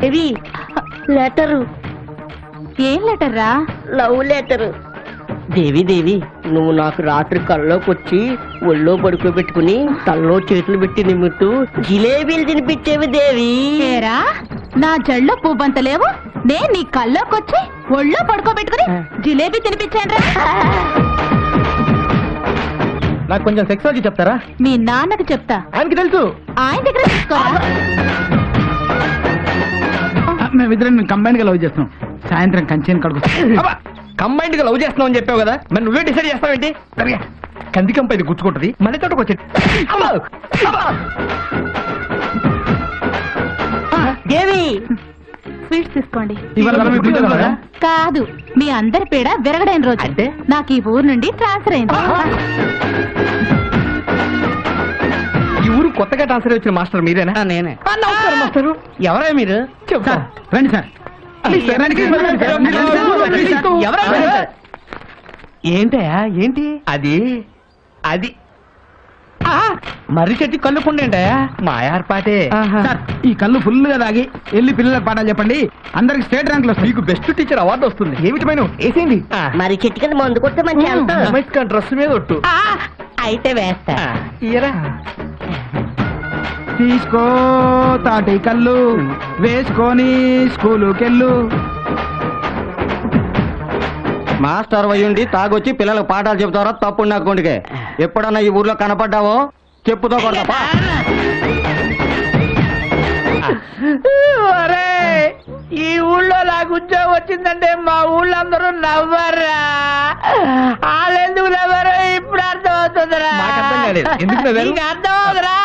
దేవి letter. ఏం letter రా? Love letter. Devi Devi నువ్వు నాకు రాత్రి కల్లోకి వచ్చి ఒళ్ళో పడుకోబెట్టుకుని తల్లో చేతులు పెట్టి నిమ్ముతూ జిలేబీలు తినిపించేవి దేవి. ఏరా నా జల్లో పువ్వంత లేవు, నేను నీ కల్లోకొచ్చి ఒళ్ళో పడుకోబెట్టుకుని జిలేబీ తినిపించాను. నాకు కొంచెం సెక్సాలజీ చెప్తారా? మీ నాన్నకి చెప్తా, ఆయనకి తెలుసు. ఆయన దగ్గర తీసుకోరా. మేమిద్దరం కంబైన్ గా లవ్ చేస్తున్నాం. సాయంత్రం కంచెని కడుగు. కంబైన్ గా లవ్ చేస్తున్నాం అని చెప్పావు కదా, మరి నువ్వే డిసైడ్ చేస్తావేంటి? కందికంప ఇది గుచ్చుకుంటది, మళ్ళీ తోటకు వచ్చేది. దేవి స్వీట్స్ తీసుకోండి. కదా? కాదు, మీ అందరి పేడ విరగడైన రోజు అంటే నాకు ఈ ఊరు నుండి ట్రాన్స్ఫర్ అయింది. ఈ ఊరు కొత్తగా ట్రాన్స్ఫర్ వచ్చిన మాస్టర్ మీరేనా? నేనే. నమస్కారం మాస్టర్. ఎవరా మీరు? చెప్తారు. రండి సార్. ఏంటయా ఏంటి అది? అది మర్రి చెట్టు కళ్ళు కొండేంటయా? మా ఏర్పాటే సార్. ఈ కళ్ళు ఫుల్ గా తాగి వెళ్ళి పిల్లలకు పాఠాలు చెప్పండి, అందరికి స్టేట్ ర్యాంక్ లో మీకు బెస్ట్ టీచర్ అవార్డు వస్తుంది. ఏమిటి మైను వేసేయండి. మరి చెట్టు కింద మందు కొడితే మంచి డ్రెస్ మీద ఒట్టు అయితే వేస్తా. తీసుకో తాటి కళ్ళు వేసుకొని స్కూలుకెళ్ళు. మాస్టర్ అయ్యుండి తాగొచ్చి పిల్లలకు పాఠాలు చెప్తారో తప్పుడు నాకు కొండికే. ఎప్పుడన్నా ఈ ఊర్లో కనపడ్డావో చెప్పుతో కొడతా. ఈ ఊళ్ళో నాకు ఉద్యోగం వచ్చిందంటే మా ఊళ్ళో అందరూ నవ్వరా? వాళ్ళెందుకు నవ్వరు ఇప్పుడు అర్థమవుతుందిరా. నీకు అర్థమవుతురా?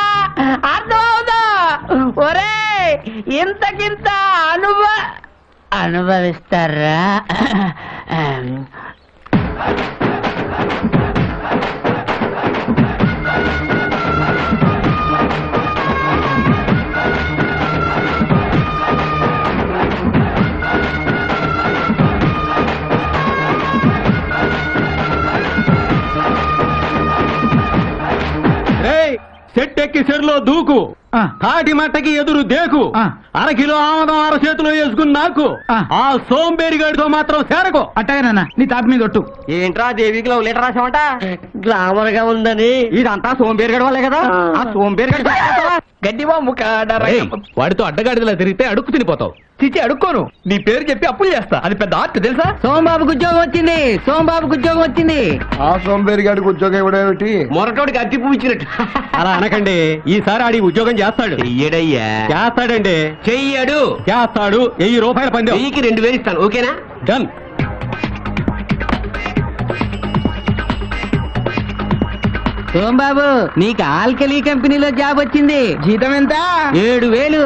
అర్థమవుతా? ఒరే ఇంతకింత అనుభవిస్తారా? సెట్ ఎక్కి సెర్లో దూకు, కాటి మట్టకి ఎదురు దేకు, అరకిలో ఆమదం అరచేతిలో వేసుకుని నాకు ఆ సోంబేరిగాడితో మాత్రం చేరకు. అట్టగానన్నా నీ తాపి మీద ఒట్టు. ఏంట్రా దేవికి లవ్ లెటర్ రాసామంట? గ్లామర్ గా ఉందని. ఇదంతా సోంబేరిగాడి వల్లే కదా. ఆ సోంబేరిగాడి గడ్డివా వాడితో అడ్డగాడిదలా తిరిగితే అడుక్కు తినిపోతావు. చిచ్చి అడుక్కోను, నీ పేరు చెప్పి అప్పులు చేస్తా. అది పెద్ద ఆర్ట్ తెలుసా? సోంబాబుకి ఉద్యోగం వచ్చింది, సోంబాబుకి ఉద్యోగం వచ్చింది. ఆ సోంబేరి గాడికి ఉద్యోగం ఇవ్వడేమిటి? మొరటోడికి అట్టి పువ్విచ్చినట్టు. అలా అనకండి, ఈసారి ఆడి ఉద్యోగం చేస్తాడు. చెయ్యడయ్యా. చేస్తాడండి. చెయ్యడు. చేస్తాడు. 1000 రూపాయల పందెం. 1000కి 2000 ఇస్తాను. ఓకేనా? డన్. సోంబాబు నీకు ఆల్కలీ కంపెనీలో జాబ్ వచ్చింది. జీతం ఎంత? 7000.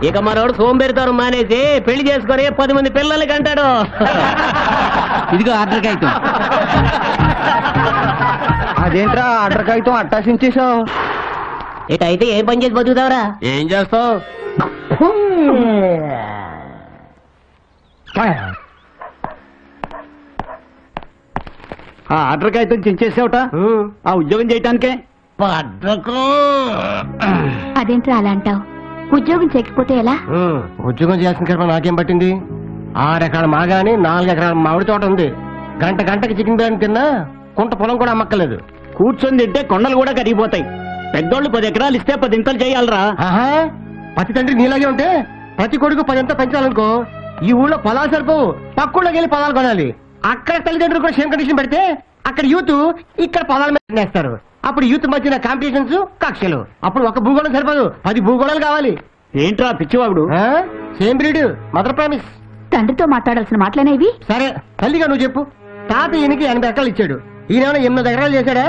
ఇక మనోడు సోంబేరితోరు మానేసి పెళ్లి చేసుకొని 10 మంది పిల్లలకి అంటాడు. ఇదిగో ఆర్డర్ కాగితం. అదేంట్రా ఆర్డర్ కాగితం అట్టాసించేసావు? ఇటైతే ఏం పని చేసి బతుకుతావరా? ఏం చేస్తావు? ఆ ఆర్డర్ కాగితం చించేసావుట ఆ ఉద్యోగం చేయటానికే. అదేంట్రా అలా అంటావు? ఉద్యోగం చేయకపోతే ఎలా? ఉద్యోగం చేయాల్సిన కర్మ నాకేం పట్టింది? 6 ఎకరాల మాగాని 4 ఎకరాల మామిడి తోట ఉంది. గంటకి చికెన్ బిర్యానీ తిన్నా కుంట పొలం కూడా అమ్మక్కలేదు. కూర్చొని తింటే కొండలు కూడా కరిగిపోతాయి. పెద్దోళ్ళు 10 ఎకరాలు ఇస్తే 10 ఇంతలు చేయాలరా. ప్రతి తండ్రి నీలాగే ఉంటే ప్రతి కొడుకు 10 ఇంత పెంచాలనుకో, ఈ ఊళ్ళో పొలాలు సరిపోవు. పక్కూళ్ళకి వెళ్ళి పొలాలు కొనాలి. అక్కడ తల్లిదండ్రులు కూడా సేమ్ కండిషన్ పెడితే అక్కడ యూత్ ఇక్కడ పొలాల మీద నేస్తారు. అప్పుడు యూత్ మధ్యన కాంపిటీషన్స్, కక్షలు. అప్పుడు ఒక భూగోళం సరిపోదు, 10 భూగోళాలు కావాలి. ఏంట్రా పిచ్చివాడు? Same breed, mother promise. తండ్రితో మాట్లాడాల్సిన మాటలనేవి? సరే తల్లిగా నువ్వు చెప్పు. తాత ఈయనకి 80 ఎకరాలు ఇచ్చాడు, ఈయన 8 ఎకరాలు చేశాడా?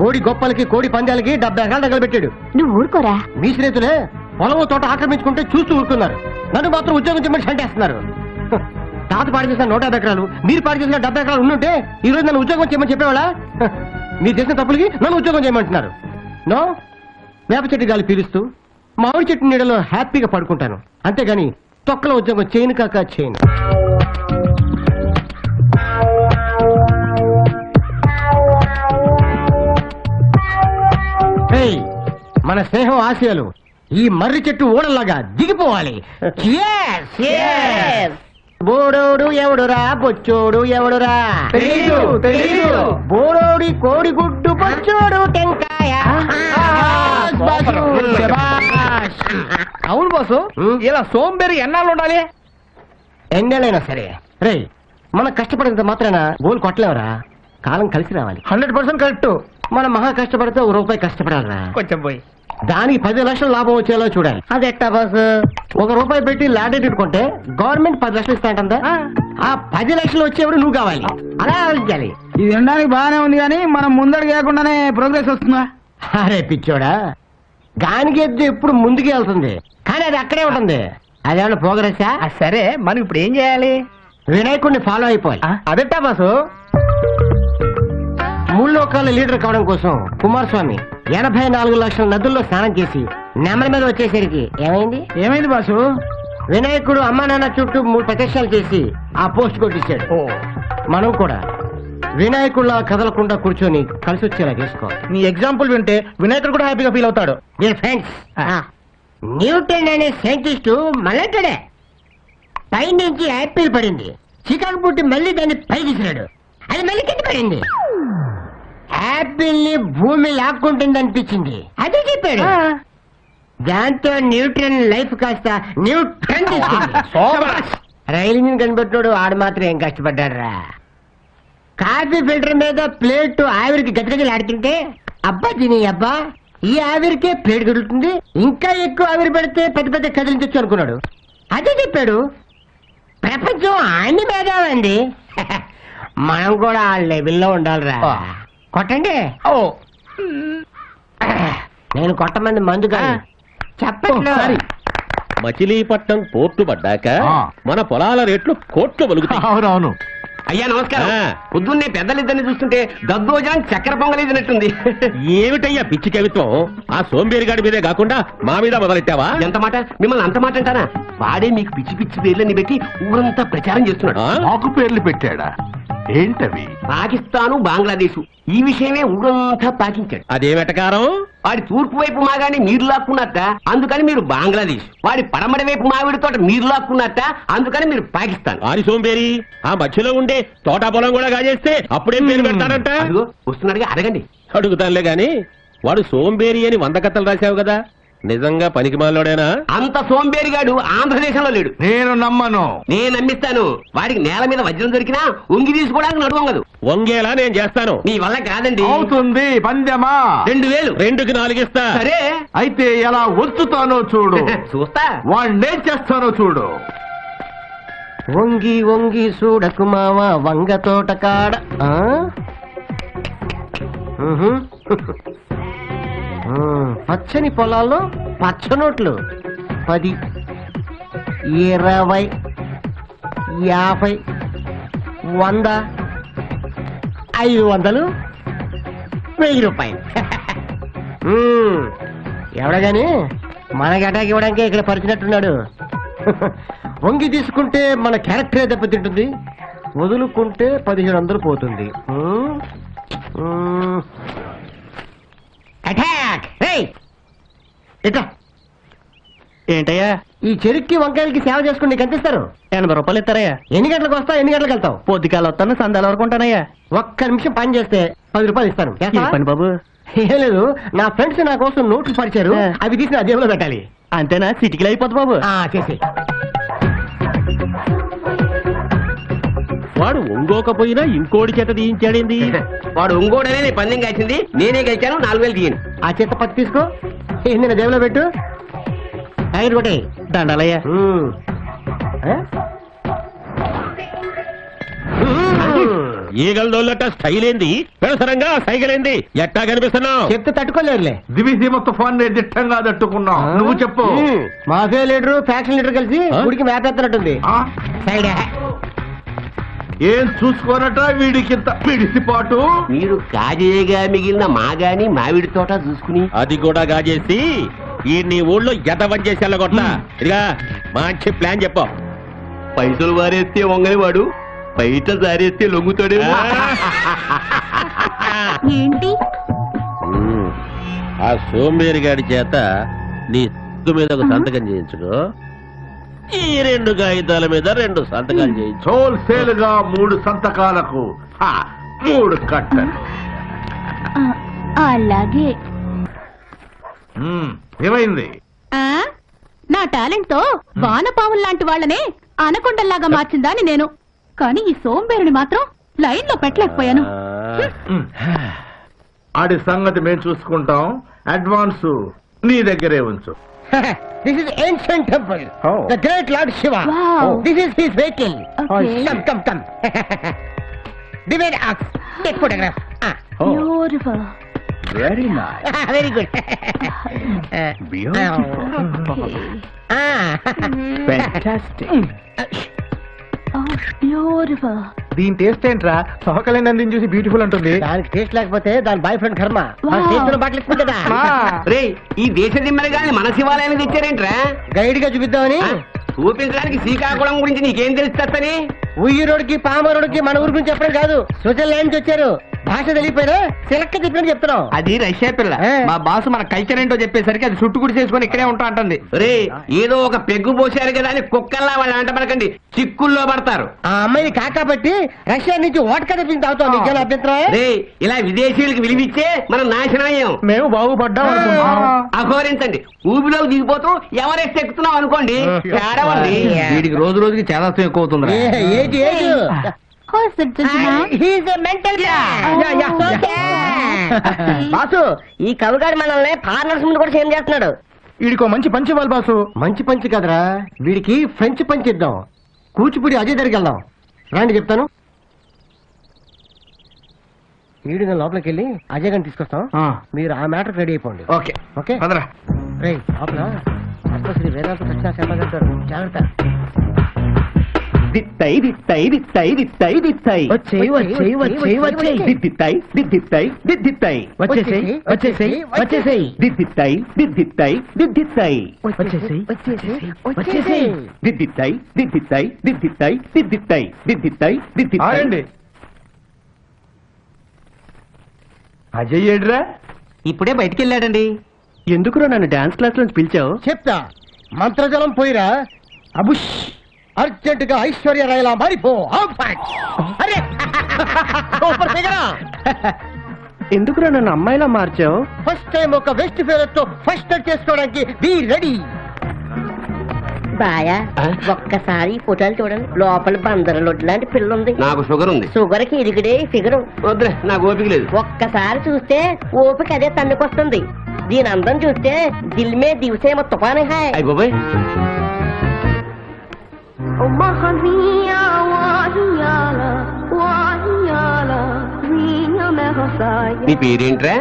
బోడి గొప్పలకి కోడి పందాలకి 70 ఎకరాలు తగలబెట్టాడు. నువ్వు ఊరుకోరా. మీ స్నేహితులే పొలము తోట ఆక్రమించుకుంటే చూస్తూ ఊరుకున్నారు, నన్ను మాత్రం ఉద్యోగం చేయమని సంటేస్తున్నారు. తాత పాడు చేసిన 150 ఎకరాలు, మీరు పాడు చేసిన 70 ఎకరాలు ఉండుంటే ఈ రోజు నన్ను ఉద్యోగం చేయమని చెప్పేవాళ్ళ? మీరు చేసిన తప్పులకి నన్ను ఉద్యోగం చేయమంటున్నారు. నో, వేప చెట్టు గాలి పీలుస్తూ మామిడి చెట్టు నీడలో హ్యాపీగా పడుకుంటాను, అంతేగాని తొక్కలో ఉద్యోగం చేయను కాక చేయను. మన స్నేహం ఆశయాలు ఈ మర్రి చెట్టు ఓడల్లాగా దిగిపోవాలి. Cheers! బోడోడు ఎవడురా, బొచ్చోడు ఎవడురా? బోడోడి కోడి గుడ్డు, బొచ్చోడు టెంకాయ. అవును బాసు, ఇలా సోంబేరి ఎన్నాళ్ళు ఉండాలి? ఎన్నెలైనా సరే రే, మనం కష్టపడినంత మాత్రాన గోల్ కొట్టలేవరా. కాలం కలిసి రావాలి. 100% కరెక్ట్. మనం మహా కష్టపడితే ₹1 కష్టపడాలరా. కొంచెం పోయి దానికి 10 లక్షలు లాభం వచ్చేలా చూడాలి. అది ఎట్టా బాస్? ₹1 పెట్టి ల్యాండ్ కొంటే గవర్నమెంట్ 10 లక్షలు ఇస్తాంటుందా? ఆ 10 లక్షలు వచ్చేవాడు నువ్వు కావాలి. అలా ఆలోచించాలి. ఇది వినడానికి బాగానే ఉంది కానీ మనం ముందడుగు లేకుండానే ప్రోగ్రెస్ వస్తుందా? అరే పిచ్చోడా, గానికి ఎద్దు ఎప్పుడు ముందుకు వెళ్తుంది కానీ అది అక్కడే ఉంటుంది. అదేమన్నా ప్రోగ్రెసా? సరే, మనం ఇప్పుడు ఏం చేయాలి? వినాయకుడిని ఫాలో అయిపోవాలి. అదెట్టా బాసు? 3 లోకాల లీడర్ కావడం కోసం కుమారస్వామి 84 లక్షల నదుల్లో స్నానం చేసి నెమల మీద వచ్చేసరికి ఏమైంది బాసు? వినాయకుడు అమ్మా నాన్న చుట్టూ 3 ప్రదక్షిణాలు చేసి ఆ పోస్ట్ కొట్టించాడు. మనం కూడా వినాయకుడిలా కదలకుండా కూర్చొని కలిసి వచ్చేలా చేసుకోవాలి. నీ ఎగ్జాంపుల్ వింటే వినాయకుడు కూడా హ్యాపీగా ఫీల్ అవుతాడు. డియర్ ఫ్రెండ్స్, న్యూటన్ అనే సైంటిస్టు మళ్ళీ పైనుంచి యాపిల్ పడింది, చికాకు పుట్టి మళ్ళీ దాన్ని పై తీసినాడు, అది మళ్ళీ కింద పడింది. యాపిల్ ని భూమి లాక్కుంటుంది అనిపించింది, అదే చెప్పాడు. దాంతో న్యూటన్ లైఫ్ కాస్త న్యూటన్ తీసుకుంది. రైలు ఇంజిన్ కనిపెట్టినోడు ఆడు మాత్రం ఏం కష్టపడ్డాడు రా. కాఫీ ఫిల్టర్ మీద ప్లేట్ ఆవిరికి గజగజలు ఆడుతుంటే అబ్బా తిని అబ్బా, ఈ ఆవిరికే ప్లేట్ గడుతుంది, ఇంకా ఎక్కువ ఆవిరి పెడితే పెద్ద పెద్ద కదిలించచ్చు అనుకున్నాడు. అదే చెప్పాడు. ప్రపంచం అన్ని భేదాలండి, మనం కూడా ఆ లెవెల్లో ఉండాలిరా. కొట్టండి. నేను కొట్టమంది మందు కాదు, చెప్పండి. మచిలీపట్నం పోర్టు పడ్డాక మన పొలాల రేట్లు కోట్లు పలుకుతాయి. అవునవును. అయ్యా నమస్కారం. పొద్దున్నే పెద్దలిద్దరిని చూస్తుంటే దద్దోజనం చక్కెర పొంగలి తినట్టుంది. ఏమిటయ్యా పిచ్చి కవిత్వం? ఆ సోంబేరిగాడి మీదే కాకుండా మా మీద మొదలెట్టావా? ఎంత మాట, మిమ్మల్ని అంత మాట అంటారా? వాడే మీకు పిచ్చి పిచ్చి పేర్లని పెట్టి ఊరంతా ప్రచారం చేస్తున్నాడు. మాకు పేర్లు పెట్టాడా? ఏంటవి? పాకిస్తాను, బంగ్లాదేశ్ ఈ విషయమే ఊరంతా పాకించాడు. అదేమెటకారం? వాడి తూర్పు వైపు మాగాని మీరు లాక్కున్నట్ట, అందుకని మీరు బంగ్లాదేశ్. వాడి పడమడి వైపు మావిడి తోట మీరు లాక్కున్నట్ట, అందుకని మీరు పాకిస్తాన్. ఆరి సోంబేరి ఆ మధ్యలో ఉండే తోటా పొలం కూడా కాజేస్తే అప్పుడేం పేరు పెడతాడంట? అదిగో వస్తున్నాడుగా, అడగండి. అడుగుతానులే గాని, వాడు సోంబేరి అని 100 కథలు రాశావు కదా, నిజంగా పనికి మాలోడేనా? అంత సోంబేరిగాడు ఆంధ్రదేశంలో లేడు. నేను నమ్మను. నేను నమ్మిస్తాను. వాడికి నేల మీద వజ్రం దొరికినా ఉంగి తీసుకోవడానికి నడువంగదు. వంగేలా నేను చేస్తాను. మీ వల్ల కాదండి. అవుతుంది. పందెమా? 2000. 2కి 4 ఇస్తా. సరే అయితే ఎలా వచ్చుతానో చూడు. చూస్తా. వాణ్ణేం చేస్తానో చూడు. వంగి వంగి చూడకు మావ వంగ తోట కాడ. పచ్చని పొలాల్లో పచ్చనోట్లు 10, 20, 50, 100, 500, 1000 రూపాయలు. ఎవడగాని మనకి అటాక్ ఇవ్వడానికి ఇక్కడ పరిచినట్టున్నాడు. వంగి తీసుకుంటే మన క్యారెక్టరే దెబ్బతింటుంది, వదులుకుంటే 1500 పోతుంది. అటాక్! ఏంటయ్యా? ఈ చెరుక్కి వంకాయలకి సేవ చేసుకుని నీకు ఎంత ఇస్తారు? 80 రూపాయలు ఇస్తారయ్యా. ఎన్ని గంటలకు వస్తావు, ఎన్ని గంటలకు వెళ్తావు? పొద్దుకాలు వస్తాను, సందాల వరకు ఉంటానయ్యా. ఒక్క నిమిషం పని చేస్తే 10 రూపాయలు ఇస్తాను. చేస్తావా? పని బాబు. ఏం లేదు, నా ఫ్రెండ్స్ నా కోసం నోట్లు పరిచారు, అవి తీసి నా జేబులో పెట్టాలి. అంతేనా? సిటీకి అయిపోద్ది బాబు. చేసి వాడు ఒంగోకపోయినా ఇంకోటి చేత తీయించాడేంది? వాడు ఉంగోడనే నేను పందెం కాల్చింది, నేనే గెలిచాను. 4000 తీయను. ఆ చేత 10 తీసుకో, నిన్న జేబులో పెట్టు. టైర్ కొట్టే దండాలయ్యా. ఈగలదోళ్ళట స్టైల్ ఏంది, పెడసరంగా సైకిల్ ఏంది, ఎట్టా కనిపిస్తున్నావు? చెప్తే తట్టుకోలేరులే. దివిసీమ తుఫాన్ దిట్టంగా తట్టుకున్నాం. నువ్వు చెప్పు. మాఫియా లీడరు ఫ్యాక్షన్ లీడర్ కలిసి గుడికి మేపేస్తున్నట్టుంది. సైడ్ ఏం చూసుకోనట వీడికింత పిడిసిపాటు. మీరు కాజేయగా మిగిలిన మాగాని మామిడి తోట చూసుకుని అది కూడా గాజేసి ఈ నీ ఊళ్ళో ఎదవం చేసి వెళ్ళగొట్ట. ఇదిగా మంచి ప్లాన్ చెప్పు. పైసలు వారేస్తే వంగని వాడు బయట జారేస్తే లొంగుతాడే. ఏంటి? ఆ సోంబేరి గాడి చేత నీ చెక్కు మీద ఒక సంతకం చేయించుకో, ఈ 2 కాగితాల మీద 2 సంతకాలు చేయించు. హోల్సేల్ గా 3 సంతకాలకు 3 కట్టలు. అలాగే. ఏమైంది? నా టాలెంట్ తో వానపాములు లాంటి వాళ్ళనే అనకొండల్లాగా మార్చిందాని నేను. కానీ ఈ సోంబేరుని మాత్రం లైన్ లో పెట్టలేకపోయాను. ఆడి సంగతి మేము చూసుకుంటాం. అడ్వాన్స్ నీ దగ్గరే ఉంచు. This is ancient temple. Oh. The great Lord Shiva. Wow. This is his vehicle. Okay. Come. Divide us. Take photograph. Beautiful. Very nice. Very good. Fantastic. Beautiful. దీని టేస్ట్ ఏంట్రా? సోకలేని అందిని చూసి బ్యూటిఫుల్ అంటుంది. దానికి టేస్ట్ లేకపోతే దాని బాయ్ ఫ్రెండ్ కర్మ. Wow. చేస్తున్న బట్టలు ఇప్పుతుందా రే ఈ దేశ దిమ్మలు కానీ మన శివాలయానికి తెచ్చారేంట్రా? గైడ్ గా చూపిద్దామని. చూపించడానికి శ్రీకాకుళం గురించి నీకేం తెలుస్తని? ఉయ్యూరోడికి పామరోడికి మన ఊరి గురించి చెప్పడం కాదు, స్విట్జర్లాండ్ నుంచి వచ్చారు. భాష తెలియపోయినా సిలక్క చెప్పినట్టు చెప్తున్నాం. అది రష్యా పిల్ల. మా బాసు మన కల్చర్ ఏంటో చెప్పేసరికి అది చుట్టు గుడి చేసుకుని ఇక్కడే ఉంటా అంటుంది. రే ఏదో ఒక పెగ్గు పోసారు కదా అని కుక్కల్లా వాళ్ళు అంట పడకండి, చిక్కుల్లో పడతారు. ఆ అమ్మాయిని కాకాబట్టి రష్యా నుంచి ఓటకా తెప్పించి తాగుతాం. నీకేనా అభ్యంతరం? రే ఇలా విదేశీయులకు విలువిచ్చే మనం నాశనమయ్యాం. మేము బాగుపడ్డాం అనుకుంటున్నాం. అఘోరించండి, ఊబిలోకి దిగిపోతూ ఎవరెస్ట్ ఎక్కుతున్నాం అనుకోండి, తేడవండి. వీడికి రోజు రోజుకి చాలా ఎక్కువ అవుతుంది. ఏజ్ బాసు, ఈ కవిగాడు మనల్ని ఫారినర్స్ ముందు కూడా సేమ్ చేస్తున్నాడు. వీడికో మంచి పంచి ఇవ్వాలి బాసు. మంచి పంచి కదరా, వీడికి ఫ్రెంచ్ పంచి ఇద్దాం. కూచిపూడి అజయ్ దగ్గరికి వెళ్దాం. రండి చెప్తాను. వీడు నేను లోపలికి వెళ్ళి అజయ్ గారిని తీసుకొస్తాం. మీరు ఆ మ్యాటర్ రెడీ అయిపోండి. ఓకే ఓకే పదరా. రే లోపల పద్మశ్రీ వేదాంత సత్యనారాయణ శర్మ గారు జాగ్రత్త. అజయ్ ఏడ్రా? ఇప్పుడే బయటికి వెళ్ళాడండి. ఎందుకురా నన్ను డాన్స్ క్లాస్ నుంచి పిలిచావు? చెప్తా, మంత్రజలం పోయిరా. అబుష్ అర్జెంట్ గా ఐశ్వర్య రాయలా మారిపో. అరే సూపర్ ఫిగరా. ఎందుకురా నన్ను అమ్మాయిలా మార్చావు? ఫస్ట్ టైం ఒక వెస్ట్ ఫేవర్ తో ఫస్ట్ చేసుకోవడానికి బీ రెడీ. బాయా ఒక్కసారి ఫోటోలు చూడండి. లోపల బందర లొడ్డు లాంటి పిల్ల ఉంది. నాకు షుగర్ ఉంది. షుగర్ కి ఇరిగిడే ఫిగరు. వద్దులే, నాకు ఓపిక లేదు. ఒక్కసారి చూస్తే ఓపిక అదే తన్నుకొస్తుంది. దీని అందం చూస్తే దిల్ మే దివసేమో తుఫాను హాయ్. అయ్య బాబాయ్, నీ పేరేంట్రా?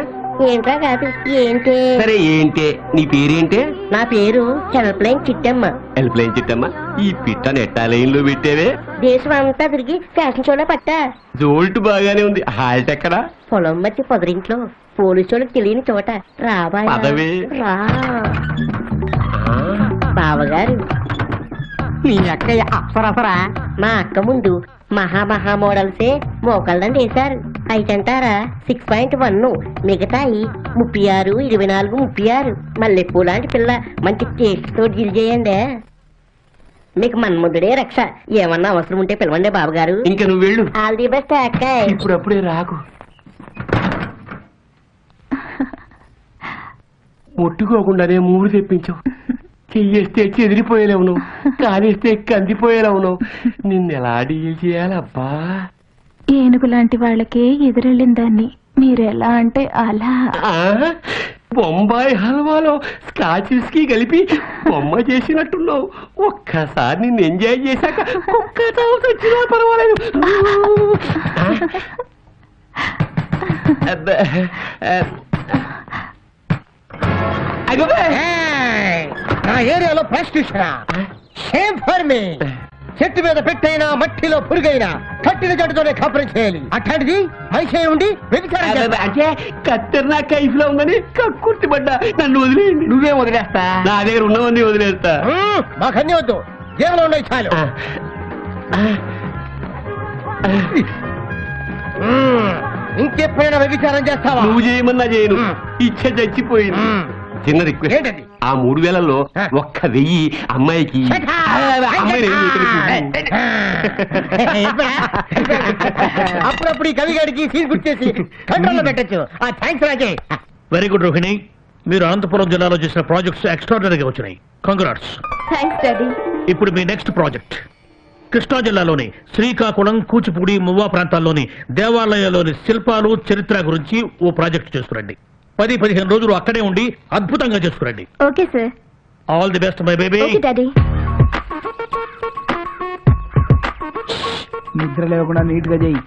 ఏంట్రా కాదు ఏంటి? సరే ఏంటే నీ పేరేంటే? నా పేరు హెల్ప్లైన్ చిట్టమ్మ. హెల్ప్లైన్ చిట్టమ్మా, ఈ పిట్ట నెట్టా లైన్ లో పెట్టేవే. దేశం అంతా తిరిగి ఫ్యాషన్ షోలో పట్టా. జోల్ట్ బాగానే ఉంది. హాల్ట్ ఎక్కడా? పొలం మధ్య పొదరింట్లో పోలీసు వాళ్ళకి తెలియని చోట. రాబాయ్ పదవే. రా బావగారు. నీ అక్కయ్య అప్సరసరా? మా అక్క ముందు మహా మోడల్సే మోకాళ్ళని వేశారు. అయితంటారా 6.1, మిగతాయి 36, 24, 36. మల్లెపూ లాంటి పిల్ల మంచి టేస్ట్ తో డీల్ చేయండి. మీకు మన్ముద్దుడే రక్ష. ఏమన్నా అవసరం ఉంటే పిలవండి బాబుగారు. ఇంకా నువ్వు వెళ్ళు. ఆల్ ది బెస్ట్ అక్కాయ్. ఇప్పుడప్పుడే రాకు. ముట్టుకోకుండానే మూడు తెప్పించావు. చెయ్యేస్తే చెదిరిపోయేలేవు నువ్వు, కానేస్తే కందిపోయేలేవు నువ్వు. నిన్నెలా డీల్ చేయాలబ్బా? ఏనుగు లాంటి వాళ్ళకే ఎదురెళ్ళిన దాన్ని మీరెలా అంటే అలా. బొంబాయి హల్వాలో స్కాచ్ విస్కీ కలిపి బొమ్మ చేసినట్టున్నావు. ఒక్కసారి నిన్ను ఎంజాయ్ చేశాక కుక్క చావు చచ్చినా పర్వాలేదు. నా ఏరియాలో ప్రాస్టిట్యూషన్ షేమ్ ఫర్ మీ. చెట్టు మీద పెట్టైనా మట్టిలో పురుగైనా కట్టిన జట్టుతోనే కాపురం చేయాలి. అట్లాంటిది మనిషి ఉండి వ్యభిచారం చేస్తా. అంటే కత్తెర నా కైఫ్ లో ఉందని కక్కుర్తిపడ్డా. నన్ను వదిలేయండి. నువ్వే వదిలేస్తా? నా దగ్గర ఉన్నవన్నీ వదిలేస్తా. మాకు అన్ని వద్దు, జీవనం ఉన్నాయి చాలు. ఇంకెప్పుడైనా వ్యభిచారం చేస్తావా? నువ్వు చేయమన్నా చేయను. ఇచ్చ చచ్చిపోయింది. చిన్న రిక్వెస్ట్ ఏంటది? ఆ 3000లో ఒక్క 1000 అమ్మాయికి అమ్మాయిని ఏం చేయటం? అప్పుడప్పుడు ఈ కవిగాడికి సీన్ గుర్తేసి కంట్రోల్లో పెట్టచ్చు. ఆ థ్యాంక్స్ రాజే. వెరీ గుడ్ రోహిణి, మీరు అనంతపురం జిల్లాలో చేసిన ప్రాజెక్ట్స్ ఎక్స్ట్రాడనరీగా వచ్చినాయి. కంగ్రాట్స్. Thanks daddy. ఇప్పుడు మీ నెక్స్ట్ ప్రాజెక్ట్ కృష్ణా జిల్లాలోని శ్రీకాకుళం, కూచిపూడి, మువ్వా ప్రాంతాల్లోని దేవాలయాల్లోని శిల్పాలు, చరిత్ర గురించి ఓ ప్రాజెక్ట్ చేసుకురండి. 10-15 రోజులు అక్కడే ఉండి అద్భుతంగా చేసుకురండి. Okay sir. All the best my baby. Okay daddy. నిద్ర లేకుండా నీట్ గా చెయ్యి.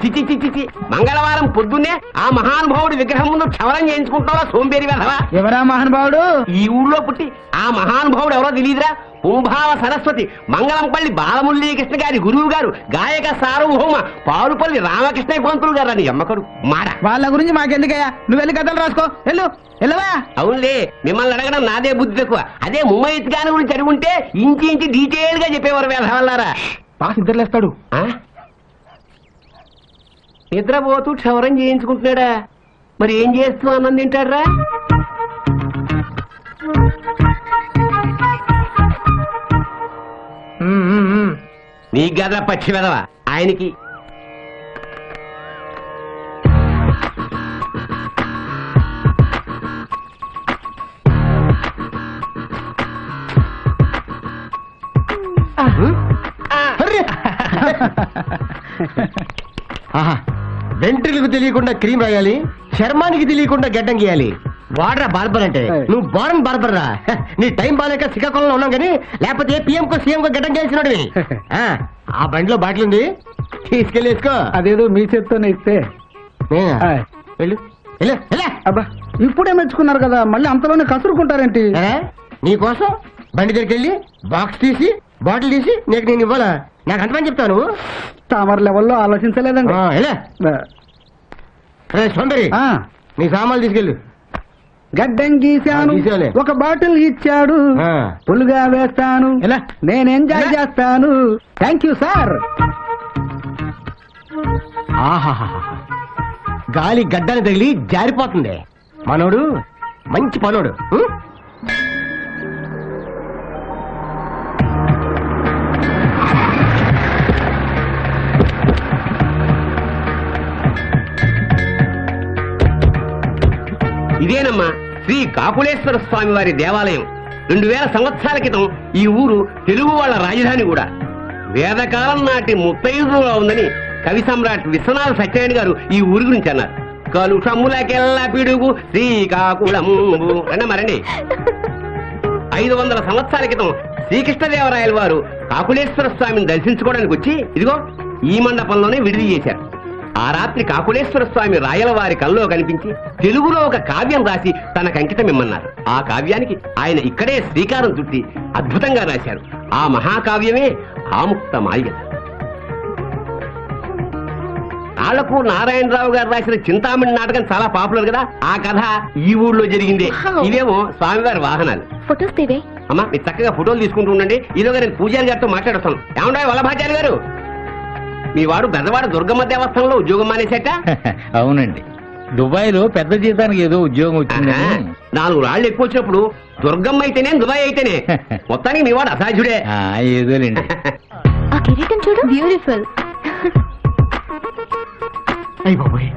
చిచి చిచి చిచి, మంగళవారం పొద్దున్నే ఆ మహానుభావుడి విగ్రహం ముందు క్షవరం చేయించుకుంటావా సోంబేరి వెధవా? ఎవరా మహానుభావుడు? ఈ ఊళ్ళో పుట్టి ఆ మహానుభావుడు ఎవరో తెలియదురా? కుంభావ సరస్వతి మంగళంపల్లి బాలమురళీకృష్ణ గారి గురువు గారు, గాయక సార్వభౌమ పారుపల్లి రామకృష్ణ పంతులు గారు అని అమ్మకడు మాడ. వాళ్ళ గురించి మాకెందుకయ్యా, నువ్వు వెళ్ళి కథలు రాసుకో. వెళ్ళు వెళ్ళవా. అవునులే, మిమ్మల్ని అడగడం నాదే బుద్ధి తక్కువ. అదే ముమ్మయ్య గారి గురించి అడుగుంటే ఇంచి డీటెయిల్ గా చెప్పేవారు వేధవల్లారా. పాస్ నిద్రలేస్తాడు. నిద్రపోతూ క్షవరం చేయించుకుంటున్నాడా? మరి ఏం చేస్తూ అన్నం తింటాడ్రా? నీ గద పచ్చి వెదవా ఆయనకి. వెంట్రులకు తెలియకుండా క్రీమ్ రాయాలి, చర్మానికి తెలియకుండా గడ్డం గీయాలి. వాడరా బార్బర్ అంటే. నువ్వు బారన్ బార్బర్ రా. నీ టైం బాగాలేక శ్రీకాకుళంలో ఉన్నాం కానీ లేకపోతే పిఎం కో సీఎం కో గడ్డం గీయాల్సినాడు. ఆ బండిలో బాటిల్ ఉంది, తీసుకెళ్ళి వేసుకో. అదేదో మీ చేత్తోనే ఇస్తే. వెళ్ళు వెళ్ళు వెళ్ళు. అబ్బా ఇప్పుడే మెచ్చుకున్నారు కదా, మళ్ళీ అంతలోనే కసురుకుంటారేంటి? నీకోసం బండి దగ్గరికి వెళ్ళి బాక్స్ తీసి బాటిల్ తీసి నీకు నేను ఇవ్వాలా? నాకు అంతమని చెప్తాను. తామర లెవెల్లో ఆలోచించలేదండి. సోందరి, నీ సామాన్లు తీసుకెళ్ళు. గడ్డం గీశాను, గీసాలే. ఒక బాటిల్ ఇచ్చాడు, ఆ. పులుగా వేస్తాను, నేను ఎంజాయ్ చేస్తాను. Thank you sir. గాలి గడ్డని తగిలి జారిపోతుంది. మనోడు మంచి పనోడు. ఇదేనమ్మా శ్రీ కాకులేశ్వర స్వామి వారి దేవాలయం. 2000 సంవత్సరాల క్రితం ఈ ఊరు తెలుగు వాళ్ళ రాజధాని కూడా. వేదకాలం నాటి ముత్తైదులో ఉందని కవి సమ్రాట్ విశ్వనాథ సత్యనారాయణ గారు ఈ ఊరి గురించి అన్నారు. కలుషమ్ములకెల్లా పిడుగు శ్రీకాకుళము అన్నమారండి. 500 సంవత్సరాల క్రితం శ్రీకృష్ణదేవరాయల వారు కాకులేశ్వర స్వామిని దర్శించుకోవడానికి వచ్చి ఇదిగో ఈ మండపంలోనే విడిది చేశారు. ఆ రాత్రి కాకులేశ్వర స్వామి రాయల వారి కల్లో కనిపించి తెలుగులో ఒక కావ్యం రాసి తనకు అంకితం ఇమ్మన్నారు. ఆ కావ్యానికి ఆయన ఇక్కడే శ్రీకారం చుట్టి అద్భుతంగా రాశారు. ఆ మహాకావ్యమే ఆముక్త మాల్యద. ఆళ్లకు నారాయణరావు గారు రాసిన చింతామణి నాటకం చాలా పాపులర్ కదా. ఆ కథ ఈ ఊళ్ళో జరిగిందే. ఇవేమో స్వామివారి వాహనాలు. ఫొటోస్ తీవే. అమ్మా మీరు చక్కగా ఫోటోలు తీసుకుంటూ ఉండండి. ఈలోగా నేను పూజారి గారితో మాట్లాడతాను. ఏమంటాయి వల్లభాచార్య గారు, మీ వాడు పెద్దవాడు దుర్గమ్మ దేవస్థానంలో ఉద్యోగం మానేసేట? అవునండి, దుబాయ్ లో పెద్ద జీతానికి ఏదో ఉద్యోగం వచ్చిందని. 4 రాళ్లు ఎక్కువ వచ్చినప్పుడు దుర్గమ్మ అయితేనే దుబాయ్ అయితేనే మొత్తానికి మీ వాడు అసాధ్యుడే. ఏదోలేండి. ఆ కిరీటం చూడు, బ్యూటిఫుల్. అయ్యి బాబోయ్,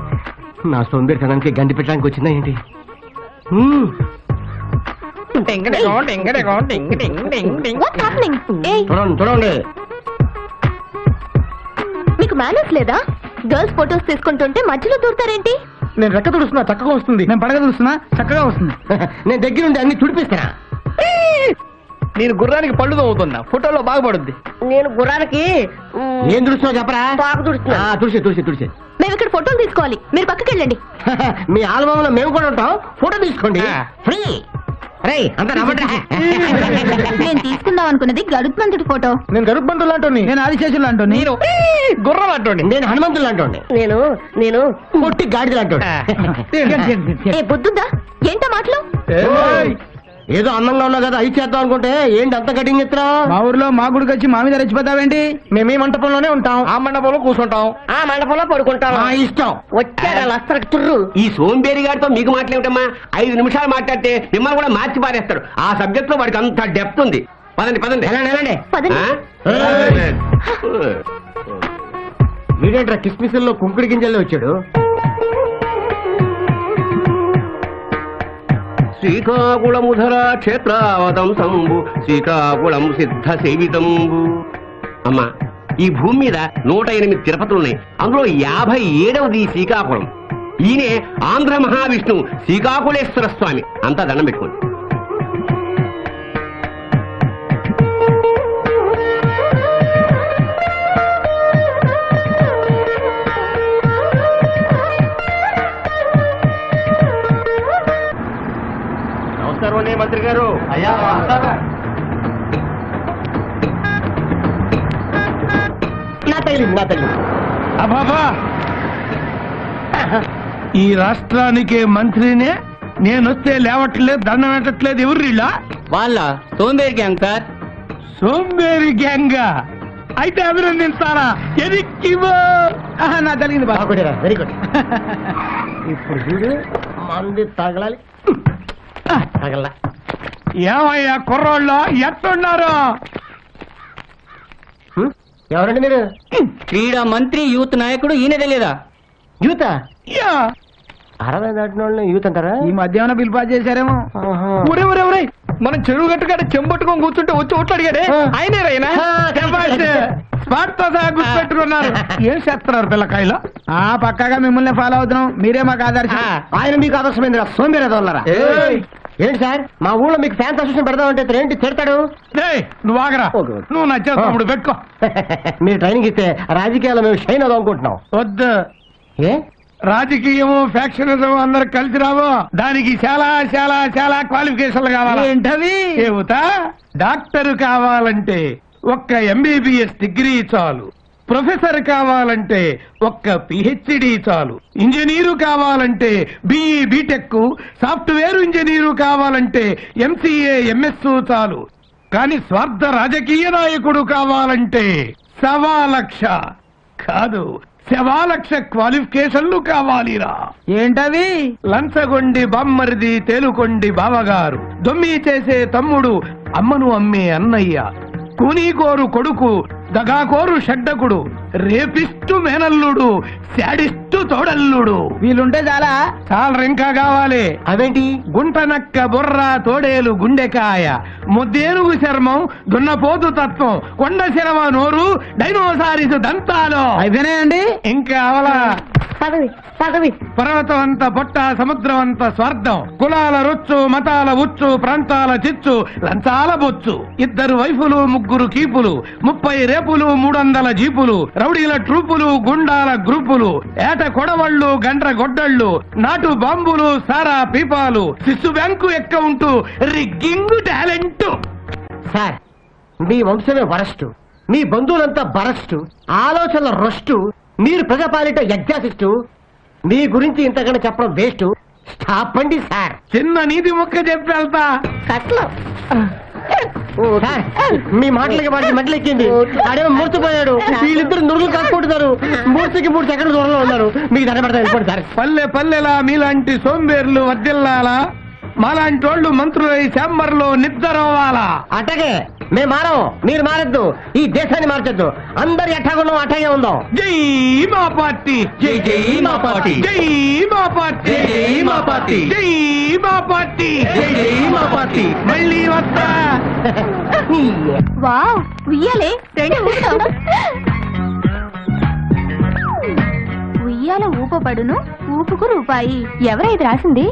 నా సోంబేరితనానికి గండి పెట్టడానికి వచ్చిందా ఏంటి? చూడండి, మీకు మేనర్స్ లేదా? గర్ల్స్ ఫొటోస్ తీసుకుంటుంటే మధ్యలో దూరుతారేంటి? నేను రెక్క తుడుస్తున్నా చక్కగా వస్తుంది, నేను పడగ తుడుస్తున్నా చక్కగా వస్తుంది. నేను దగ్గర నుండి అన్ని తుడిపిస్తానా? నేను గుర్రానికి పళ్ళు తవ్వుతున్నా, ఫోటోలో బాగుపడుద్ది. నేను గుర్రానికి ఏం తుడుస్తున్నావు చెప్పరా? పాకు తుడుస్తున్నా. తుడిచి మేము ఇక్కడ ఫోటోలు తీసుకోవాలి, మీరు పక్కకి వెళ్ళండి. మీ ఆల్బమ్ లో మేము కూడా ఉంటాం, ఫోటో తీసుకోండి. ఫ్రీ. నేను తీసుకుందాం అనుకున్నది గరుత్మంతుడి ఫోటో. నేను గరుత్మంతుడు లాంటి, నేను ఆదిశేషులు లాంటి, నేను గుర్రం లాంటి, నేను హనుమంతులు లాంటి, నేను పొట్టి గాడిద లాంటి. ఏ బుద్ధుందా? ఏంటా మాటలు? ఏదో అందంగా ఉన్నావు కదా అయి చేద్దాం అనుకుంటే ఏంటి అంత కటింగ్ ఇస్తున్నా? మా ఊర్లో మా గుడికి వచ్చి మా మీద రెచ్చిపోతావేంటి? మేము ఈ మంటపంలోనే ఉంటాం, ఆ మండపంలో కూర్చుంటాం, ఆ మండపంలో పడుకుంటాం. మా ఇష్టం. వచ్చారా లస్తరకు తుర్రు. ఈ సోంబేరి గారితో మీకు మాట్లాడటమ్మా 5 నిమిషాలు మాట్లాడితే మిమ్మల్ని కూడా మార్చి పారేస్తాడు. ఆ సబ్జెక్ట్ లో వాడికి అంత డెప్త్ ఉంది. పదండి పదండి. వెళ్ళండి. ఆ? వీడేంట్రా కిస్మిస్లో కుంకుడి గింజల్లో వచ్చాడు. శ్రీకాకుళముధర క్షేత్రావతం సంబు శ్రీకాకుళం సిద్ధ సేవితంబు. అమ్మా, ఈ భూమి మీద 108 తిరుపతులున్నాయి. అందులో 57వది శ్రీకాకుళం. ఈయనే ఆంధ్ర మహావిష్ణు శ్రీకాకుళేశ్వర స్వామి. అంతా దండం పెట్టుకోండి. నమస్కారం మంత్రి గారు. నా తగిలింది. అబాబా, ఈ రాష్ట్రానికి మంత్రినే నేనొస్తే లేవట్లేదు, దండం పెట్టట్లేదు. ఎవరు వీళ్ళ? వాళ్ళ సోంబేరి గ్యాంగ్ సార్. సోంబేరి గ్యాంగ్. అయితే అభినందిస్తారా? ఎదిక్కివో. నా తగిలింది బాబా. Very good. ఇప్పుడు చూడు, మంది తగలాలి. తగల. ఏమయ్యా కుర్రోళ్ళు ఎట్టున్నారు? ఎవరండి మీరు? క్రీడా మంత్రి యూత్ నాయకుడు ఈయన తెలియదా? యూత? యా. 60 దాటిన వాళ్ళని యూత్ అంటారా? ఈ మధ్యాహ్నం పిలిపా చేశారేమో. ఒరే ఒరే ఒరే, మనం చెరువు గట్టుకాడ చెంబట్టుకొని కూర్చుంటే వచ్చి ఓట్లు అడిగాడే ఆయనే రైనా? స్పాట్ తో సహా గుర్తుపెట్టుకున్నారు. ఏం చేస్తున్నారు పిల్లకాయలు? పక్కాగా మిమ్మల్ని ఫాలో అవుతున్నాం, మీరే మాకు ఆదర్శం. ఆయన మీకు ఆదర్శమైందిరా సోంబేరేదోళ్ళరా. ఏంటి సార్, మా ఊళ్ళో మీకు ఫ్యాన్స్ అసోసియేషన్ పెడదామంటే ఏంటి తిడతాడు? నువ్వు ఆగరా, నువ్వు నచ్చేస్తాడు పెట్టుకో. మీరు ట్రైనింగ్ ఇస్తే రాజకీయాల్లో మేము షైన్ అవుదాం అనుకుంటున్నాం. వద్దు, ఏ రాజకీయము ఫ్యాక్షనిజం అందరు కలిసి రావు. దానికి చాలా చాలా చాలా క్వాలిఫికేషన్లు కావాలి. ఏంటవి? ఏవుతా? డాక్టర్ కావాలంటే ఒక్క MBBS డిగ్రీ చాలు. ప్రొఫెసర్ కావాలంటే ఒక్క PhD చాలు. ఇంజనీరు కావాలంటే BE BTech, సాఫ్ట్వేర్ ఇంజనీరు కావాలంటే MCA MS చాలు. కానీ స్వార్థ రాజకీయ నాయకుడు కావాలంటే 1,00,000 కాదు 1,00,000 క్వాలిఫికేషన్లు కావాలిరా. ఏంటవి? లంచగొండి బామ్మరిది, తేలుకొండి బావగారు, దొమ్మి చేసే తమ్ముడు, అమ్మను అమ్మే అన్నయ్య, కూనీకోరు కొడుకు, దగాకోరు షడ్డకుడు, రేపిస్టు మేనల్లుడు, శాడిస్టు తోడల్లుడు. వీళ్ళుంటే చాలా ఇంకా కావాలి. అవేంటి? గుంట నక్క బుర్ర, తోడేలు గుండెకాయ, ముద్దేనుగు చర్మం, దున్నపోతు తత్వం, కొండ శరమ నోరు, డైనోసారిస్ దంతాలు. అయిపోయినాయండి? ఇంకా అవలా. పర్వతం అంత పొట్ట, సముద్రం అంత స్వార్థం, కులాల రొచ్చు, మతాల ఉచ్చు, ప్రాంతాల చిచ్చు, లంచాల బొచ్చు, 2 వైఫులు 3 కీపులు, 30 రేపులు, 300 జీపులు, రౌడీల ట్రూపులు, గుండాల గ్రూపులు, ఏట కొడవళ్ళు, గండ్ర గొడ్డళ్ళు, నాటు బాంబులు, సారా పీపాలు, శిశు bank account, rigging talent. Sir, మీ వంశమే వరస్టు, మీ బంధువులంతా బరస్టు, ఆలోచనల రొస్టు, మీరు ప్రజాపాలిట ఎగ్జాసిస్టు. మీ గురించి ఇంతకన్నా చెప్పడం వేస్ట్. స్టాప్ అండి సార్. చిన్న నీతి మొక్క చెప్పి వెళ్తా. సార్, మీ మాటలకి వాడికి మెట్లెక్కింది. ఆడేమో మూర్చిపోయాడు. వీళ్ళిద్దరు నురుగులు కాసుకుంటున్నారు. మూర్తికి 3 సెకండ్ల దూరంలో ఉన్నారు. మీకు దండపడతా వెళ్ళిపోండి సార్. పల్లె పల్లెలా మీలాంటి సోంబేర్లు వర్దిల్లాలా, మాలాంటి వాళ్ళు మంత్రులై ఛాంబర్లో నిద్రవాలా. అట్టగే మేము మారం, మీరు మారద్దు. ఈ దేశాన్ని మార్చొద్దు. అందరు ఎట్టాగున్నాం అట్టాగే ఉందాం. జై మా పార్టీ, జై జై మా పార్టీ, జై మా పార్టీ, జై మా పార్టీ, జై మా పార్టీ, జై జై మా పార్టీ. మళ్ళీ వస్తా. వావ్, ఉయ్యాలే రెండు ఊపుతాం. ఉయ్యాల ఊపబడును, ఊపుకు రూపాయి. ఎవరైతే రాసింది?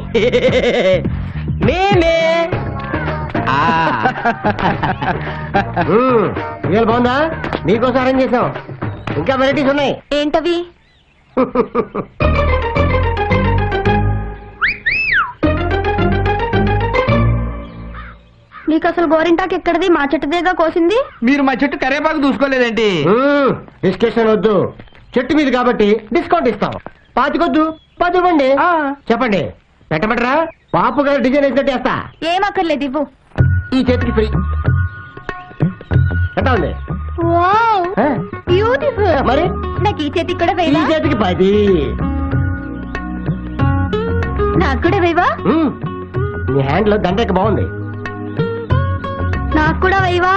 మేమే. ఇవాళ బాగుందా? మీకోసం అరేంజ్ చేసాం. ఇంకా వెరైటీస్ ఉన్నాయి. ఏంటవి? నీకు అసలు గోరింటాకు ఎక్కడిది? మా చెట్టుదేగా కోసింది. మీరు మా చెట్టు కరేపాకు చూసుకోలేదేంటి? డిస్కషన్ వద్దు. చెట్టు మీద కాబట్టి డిస్కౌంట్ ఇస్తాం. 25 10 ఇవ్వండి. చెప్పండి, పెట్టమంటారా? పాపు గారు డిజైన్ వేసినట్టు వేస్తా. ఏమక్కర్లేదు ఇవ్వు. ఈ చేతికి ఫ్రీ. ఎట్లా ఉంది? వావ్ ఆ? బ్యూటిఫుల్. మరి నాకు ఈ చేతికి కూడా ఈ వేయవా? చేతికి 10. నాకు కూడా వేయవా? నీ హ్యాండ్ లో దండకి బాగుంది. నాకు కూడా వేయవా?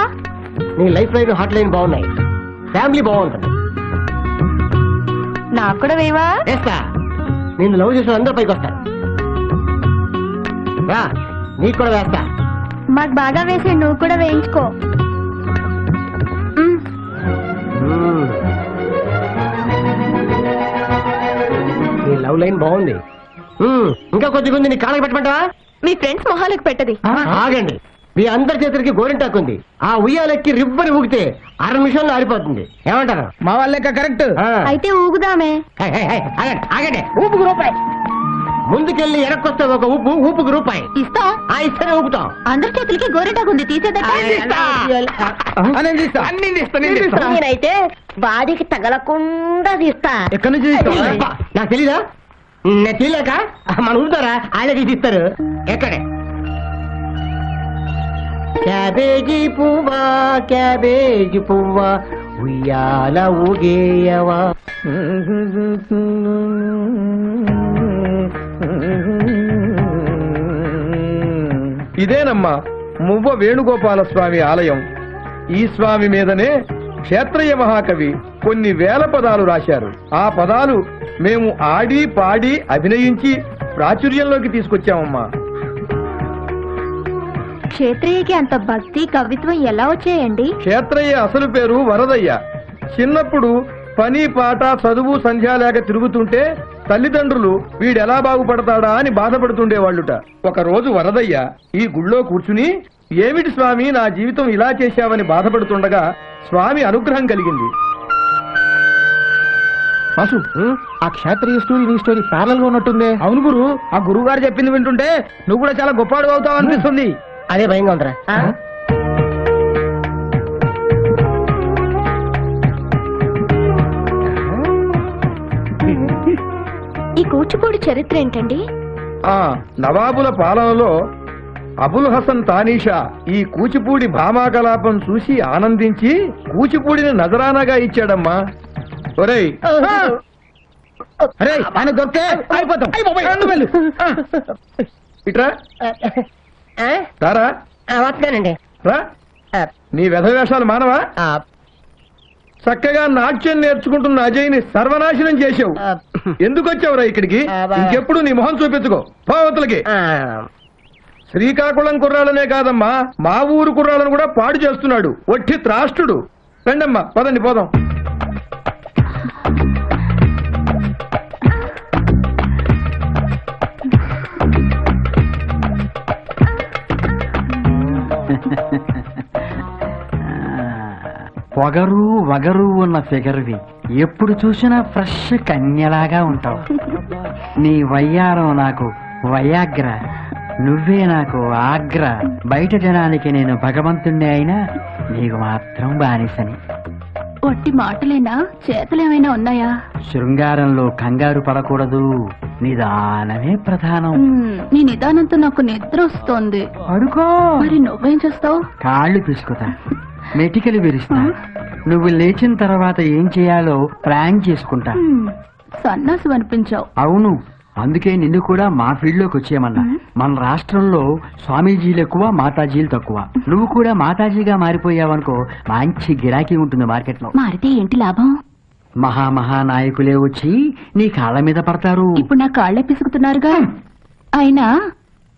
నీ లైఫ్ లైన్ హాట్ లైన్ బాగున్నాయి. ఫ్యామిలీ బాగుంటుంది. నాకు కూడా వేయవా? వేస్తా. నేను లవ్ చేసిన అందరూ పైకి వస్తారు. రా, నీకు కూడా వేస్తా. మాకు బాగా వేసి నువ్వు కూడా వేయించుకో. నీ లవ్ లైన్ బాగుంది. ఇంకా కొద్దిగా ఉంది. నీ కాళ్ళకి పెట్టమంటావా? మీ ఫ్రెండ్స్ మొహాలకు పెట్టది. ఆగండి. మీ అందరి చేతులకి గోరింటాకు ఉంది. ఆ ఉయ్యాలెక్కి రిబ్బని ఊగితే 6 నిమిషాల్లో ఆరిపోతుంది. ఏమంటారు? మా వాళ్ళ లెక్క కరెక్ట్. అయితే ఊగుదామే. ఆగండి, ఆగండి. ఊపుకు రూపాయి. ముందుకెళ్ళి ఎనక్కొస్తే ఒక ఊపు, ఊపుకు రూపాయి ఇస్తాం. ఇస్తేనే ఊపుతాం. అందరి చేతులకి గోరెటాకు ఉంది, తీసేదట. నేనైతే బాడీకి తగలకుండా తీస్తా. ఎక్కడి నుంచి తీస్తావు? నాకు తెలీదా? నేను తెలియక మన ఊరుతారా? వాళ్ళే తీసి ఇస్తారు. ఎక్కడే? క్యాబేజీ పువ్వా, క్యాబేజీ పువ్వా, ఉయ్యాల ఊగేయవా. ఇదేనమ్మా మువ్వ వేణుగోపాల స్వామి ఆలయం. ఈ స్వామి మీదనే క్షేత్రయ్య మహాకవి కొన్ని వేల పదాలు రాశారు. ఆ పదాలు మేము ఆడి పాడి అభినయించి ప్రాచుర్యంలోకి తీసుకొచ్చామమ్మా. క్షేత్రయ్యకి అంత భక్తి కవిత్వం ఎలా వచ్చాయండి? క్షేత్రయ్య అసలు పేరు వరదయ్య. చిన్నప్పుడు పని పాట చదువు సంధ్యా లేక తిరుగుతుంటే తల్లిదండ్రులు వీడెలా బాగుపడతాడా అని బాధపడుతుండేవాళ్ళుట. ఒక రోజు వరదయ్య ఈ గుళ్ళో కూర్చుని, ఏమిటి స్వామి నా జీవితం ఇలా చేశావని బాధపడుతుండగా స్వామి అనుగ్రహం కలిగింది. వాసు, ఆ క్షేత్రీయ స్టోరీ నీ స్టోరీ ప్యారల్ గా ఉన్నట్టుంది. అవును గురు, ఆ గురువు గారు చెప్పింది వింటుంటే నువ్వు కూడా చాలా గొప్పవాడు అవుతావు అనిపిస్తుంది. అదే భయంగా ఉందిరా. ఈ కూచిపూడి చరిత్ర ఏంటండి? నవాబుల పాలనలో అబుల్ హసన్ తానీషా ఈ కూచిపూడి భామాకలాపం చూసి ఆనందించి కూచిపూడిని నజరానాగా ఇచ్చాడమ్మా. ఒరేయ్, అరే ఆయన దొరికితే అయిపోతాం. ఇట్రా రారా. వస్తానండి. రా, నీ వెధవేషాలు మానవా? చక్కగా నాట్యం నేర్చుకుంటున్న అజయ్ని సర్వనాశనం చేసావు. ఎందుకు వచ్చావురా ఇక్కడికి? ఇంకెప్పుడు నీ మొహం చూపించుకో. పోవతలకి. శ్రీకాకుళం కుర్రాళ్ళనే కాదమ్మా, మా ఊరు కుర్రాళ్ళను కూడా పాడు చేస్తున్నాడు. ఒట్టి త్రాష్టుడు. రండమ్మా, పదండి పోదాం. పొగరు వగరు ఉన్న ఫిగర్వి, ఎప్పుడు చూసినా ఫ్రెష్ కన్యలాగా ఉంటావు. నీ వయ్యారం నాకు వయాగ్ర, నువ్వే నాకు ఆగ్ర. బయట జనానికి నేను భగవంతుణ్ణి అయినా నీకు మాత్రం బానిసని. ఒట్టి మాటలేనా? చేతులేమైనా ఉన్నాయా? శృంగారంలో కంగారు పడకూడదు, నిదానమే ప్రధానం. నీ నిదానంతో నాకు నిద్ర వస్తోంది. అడుకో. మరి నువ్వేం చేస్తావు? కాళ్ళు పిసుకుతా, మెటికలు విరుస్తా. నువ్వు లేచిన తర్వాత ఏం చేయాలో ప్లాన్ చేసుకుంటా. సన్నాసు అనిపించావు. అవును, అందుకే నిన్ను కూడా మా ఫీల్డ్ లోకి వచ్చేయమన్నా. మన రాష్ట్రంలో స్వామీజీలు ఎక్కువ, మాతాజీలు తక్కువ. నువ్వు కూడా మాతాజీగా మారిపోయావనుకో, మంచి గిరాకీ ఉంటుంది మార్కెట్ లో. మారితే ఏంటి లాభం? మహానాయకులే వచ్చి నీ కాళ్ళ మీద పడతారు. ఇప్పుడు నా కాళ్లే పిసుకుతున్నారుగా. అయినా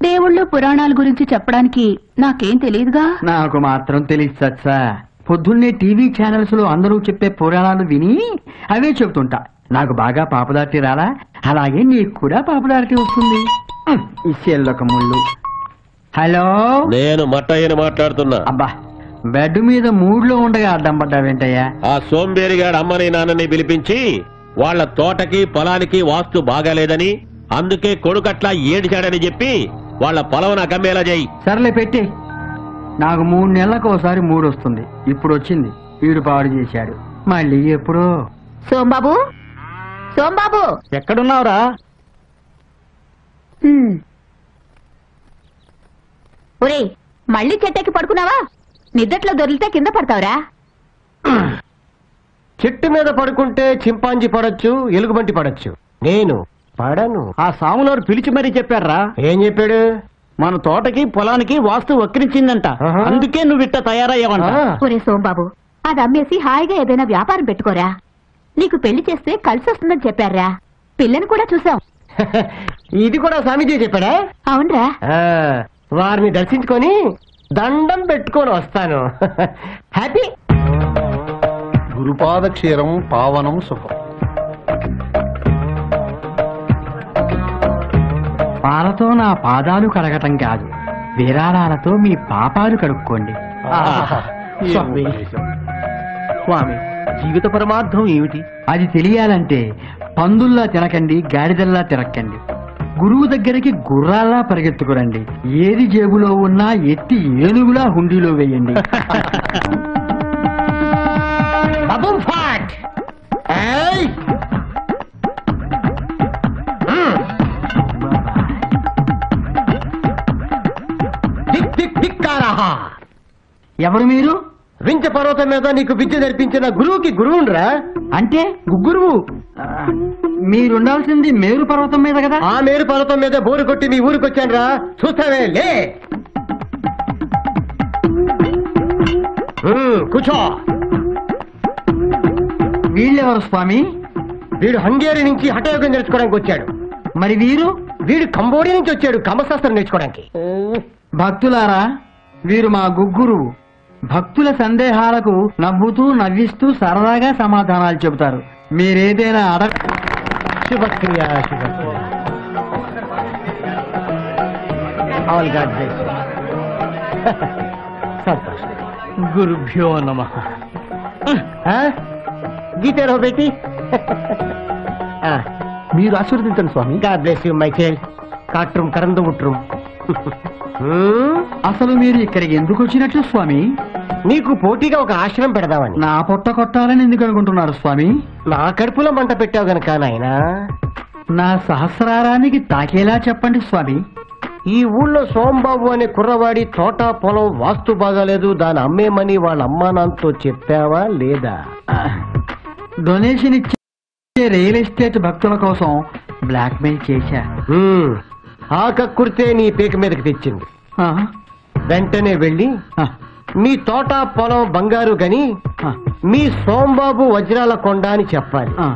దేవుళ్ళు పురాణాల గురించి చెప్పడానికి నాకేం తెలియదుగా. నాకు మాత్రం తెలియచ్చా. పొద్దున్నే టీవీ ఛానల్స్ లో అందరూ చెప్పే పురాణాలు విని అవే చెబుతుంటా. నాకు బాగా పాపులారిటీ రాలా, అలాగే నీకు కూడా పాపులారిటీ వస్తుంది. ఈ సెల్లొక ముళ్ళు. హలో, నేను మట్టయ్యని మాట్లాడుతున్నా. అబ్బా, బెడ్ మీద మూడ్లో ఉండగా అడ్డం పడ్డావేంటయ్యా? ఆ సోంబేరిగాడు అమ్మని నాన్నని పిలిపించి వాళ్ళ తోటకి పొలానికి వాస్తు బాగాలేదని, అందుకే కొడుకట్లా ఏడిచాడని చెప్పి వాళ్ళ పొలం నాకు అమ్మేలా చేయి. సర్లే పెట్టి. నాకు 3 నెలలకు ఒకసారి మూడు వస్తుంది. ఇప్పుడు వచ్చింది. వీడు పాడు చేశాడు. మళ్ళీ ఎప్పుడో. సోంబాబు, సోంబాబు ఎక్కడున్నావురా? ఒరేయ్ మళ్ళీ చెట్టెక్కి పడుకున్నావా? నిద్దట్లో దొరికితే కింద పడతావురా. చెట్టు మీద పడుకుంటే చింపాంజీ పడొచ్చు, ఎలుగుబంటి పడొచ్చు, నేను పడను. ఆ సాములోరు పిలిచి మరీ చెప్పారా? ఏం చెప్పాడు? మన తోటకి పొలానికి వాస్తు వక్రించిందంట. ఆహా. అందుకే నువ్వు ఇట్ట తయారయ్యావంట. ఆ. ఒరే సోంబాబు, అది అమ్మేసి హాయిగా ఏదైనా వ్యాపారం పెట్టుకోరా. నీకు పెళ్లి చేస్తే కలిసి వస్తుందని చెప్పారా. పిల్లని కూడా చూసాం. ఇది కూడా స్వామీజీ చెప్పాడా? అవునరా. ఆ, వారిని దర్శించుకొని దండం పెట్టుకొని వస్తాను. హ్యాపీ. గురుపాద క్షీరం పావనం సుఖం. పాలతో నా పాదాలు కడగటం కాదు, విరాళాలతో మీ పాపాలు కడుక్కోండి. స్వామి, స్వామి, జీవిత పరమార్థం ఏమిటి? అది తెలియాలంటే పందుల్లా తినకండి, గాడిదల్లా తిరక్కండి. గురువు దగ్గరికి గుర్రాల్లా పరిగెత్తుకురండి. ఏది జేబులో ఉన్నా ఎత్తి ఏనుగులా హుండీలో వేయండి. బబుల్ ఫాట్. ఏయ్! దిక్ దిక్ దిక్కారహా. ఎవరు మీరు? వించ పర్వతం మీద నీకు విద్య నేర్పించిన గురువుకి గురువుండ్రా. అంటే గురువు? మీరుండాల్సింది మేరు పర్వతం మీద కదా. ఆ మేరు పర్వతం మీద బోరు కొట్టి మీ ఊరికి వచ్చానురా. చూస్తావే, లే. కూర్చో. వీళ్ళెవరు స్వామి? వీడు హంగేరి నుంచి హఠయోగం నేర్చుకోవడానికి వచ్చాడు. మరి వీరు? వీడు కంబోడియా నుంచి వచ్చాడు కమశాస్త్రం నేర్చుకోవడానికి. భక్తులారా, వీరు మా గుగ్గురువు. భక్తుల సందేహాలకు నవ్వుతూ నవ్విస్తూ సరదాగా సమాధానాలు చెబుతారు. మీరేదైనా శుభక్రియ, శుభక్రియ. All God bless you. సంతోషం. గురుభ్యో నమః. గీతే రహో బేటీ. మీరు ఆశీర్వదించండి స్వామి. God bless you my child. కాట్rum కరందు ముట్rum. అసలు మీరు ఇక్కడికి ఎందుకు వచ్చినట్లు స్వామి? నీకు పోటీగా ఒక ఆశ్రమం పెడదామని. నా పొట్ట కొట్టాలని ఎందుకు అనుకుంటున్నారు స్వామి? నా కడుపులో మంట పెట్టావు గనక నాయనా. నా సహస్రారానికి తాకేలా చెప్పండి స్వామి. ఈ ఊళ్ళో సోంబాబు అనే కుర్రవాడి తోట పొలం వాస్తు బాగాలేదు, దాని అమ్మేమని వాళ్ళ అమ్మా నాన్నతో చెప్పావా లేదా? డొనేషన్ ఇచ్చే రియల్ ఎస్టేట్ భక్తుల కోసం బ్లాక్ మెయిల్ చేశా. ఆ కక్కుర్తే నీ పీక మీదకి తెచ్చింది. ఆ, వెంటనే వెళ్ళి ఆ, మీ తోట పొలం బంగారు గని ఆ, మీ సోంబాబు వజ్రాల కొండ అని చెప్పాలి. ఆ.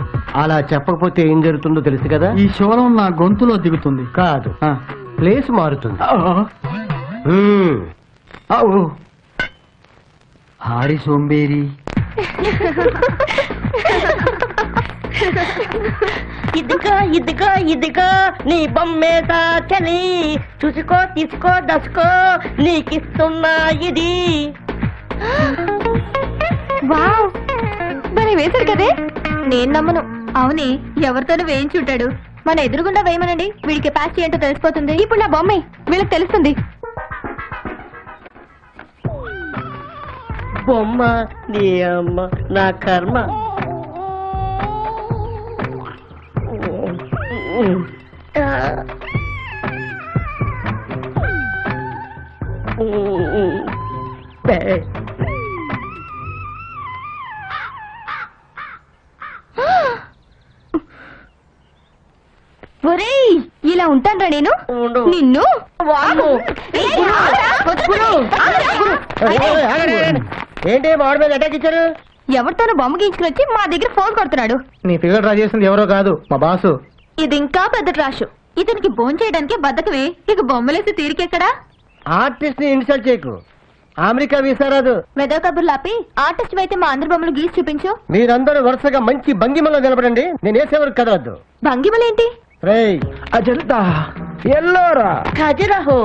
అలా చెప్పకపోతే ఏం జరుగుతుందో తెలుసు కదా? ఈ శూలం నా గొంతులో దిగుతుంది. కాదు, ఆ, ప్లేస్ మారుతుంది. ఆ, ఔ. హారి సోంబేరి. ఇదిగో ఇదిగో ఇదిగో నీ బొమ్మేసా చలి, చూసుకో తీసుకో దసుకో నీకిస్తున్నా ఇది. వావ్, మరి వేశాడు కదే. నేను నమ్మను. అవునే, ఎవరితోనూ వేయించుంటాడు. మన ఎదురుగుండా వేయమనండి, వీడి కెపాసిటీ ఏంటో తెలిసిపోతుంది. ఇప్పుడు నా బొమ్మే వీళ్ళకి తెలుస్తుంది. బొమ్మ నీ అమ్మ నా కర్మ. ఒరేయ్, ఇలా ఉంటానురా నేను. ఉండు. నిన్ను ఏంటి వాడి మీద అటాక్ ఇచ్చారు? ఎవరితోనూ బొమ్మ గీంచుకుని వచ్చి మా దగ్గర ఫోన్ కొడుతున్నాడు. నీ ఫిగర్ డ్రా చేసింది ఎవరో కాదు, మా బాసు. ఇది ఇంకా పెద్ద ట్రాష్. ఇతనికి భోజనం చేయడానికి బద్దకమే, ఇక బొమ్మలేసి తీరికెక్కడా? ఆర్టిస్ట్ ని ఇన్సల్ట్ చేయకు. అమెరికా వీసా రాదు. మెదో కబుర్లు ఆపి ఆర్టిస్ట్ అయితే మా అందరి బొమ్మలు గీసి చూపించు. మీరందరూ వరుసగా మంచి భంగిమలో నిలబడండి. నేను వేసేవరకు కదవద్దు. భంగిమలేంటి? రేయ్, అజంతా, ఎల్లోరా, ఖజురహో,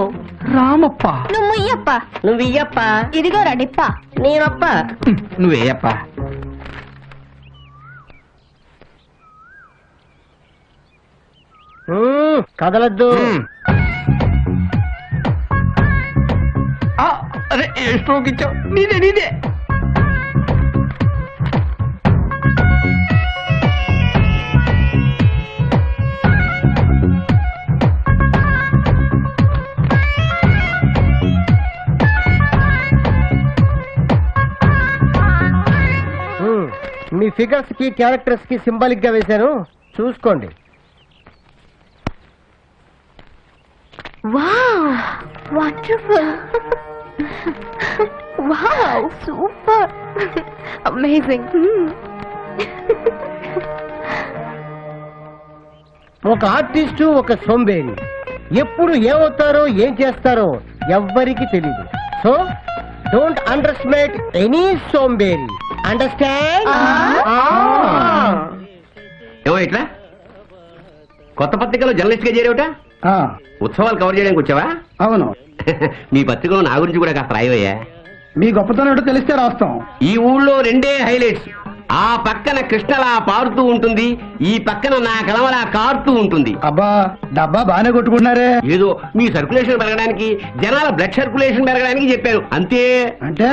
రామప్ప. నువ్వు ఇయ్యప్ప. నువ్వు ఇయ్యప్ప, ఇదిగో రండిప్ప. నేనప్ప. నువ్వేయప్ప. కదలద్దు. అరే స్ట్రోక్ ఇచ్చావు. నీదే నీదే. ఫిగర్స్ కి క్యారెక్టర్స్ కి సింబాలిక్ గా వేశాను, చూసుకోండి. Wow wonderful. Wow super amazing. ఒక ఆర్టిస్టు ఒక సోంబేరి ఎప్పుడు ఏమవుతారో ఏం చేస్తారో ఎవ్వరికి తెలియదు. So don't underestimate any సోంబేరి. అండర్స్టాండ్? ఏమో ఇట్లా కొత్త పత్రికలో జర్నలిస్ట్ గా చేరేవట, ఉత్సవాలు కవర్ చేయడానికి వచ్చావా? అవును. మీ పత్రికలో నా గురించి కూడా కాస్త రాయవయ్యా. మీ గొప్పతనం ఏంటో తెలిస్తే రాస్తాం. ఈ ఊళ్ళో రెండే హైలైట్స్. ఆ పక్కన కృష్ణలా పారుతూ ఉంటుంది, ఈ పక్కన నా కలవలా కారుతూ ఉంటుంది. అబ్బా డబ్బా బాగానే కొట్టుకుంటున్నారే. ఏదో మీ సర్క్యులేషన్ పెరగడానికి, జనాల బ్లడ్ సర్క్యులేషన్ పెరగడానికి చెప్పాను అంతే. అంటే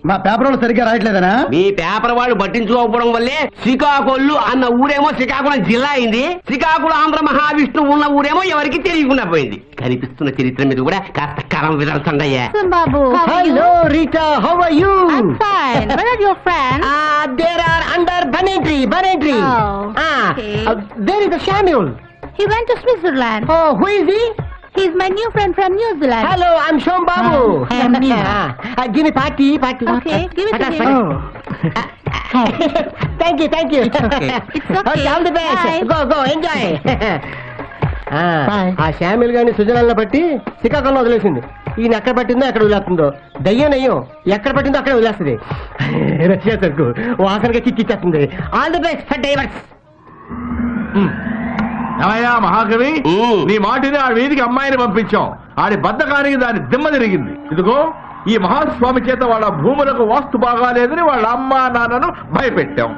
మా పేపర్ వాళ్ళు సరిగ్గా రాయట్లేదనా? మీ పేపర్ వాళ్ళు పట్టించుకోకపోవడం వల్లే శ్రీకాకుళం అన్న ఊరేమో శ్రీకాకుళం జిల్లా అయింది, శ్రీకాకుళం ఆంధ్ర మహావిష్ణువు ఉన్న ఊరేమో ఎవరికి తెలియకుండా పోయింది. కనిపిస్తున్న చరిత్ర మీద కూడా కాస్త కలం విదల్చండి అయ్యా. బాబు hello Rita, how are you? fine. Where are your friends? There are under banyan tree. Oh, okay. There is the Samuel. He went to Switzerland. Oh, who is he? He's my new friend from New Zealand. Hello, I'm Shom Babu. I'm Nina. Give me party. Okay, give it to him. Thank you. It's okay. All the best. Bye. Go, enjoy. ఆ శామిల్ గాని సుజనాలను బట్టి శ్రీకాకుళంలో వదిలేసింది. ఈయన ఎక్కడ పట్టిందో ఎక్కడ వదిలేస్తుందో, దయ్యం నయ్యం ఎక్కడ పట్టిందో అక్కడ వదిలేస్తుంది. రష్యా సరుకు వాసనగా చిక్కిచ్చేస్తుంది. All the best for divorce. ఏమయ్యా మహాకవి, ఉమ్. నీ మాటిని ఆ వీధికి అమ్మాయిని పంపించాం. ఆడి బద్దకానికి దాని దిమ్మ తిరిగింది. ఇదిగో ఈ మహాస్వామి చేత వాళ్ళ భూములకు వాస్తు బాగాలేదని వాళ్ళ అమ్మా నాన్నను భయపెట్టాం.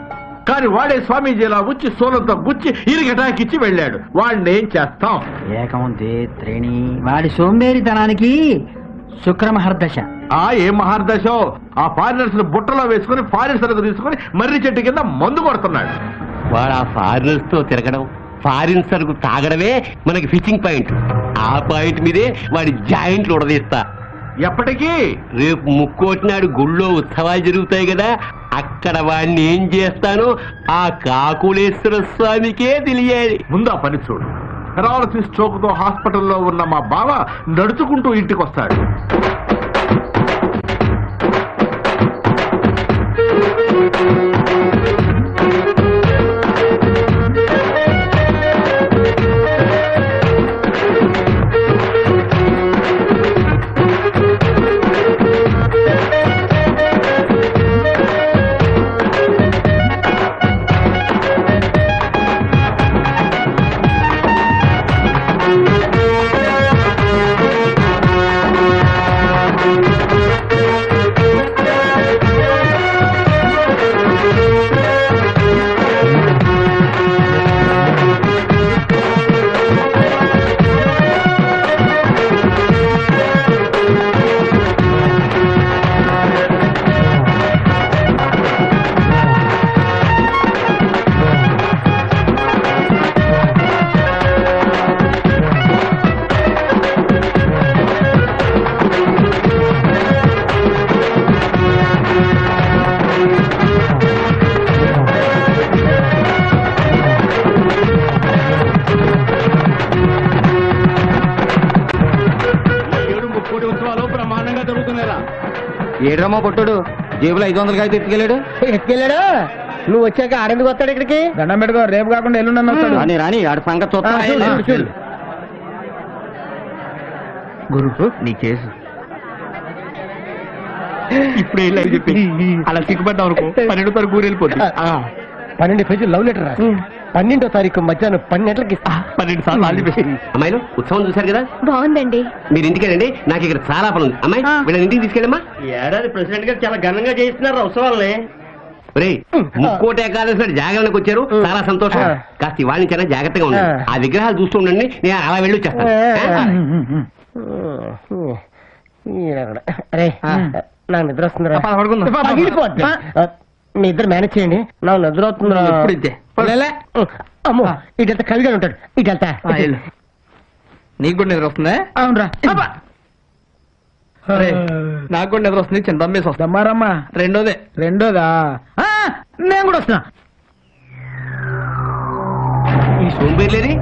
కానీ వాడే స్వామీజీలా ఉచ్చి సోలంతో గుచ్చి ఇరిగటాకిచ్చి వెళ్ళాడు. వాడిని ఏం చేస్తాం? ఏకముందే త్రేణి వాడి సోంబేరితనానికి శుక్రమహర్దశ. ఏం మహార్దశో, ఆ ఫారినర్స్ బుట్టలో వేసుకుని ఫారిన్ సరుకు తీసుకుని మర్రి చెట్టు కింద మందు కొడుతున్నాడు. వాడు ఆ ఫారినర్స్ తో తిరగడం, ఫారిన్ సరుకు తాగడమే మనకి ఫిషింగ్ పాయింట్. ఆ పాయింట్ మీదే వాడి జాయింట్లు ఉడదీస్తా. ఎప్పటికీ రేపు ముక్కోటినాడు గుళ్ళో ఉత్సవాలు జరుగుతాయి కదా, అక్కడ వాడిని ఏం చేస్తానో ఆ కాకులేశ్వర స్వామికే తెలియాలి. ముందు ఆ పని చూడు. పెరాలసిస్ స్ట్రోక్ తో హాస్పిటల్లో ఉన్న మా బావ నడుచుకుంటూ ఇంటికి వస్తాడు. ఏడ్రమ్మా పొట్టుడు జేబులో 500 కాగితం ఎత్తుకెళ్ళాడు. నువ్వు వచ్చాక ఆడెందుకు వస్తాడు ఇక్కడికి? దండం పెట్టుకో, రేపు కాకుండా ఎల్లుండి వస్తాడు. రాని ఆడి సంగతి చూడు. గురు నీ కేసు ఇప్పుడే చెప్పి అలా సిగ్గుపడ్డావు అనుకో 12 తారీఖు ఊరు వెళ్ళిపోతుంది. 12 పేజీలు లవ్ లెటర్ రాసి 12వ తారీఖు మధ్యాహ్నం 12 గంటలకి 12 సార్లు అమ్మాయిలు ఉత్సవం చూశారు కదా, బాగుందండి. మీరు ఇంటికెళ్ళండి, నాకు ఇక్కడ చాలా పని ఉంది. అమ్మాయి వీళ్ళని ఇంటికి తీసుకెళ్ళమ్మా. ఏడాది ప్రెసిడెంట్ గారు చాలా ఘనంగా చేస్తున్నారు ఉత్సవాలని. ముక్కోటి ఏకాదశి జాగరణకు వచ్చారు, చాలా సంతోషం. కాస్త ఇవాళ నుంచైనా జాగ్రత్తగా ఉండండి. ఆ విగ్రహాలు చూస్తూ ఉండండి, నేను అలా వెళ్ళి వచ్చేస్తాను. అరే నాకు నిద్ర వస్తుందిరా. మీ ఇద్దరు మేనేజ్ చేయండి, నాకు నిద్ర వస్తుందిరా. అమ్మో ఇటెళ్తా కవిగా ఉంటాడు, ఇటెళ్తా. నీకు కూడా నిద్ర వస్తుందా? అవునరా, నాకు కూడా నిద్ర వస్తుంది. చిన్న దమ్మేసి వస్తామారమ్మా. రెండోదా నేను కూడా వస్తున్నా. ఈ సోంబేర్లేది?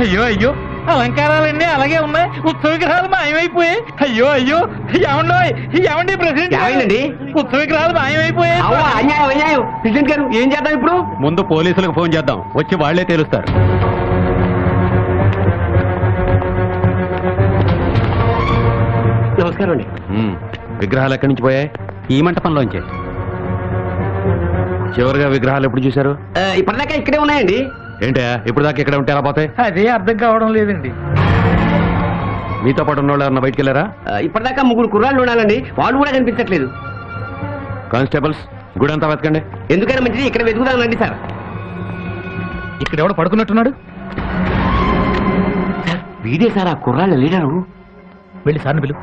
అయ్యో అయ్యో, అలంకారాలన్నీ అలాగే ఉన్నాయి, ఉత్సవ విగ్రహాలు మాయమైపోయాయి. అయ్యో అయ్యో, ఏమండి ప్రెసిడెంట్ ఏమైందండి? ఉత్సవ విగ్రహాలు మాయమైపోయాయి. అన్యాయం అన్యాయం. ప్రెసిడెంట్ గారు ఏం చేద్దాం ఇప్పుడు? ముందు పోలీసులకు ఫోన్ చేద్దాం, వచ్చి వాళ్లే తేలుస్తారు. నమస్కారం అండి. విగ్రహాలు ఎక్కడి నుంచి పోయాయి? ఈ మంటపంలోంచి. చివరిగా విగ్రహాలు ఎప్పుడు చూశారు? ఇప్పటిదాకా ఇక్కడే ఉన్నాయండి. ఏంటా ఇప్పుడు దాకా ఇక్కడ ఉంటే ఎలా పోతాయి? అదే అర్థం కావడం లేదండి. మీతో పాటు ఉన్న వాళ్ళు ఎవరన్నా బయటికి వెళ్ళారా? ఇప్పటిదాకా 3 కుర్రాళ్ళు ఉండాలండి, వాళ్ళు కూడా కనిపించట్లేదు. కానిస్టేబుల్స్ గుడి అంతా వెతకండి. ఎందుకైనా మంచిది ఇక్కడ వెతుకుదానండి సార్. ఇక్కడ ఎవడో పడుకున్నట్టున్నాడు. వీడే సార్ ఆ కుర్రాళ్ళ లీడరు. వెళ్ళి సార్ని పిలు.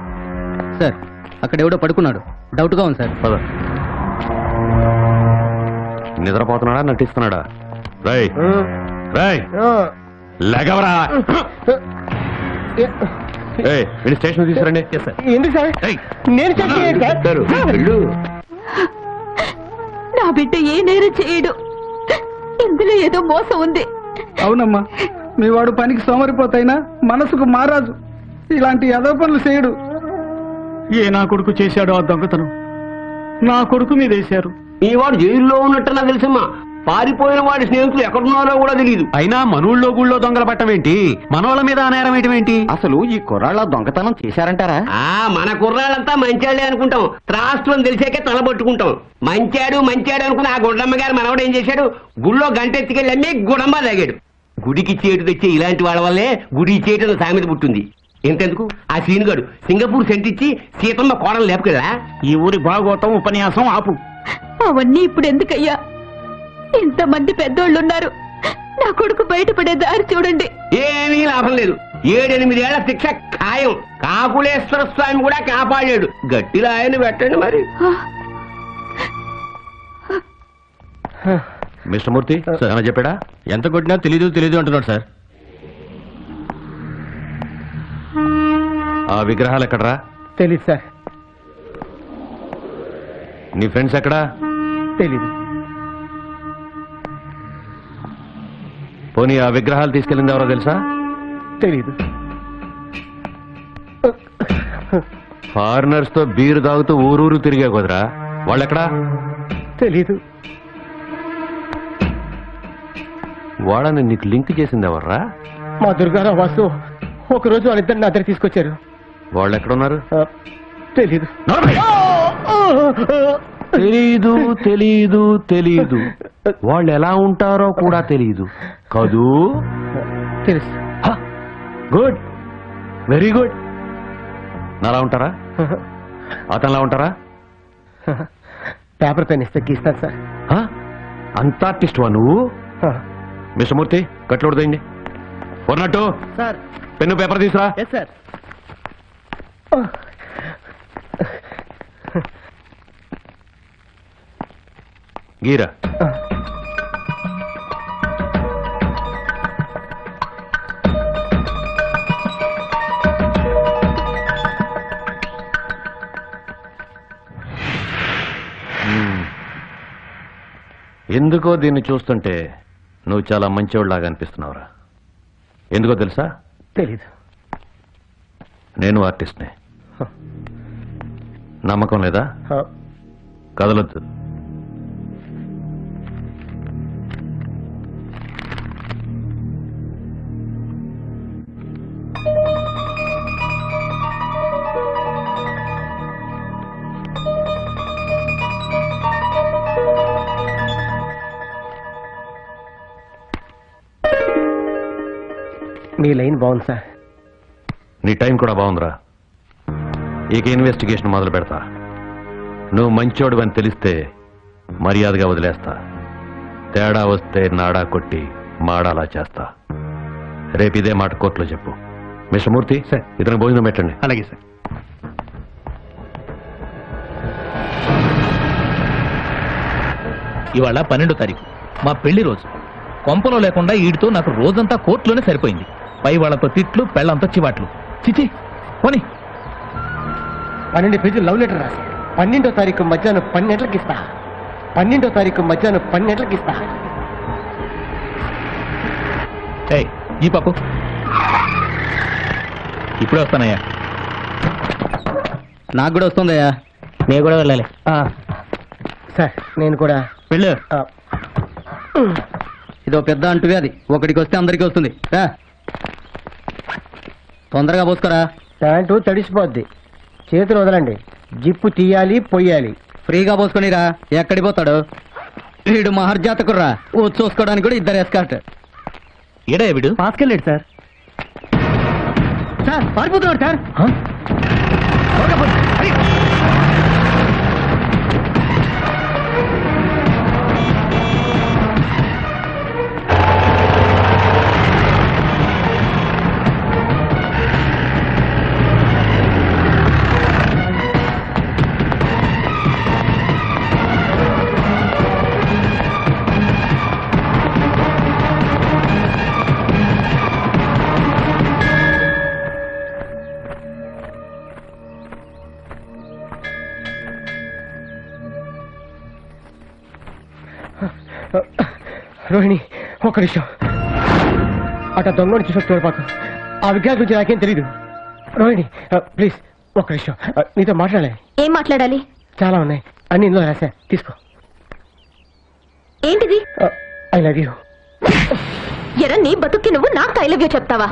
సార్ అక్కడ ఎవడో పడుకున్నాడు, డౌట్ గా ఉంది సార్. పద. నిద్రపోతున్నాడా నటిస్తున్నాడా? రై రై లెగవరా. వెళ్ళి స్టేషన్ తీసుకురండి. ఎందుకు సార్? నేను చెప్పాను సార్. నా బిడ్డ ఏ నేరం చేయడు, ఇందులో ఏదో మోసం ఉంది. అవునమ్మా, మీ వాడు పనికి సోమరిపోతైనా మనసుకు మారాజు. ఇలాంటి యదో పనులు చేయడు. ఏ నా కొడుకు చేశాడో ఆ దొంగతనం నా కొడుకు మీద వేశారు. ఈ వాడు జైల్లో ఉన్నట్టు నాకు తెలుసమ్మా. పారిపోయిన వాడి స్నేహితులు ఎక్కడున్నారో కూడా తెలియదు. అయినా మనూళ్ళో గుళ్ళో దొంగల పట్టం ఏంటి, మనోళ్ళ మీద నేరం ఏంటి? అసలు ఈ కుర్రాళ్ళ దొంగతనం చేశారంటారా? మన కుర్రాళ్ళంతా మంచాడే అనుకుంటాం, త్రాస్తుని తెలిసాకే తలబట్టుకుంటాం. మంచాడు అనుకుని ఆ గుడ్లమ్మ గారు మనవడు ఏం చేశాడు, గుళ్ళో గంటెత్తికెళ్ళి అమ్మి గుడంబ తాగాడు. గుడికి చేటు తెచ్చే ఇలాంటి వాళ్ళ వల్లే గుడి చేయటం సామెత పుట్టింది. ఎంతెందుకు ఆ సీనుగాడు సింగపూర్ సెంట్ ఇచ్చి సీతమ్మ కోడలు లేపుకెళ్ళా. ఈ ఊరి భాగవతం ఉపన్యాసం ఆపు. అవన్నీ ఇప్పుడు ఎందుకయ్యా? ఇంతమంది పెద్దోళ్ళున్నారు, నా కొడుకు బయటపడే దారి చూడండి. ఏమీ లాభం లేదు. 7-8 ఏళ్ల శిక్ష ఖాయం. కాకులేశ్వర స్వామి కూడా కాపాడాడు. గట్టిలో ఆయన పెట్టండి మరి. మిస్టర్ మూర్తి ఏమైనా చెప్పాడా? ఎంత కొట్టినా తెలీదు అంటున్నాడు సార్. ఆ విగ్రహాలు ఎక్కడరా? తెలీదు సార్. నీ ఫ్రెండ్స్ ఎక్కడా? తెలీదు. పోనీ ఆ విగ్రహాలు తీసుకెళ్ళింది ఎవరో తెలుసా? తెలీదు. ఫారినర్స్ తో బీరు తాగుతూ ఊరూరు తిరిగే కుదరా, వాళ్ళెక్కడా? తెలీదు. వాళ్ళని నీకు లింక్ చేసింది ఎవర్రా? మా దుర్గారావు వాసు ఒకరోజు వాళ్ళిద్దరిని నా దగ్గర తీసుకొచ్చారు. వాళ్ళు ఎక్కడున్నారు? తెలీదు. తెలీదు తెలీదు తెలీదు. వాళ్ళు ఎలా ఉంటారో కూడా తెలీదు కదూ? తెలుసు. Good, very good. నాలా ఉంటారా? అతనిలా ఉంటారా? పేపర్ పెన్ ఇస్తే గీస్తాను సార్. అంత ఆర్టిస్ట్ వా నువ్వు? మిస్టర్ మూర్తి కట్లు ఉడదండి. ఉన్నట్టు సార్ పెన్ను పేపర్ తీసురా. Yes sir. గీరా. ఎందుకో దీన్ని చూస్తుంటే నువ్వు చాలా మంచివాళ్ళలాగా అనిపిస్తున్నావురా. ఎందుకో తెలుసా? తెలీదు. నేను ఆర్టిస్ట్నే. నమ్మకం లేదా? కదలొద్దు. మీ లైన్ బాగుంది సార్. నీ టైం కూడా బాగుందిరా. ఇక ఇన్వెస్టిగేషన్ మొదలు పెడతా. నువ్వు మంచోడు అని తెలిస్తే మర్యాదగా వదిలేస్తా. తేడా వస్తే నాడా కొట్టి మాడాలా చేస్తా. రేపు ఇదే మాట కోర్టులో చెప్పు. మిస్టర్ మూర్తి సార్. ఇతను భోజనం పెట్టండి. అలాగే సార్. ఇవాళ 12వ తారీఖు మా పెళ్లి రోజు. కొంపలో లేకుండా వీడితో నాకు రోజంతా కోర్టులోనే సరిపోయింది. పై వాళ్ళతో తిట్లు, పెళ్ళంతా చివాట్లు. చిచి పోనీ. 12 పేజీలు లవ్ లెటర్ రాసి 12వ తారీఖు మధ్యాహ్నం 12 గంటలకు ఇస్తా. 12వ తారీఖు మధ్యాహ్నం 12 గంటలకు ఇస్తా. ఈ పాపు ఇప్పుడే వస్తానయ్యా. నాకు కూడా వస్తుందయ్యా. నేను కూడా వెళ్ళాలి. సార్ నేను కూడా వెళ్ళు. ఆ, ఇదో పెద్ద అంటువి, అది ఒకటికి వస్తే అందరికీ వస్తుంది. తొందరగా పోసుకోరా. ప్యాంటు తడిసిపోద్ది. చేతులు వదలండి. జిప్పు తీయాలి, పొయ్యాలి. ఫ్రీగా పోసుకొనిరా. ఎక్కడికి పోతాడు వీడు? మహర్జాతకుర్రా. చూసుకోవడానికి కూడా ఇద్దరు ఎస్కాట్. ఏడా వీడు? పాసుకెళ్ళాడు సార్. సార్ పారిపోతున్నాడు సార్. రోహిణి ఒక్క నిమిషం. అట దొంగని చూసి తోడపాకు. ఆ విగ్రహం గురించి నాకేం తెలీదు. రోహిణి ప్లీజ్ ఒక్క నిమిషం, నీతో మాట్లాడాలి. ఏం మాట్లాడాలి? చాలా ఉన్నాయి, అన్ని ఇందులో రాశా, తీసుకో. ఏంటిది? I love you. ఎరా నీ బతుక్కి నువ్వు నాకు ఐ లవ్ యూ చెప్తావా?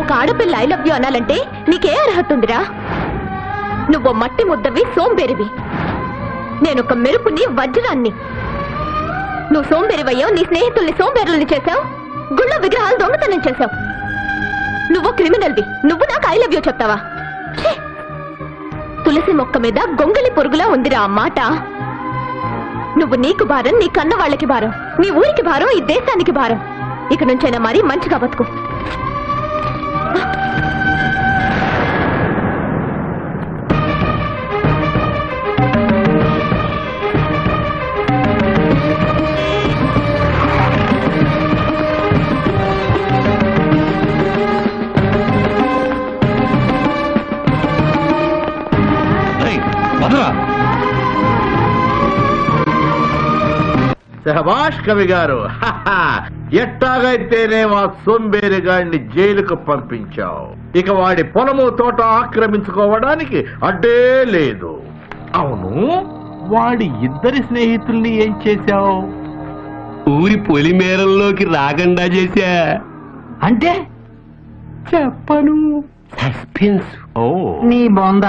ఒక ఆడపిల్ల ఐ లవ్ యూ అనాలంటే నీకే అర్హత ఉందిరా? నువ్వు మట్టి ముద్దవి, సోంబేరివి. నేనొక మెరుపుని, వజ్రాన్ని. నువ్వు సోంబేరివయ్యావు, నీ స్నేహితుల్ని సోంబేరుల్ని చేశావు, గుళ్ళ విగ్రహాలు దొంగతనం చేశావు. నువ్వు క్రిమినల్వి, నువ్వు నాకు ఐ లవ్ యూ చెప్తావా? ఛీ! తులసి మొక్క మీద గొంగళి పొరుగులా ఉందిరా ఆ మాట. నువ్వు నీకు భారం, నీ కన్న వాళ్ళకి భారం, నీ ఊరికి భారం, ఈ దేశానికి భారం. ఇక నుంచైనా మరీ మంచిగా బతుకు. శభాష్ కవి గారు. ఎట్టాగైతేనే ఆ సోంబేరి గాడిని జైలుకు పంపించావు. ఇక వాడి పొలము తోట ఆక్రమించుకోవడానికి అడ్డే లేదు. అవును, వాడి ఇద్దరి స్నేహితుల్ని ఏం చేశావు? ఊరి పొలిమేరల్లోకి రాకుండా చేశా. అంటే చెప్పను. సస్పెన్స్. ఓ, నీ బొంద.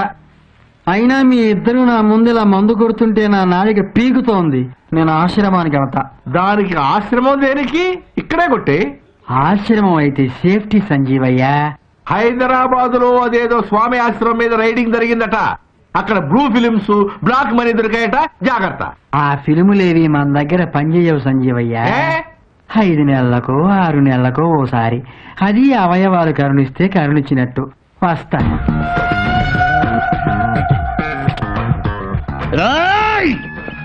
అయినా మీ ఇద్దరు నా ముందులా మందు కొడుతుంటే నా నాలిక పీకుతోంది. నేను ఆశ్రమానికి వెళ్తా. దానికి ఆశ్రమం దేనికి? ఇక్కడే కొట్టే. ఆశ్రమం అయితే సేఫ్టీ సంజీవయ్యా. హైదరాబాద్ లో అదేదో స్వామి ఆశ్రమం మీద రైడింగ్ జరిగిందట. అక్కడ బ్లూ ఫిలిమ్స్, బ్లాక్ మనీ దొరికాయట. జాగ్రత్త. ఆ ఫిల్ములేవి మన దగ్గర పనిచేయవు సంజీవయ్యా. 5 నెలలకు 6 నెలలకు ఓసారి. అది అవయవాలు కరుణిస్తే కరుణించినట్టు. వస్తా.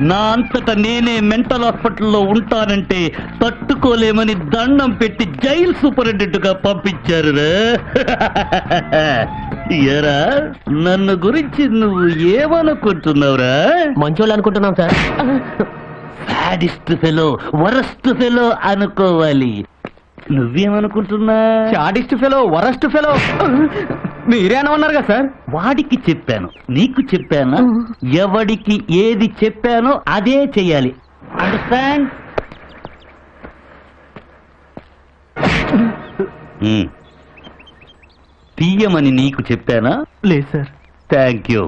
నా అంతటా నేనే మెంటల్ హాస్పిటల్లో ఉంటానంటే తట్టుకోలేమని దండం పెట్టి జైలు సూపరింటెండెంట్ గా పంపించారు. ఎరా, నన్ను గురించి నువ్వు ఏమనుకుంటున్నావురా? మంచోళ్ళు అనుకుంటున్నాం sir. Sadist fellow, worst fellow అనుకోవాలి. నువ్వేమనుకుంటున్నా? చాడిస్ట్ ఫెలో, వరస్ట్ ఫెలో మీరేనన్నారుగా సార్. వాడికి చెప్పాను, నీకు చెప్పానా? ఎవడికి ఏది చెప్పానో అదే చెయ్యాలి. అండర్స్టాండ్? తీయమని నీకు చెప్పానా? లేదు సార్. Thank you.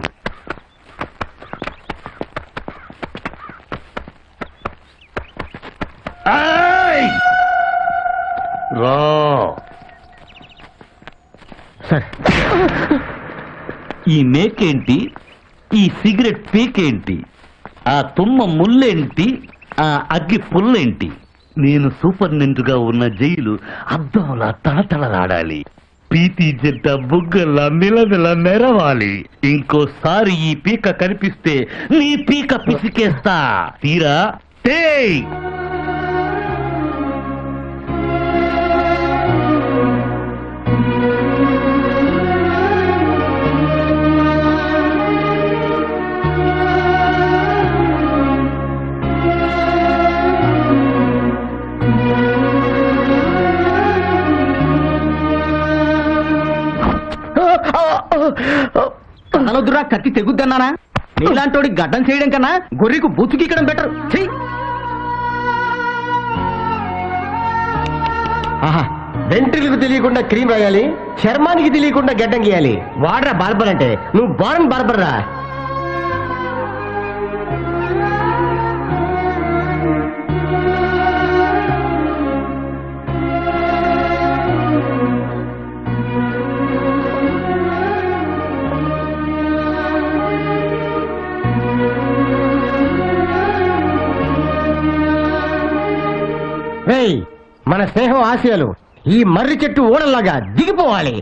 రా సార్, ఈ మేకేంటి? ఈ సిగరెట్ పీకేంటి? ఆ తుమ్మ ముల్లేంటి? ఆ అగ్గి పుల్లేంటి? నేను సూపరింటెండెంట్ గా ఉన్న జైలు అద్దంలా తళతళలాడాలి. పీతి జంట బుగ్గల్లా మిలమిల మెరవాలి. ఇంకోసారి ఈ పీక కనిపిస్తే నీ పీక పిసికేస్తా. తీరా టేయ్. కత్తి తెగుద్దన్నానా? నీలాంటోడి గడ్డం చేయడం కన్నా గొర్రెకు బుచ్చుకిక్కడం బెటర్. ఆహా, వెంట్రులకు తెలియకుండా క్రీమ్ రాయాలి, చర్మానికి తెలియకుండా గడ్డం గీయాలి. వాడరా బార్బర్ అంటే, నువ్వు బారన్ బార్బర్ రా. మన స్నేహం ఆశయాలు ఈ మర్రి చెట్టు ఓడల్లాగా దిగిపోవాలి.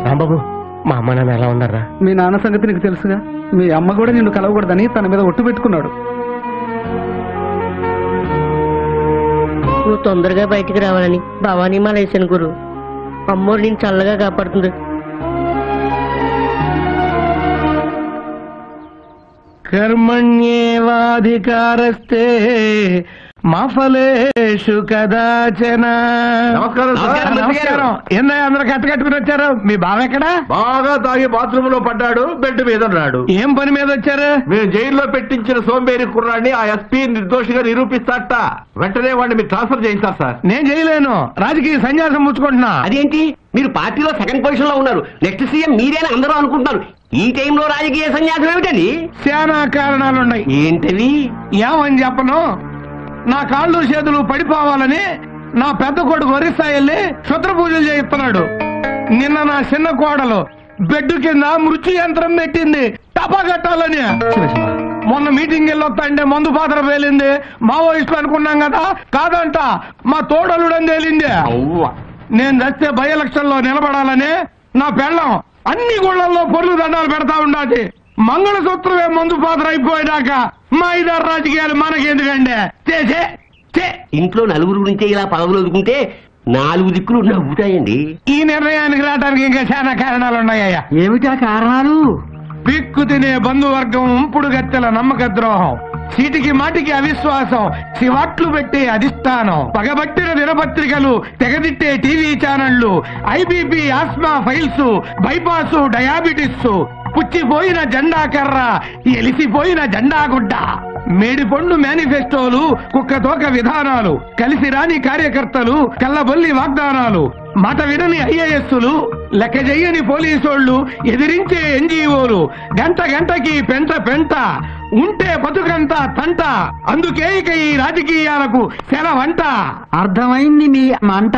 రాంబాబు, మా అమ్మ నాన్న ఎలా ఉన్నారా? మీ నాన్న సంగతి నీకు తెలుసుగా. మీ అమ్మ కూడా నిన్ను కలవకూడదని తన మీద ఒట్టు పెట్టుకున్నాడు. నువ్వు తొందరగా బయటికి రావాలని భవానీ మాల వేసాను గురు. అమ్మోరు నేను చల్లగా కాపాడుతుంది. కర్మణ్యేవాధికారస్తే మా ఫలేషు కదాచన. నమస్కారం. ఏందా అందరూ కట్టుకుని వచ్చారు? మీ బావ ఎక్కడా? బాగా తాగి బాత్రూమ్ లో పడ్డాడు, బెడ్ మీద ఉన్నాడు. ఏం పని మీద వచ్చారు? మీరు జైల్లో పెట్టించిన సోంబేరి కుర్రాడిని ఆ ఎస్పీ నిర్దోషిగా నిరూపిస్తాట. వెంటనే వాడిని మీరు ట్రాన్స్ఫర్ చేయిస్తారు సార్. నేను చేయలేను, రాజకీయ సన్యాసం పుచ్చుకుంటున్నా. అదేంటి, మీరు పార్టీలో సెకండ్ పొజిషన్ లో ఉన్నారు, నెక్స్ట్ సీఎం మీరేనా అందరూ అనుకుంటున్నారు. ఈ టైంలో రాజకీయ సన్యాసం ఏమిటండి? చాలా కారణాలున్నాయి. ఏంటవి? ఏమని చెప్పను, నా కాళ్ళు చేతులు పడిపోవాలని నా పెద్ద కొడుకు ఒరిస్సా వెళ్ళి క్షుద్ర పూజలు చేయిస్తున్నాడు. నిన్న నా చిన్న కోడలు బెడ్ కింద మృత్యు యంత్రం పెట్టింది టపా కట్టాలని. మొన్న మీటింగ్ వెళ్ళొస్తాంటే మందు పాత్ర పేలింది. మావోయిస్టులు అనుకున్నాం కదా, కాదంట మా తోడలుడని తేలింది. నేను చస్తే బై ఎలక్షన్ లో నిలబడాలని నా పెళ్ళం అన్ని గుళ్లల్లో పొర్లు దండాలు పెడతా ఉండాలి. మంగళసూత్రమే మందు పాత్ర అయిపోయినాక మా ఇద్దరు రాజకీయాలు మనకెందుకండి? ఇంట్లో నలుగురు గురించే ఇలా పదవులు వదుకుంటే 4 దిక్కులు నవ్వుతాయండి. ఈ నిర్ణయానికి రావడానికి ఇంకా చాలా కారణాలు ఉన్నాయ్యా. ఏమిటా కారణాలు? పిక్కు తినే బంధువర్గం, ఉంపుడు గత్తెల నమ్మక ద్రోహం, చీటికి మాటికి అవిశ్వాసం, శివాట్లు పెట్టే అధిష్టానం, పగబట్టిన దినపత్రికలు, తెగదిట్టే టీవీ ఛానళ్లు, ఐబీపీ ఆస్మా ఫైల్స్, బైపాస్, డయాబెటిస్, పుచ్చిపోయిన జెండా కర్ర, ఎలిసిపోయిన జెండా గుడ్డ, మేడిపండు మేనిఫెస్టోలు, కుక్కతోక విధానాలు, కలిసి రాని కార్యకర్తలు, కల్లబొల్లి వాగ్దానాలు, మాట వినని ఐఏఎస్లు, లెక్క చెయ్యని పోలీసోళ్లు, ఎదిరించే ఎన్జీఓలు, గంట గంటకి పెంట పెంట, ఉంటే బతుకంతా తంట. అందుకే ఇక ఈ రాజకీయాలకు సెలవంట. అర్థమైంది మీ మంట.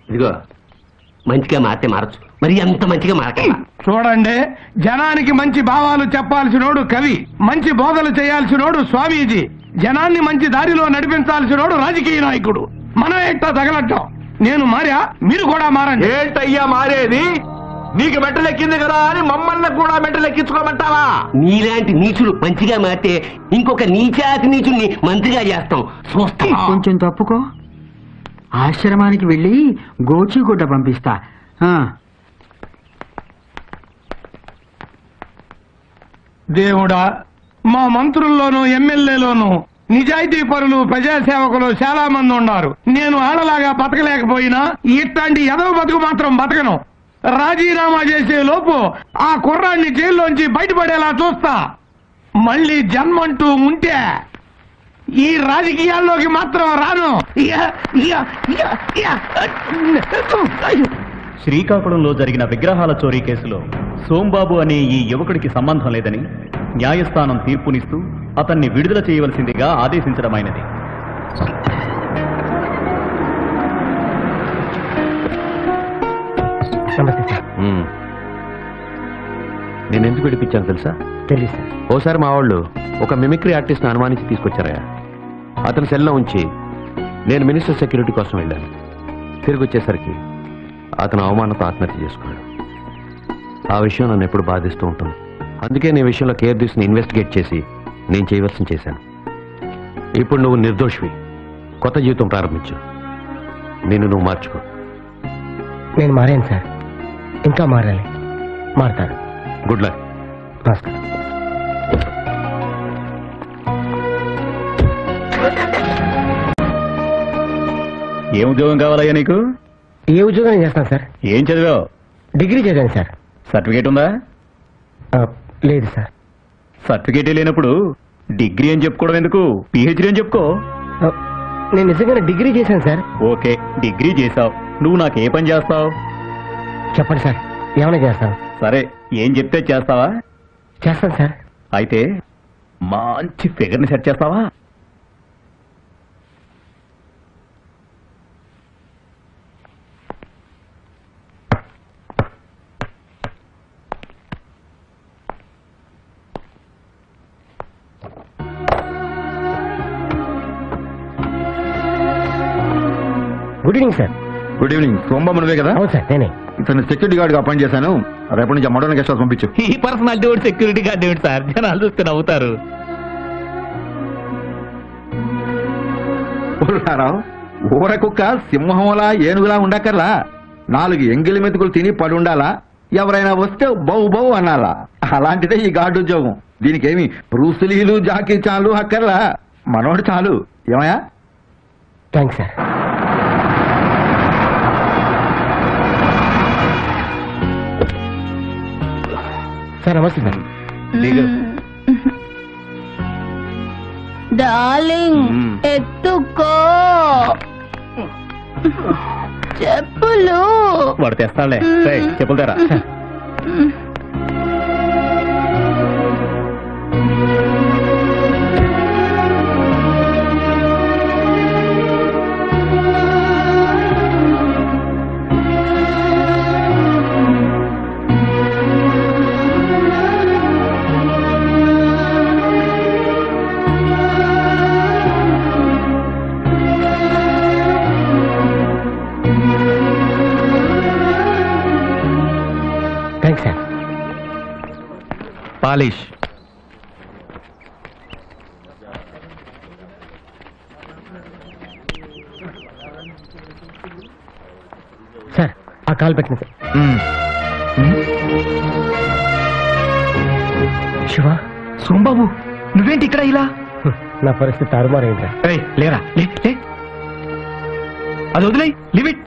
ఇదిగో, మంచిగా మారితే మారచ్చు, మరి అంత మంచిగా మారక. చూడండి, జనానికి మంచి భావాలు చెప్పాల్సినోడు కవి, మంచి బోధలు చేయాల్సినోడు స్వామీజీ, జనాన్ని మంచి దారిలో నడిపించాల్సినోడు రాజకీయ నాయకుడు. మనం ఎట్టా తగలట్టం. నేను మారా, మీరు కూడా మారండి. ఏంటయ్యా మారేది? నీకు మెట్టలెక్కింది కదా అని మమ్మల్ని కూడా మెట్టలెక్కించుకోమంటావా? నీలాంటి నీచులు మంచిగా మారితే ఇంకొక నీచాతి నీచుల్ని మంత్రిగా చేస్తాం, చూస్తాం. కొంచెం తప్పుకో, ఆశ్రమానికి వెళ్ళి గోచిగుడ్డ పంపిస్తా. దేవుడా, మా మంత్రుల్లోనూ ఎమ్మెల్యేలోనూ నిజాయితీ పరులు, ప్రజాసేవకులు చాలా మంది ఉన్నారు. నేను ఆడలాగా బతకలేకపోయినా ఇట్లాంటి ఎదవ బతుకు మాత్రం బతకను. రాజీనామా చేసే లోపు ఆ కుర్రాన్ని జైల్లోంచి బయటపడేలా చూస్తా. మళ్ళీ జన్మంటూ ఉంటే ఈ రాజకీయాల్లోకి మాత్రం రాను. శ్రీకాకుళంలో జరిగిన విగ్రహాల చోరీ కేసులో సోంబాబు అనే ఈ యువకుడికి సంబంధం లేదని న్యాయస్థానం తీర్పునిస్తూ అతన్ని విడుదల చేయవలసిందిగా ఆదేశించడమైనది. నేనెందుకు విడిపించాను తెలుసా? తెలుసు. ఓసారి మా వాళ్ళు ఒక మిమిక్రీ ఆర్టిస్ట్ని అనుమానించి తీసుకొచ్చారయ్యా. అతని సెల్లో ఉంచి నేను మినిస్టర్ సెక్యూరిటీ కోసం వెళ్ళాను. తిరిగి వచ్చేసరికి అతను అవమానంతో ఆత్మహత్య చేసుకున్నాడు. ఆ విషయం నన్ను ఎప్పుడు బాధిస్తూ ఉంటుంది. అందుకే నీ విషయంలో కేర్ తీసుకుని ఇన్వెస్టిగేట్ చేసి నేను చేయవలసింది చేశాను. ఇప్పుడు నువ్వు నిర్దోషివి, కొత్త జీవితం ప్రారంభించు. నిన్ను నువ్వు మార్చుకో. నేను మారాను సార్, ఇంకా మారాలి. మారుతాను. Good luck. నమస్కారం. ఏం ఉద్యోగం కావాలయ్యా నీకు? ఏ ఉద్యోగం చేస్తాను సార్? ఏం చదివావు? డిగ్రీ చదివాను సార్. సర్టిఫికేట్ ఉందా? లేదు సార్. సర్టిఫికేటే లేనప్పుడు డిగ్రీ అని చెప్పుకోవడం ఎందుకు? పిహెచ్డీ అని చెప్పుకో. నేను నిజంగానే డిగ్రీ చేశాను సార్. ఓకే, డిగ్రీ చేసావు. నువ్వు నాకు ఏ పని చేస్తావు? చెప్పండి సార్, ఏమైనా చేస్తాను. సరే, ఏం చెప్తే చేస్తావా? చేస్తాను సార్. అయితే మంచి ఫిగర్ని సెట్ చేస్తావా? Good evening sir. Good evening. Sombabu నువ్వే కదా? అవును సార్, నేనే. ఇతను సెక్యూరిటీ గార్డ్ గా అపాయింట్ చేశాను. రేపటి నుంచి మోడర్న్ గెస్ట్ హౌస్ పంపించు. ఈ పర్సనాలిటీ వాడు సెక్యూరిటీ గార్డ్ ఏమిటి సార్? జనాలు చూస్తే నవ్వుతారు. ఊర కుక్క సింహంలా ఏనుగులా ఉండక్కర్లా. 4 ఎంగిలి మెతుకులు తిని పడుండాలా. ఎవరైనా వస్తే బౌ బౌ అనాలా. అలాంటిదే ఈ గార్డు ఉద్యోగం. దీనికేమి బ్రూసులీలు జాకీ చాలు అక్కర్లా. మనోడు చాలు. ఏమయ్యా? Thanks sir. సార్ నమస్తే సార్. డార్లింగ్ ఎత్తుకో చెప్పులు. వాడు తెస్తాడులే. చెప్పులు తెరా. Thanks sir. పాలిష్. సార్ ఆ కాల్ పెట్టింది సార్. శివ, సోంబాబు నువ్వేంటి ఇక్కడ ఇలా? నా పరిస్థితి తారుమారైందా? లేరా, అది వదిలే, లివ్ ఇట్.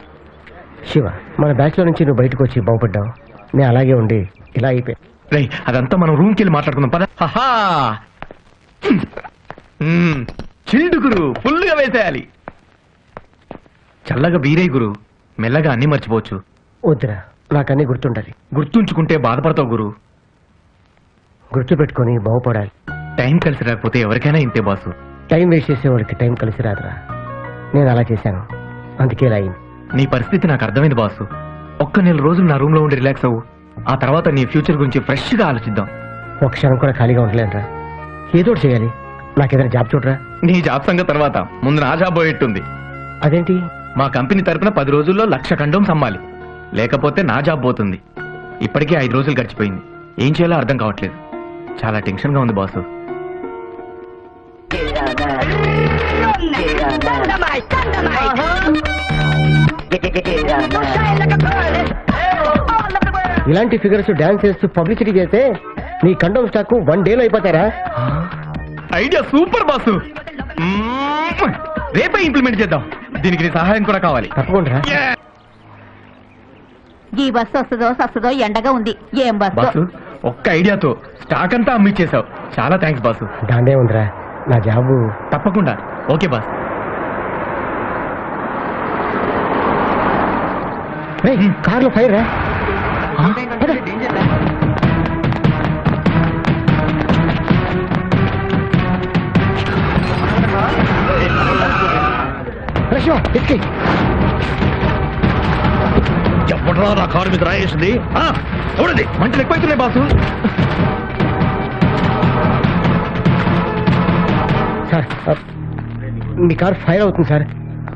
శివ, మన బ్యాచ్ లో నుంచి నువ్వు బయటకు వచ్చి బాగుపడ్డావు. నేను అలాగే ఉండి ఇలా అయిపోయా. అదంతా మనం రూమ్కి వెళ్ళి మాట్లాడుకుందాం పద. చిల్డు గురు, ఫుల్గా వేసేయాలి. చల్లగా బీరే గురు, మెల్లగా అన్ని మర్చిపోవచ్చు. వద్దురా, నాకన్నీ గుర్తుండాలి. గుర్తుంచుకుంటే బాధపడతావు గురు. గుర్తు పెట్టుకొని బాగుపడాలి. టైం కలిసి రాకపోతే ఎవరికైనా ఇంతే బాసు. టైం వేస్ట్ చేసేవాడికి టైం కలిసి రాదురా. నేను అలా చేశాను, అందుకే ఇలా అయింది. నీ పరిస్థితి నాకు అర్థమైంది బాసు. ఒక్క 1 నెల రోజులు నా రూమ్ లో ఉండి రిలాక్స్ అవ్వు. ఆ తర్వాత నీ ఫ్యూచర్ గురించి ఫ్రెష్ గా ఆలోచిద్దాం. ఒక క్షణం కూడా ఖాళీగా ఉండలేనురా. ఏదో ఒకటి చేయాలి. నాకేదైనా జాబ్ చూడరా. నీ జాబ్ సంగతి తర్వాత, ముందు నా జాబ్ పోయేట్టుంది. అదేంటి? మా కంపెనీ తరపున 10 రోజుల్లో 1,00,000 కండోమ్స్ అమ్మాలి. లేకపోతే నా జాబ్ పోతుంది. ఇప్పటికే 5 రోజులు గడిచిపోయింది. ఏం చేయాలో అర్థం కావట్లేదు. చాలా టెన్షన్ గా ఉంది బాసు. ఇలాంటి ఫిగర్స్ డాన్స్ చేస్తూ పబ్లిసిటీ చేస్తే నీ కండోమ్ స్టాక్ 1 డేలో అయిపోతారా? Idea super boss. రేపే ఇంప్లిమెంట్ చేద్దాం. దీనికి నీ సహాయం కూడా కావాలి. తప్పకుండా. ఈ బస్సు వస్తుందో ఎండగా ఉంది. ఏం బాసు, బస్సు? ఒక్క ఐడియాతో స్టాక్ అంతా అమ్మిచ్చేసావు. చాలా థ్యాంక్స్ బాసు. దాండే ఉందిరా, నా జాబు. తప్పకుండా. Okay boss. కార్లో ఫైర్ రా. చెప్పట్రా నా కారు మీద రాయేసింది. చూడండి, మంటలు ఎక్కువైతున్నాయి బాసు. సార్, మీ కార్ ఫైర్ అవుతుంది సార్.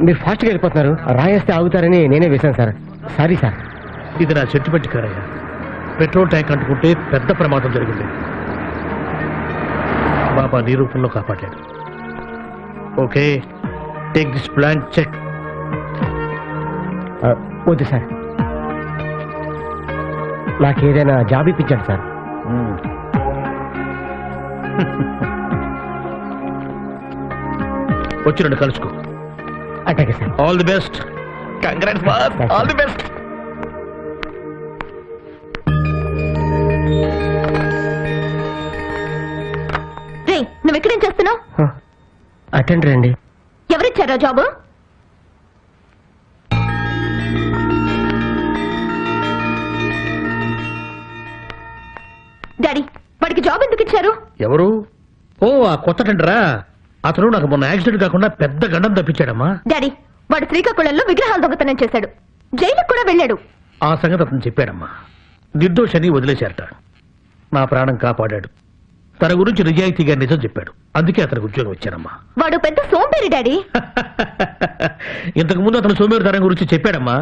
మీరు ఫాస్ట్గా వెళ్ళిపోతున్నారు. రాయేస్తే ఆగుతారని నేనే వేశాను సార్. Sorry sir. ఇది నా చెట్టు పెట్టి కారయ్యా. పెట్రోల్ ట్యాంక్ అంటుకుంటే పెద్ద ప్రమాదం జరిగింది. బాబా నీ రూపంలో కాపాడాడు. Okay, take this plan check. వద్దు సార్, నాకేదైనా జాబ్ ఇప్పించండి సార్. వచ్చి 2 కలుసుకో. అట్లాగే sir. All the best. Congrats boss, all the best. రే, నువ్వు ఎక్కడేం చేస్తున్నావు? అటెండర్ అండి. ఎవరిచ్చారా జాబు? డాడీ, వాడికి జాబ్ ఎందుకు ఇచ్చారు? ఎవరు? ఓ, ఆ కొత్త టెండరా? అతను నాకు మొన్న యాక్సిడెంట్ కాకుండా పెద్ద గండం తప్పించాడమ్మా. డాడీ, వాడు శ్రీకాకుళంలో విగ్రహాలు దొంగతనం చేశాడు, జైలుకు కూడా వెళ్ళాడు. ఆ సంగతి అతను చెప్పాడమ్మా. నిర్దోషని వదిలేశారట. నా ప్రాణం కాపాడాడు. తన గురించి నిజాయితీగా నిజం చెప్పాడు. అందుకే అతనికి ఉద్యోగం ఇచ్చానమ్మా. వాడు పెద్ద సోంబేరి డాడీ. ఇంతకు ముందు అతను సోమేరుతనం గురించి చెప్పాడమ్మా.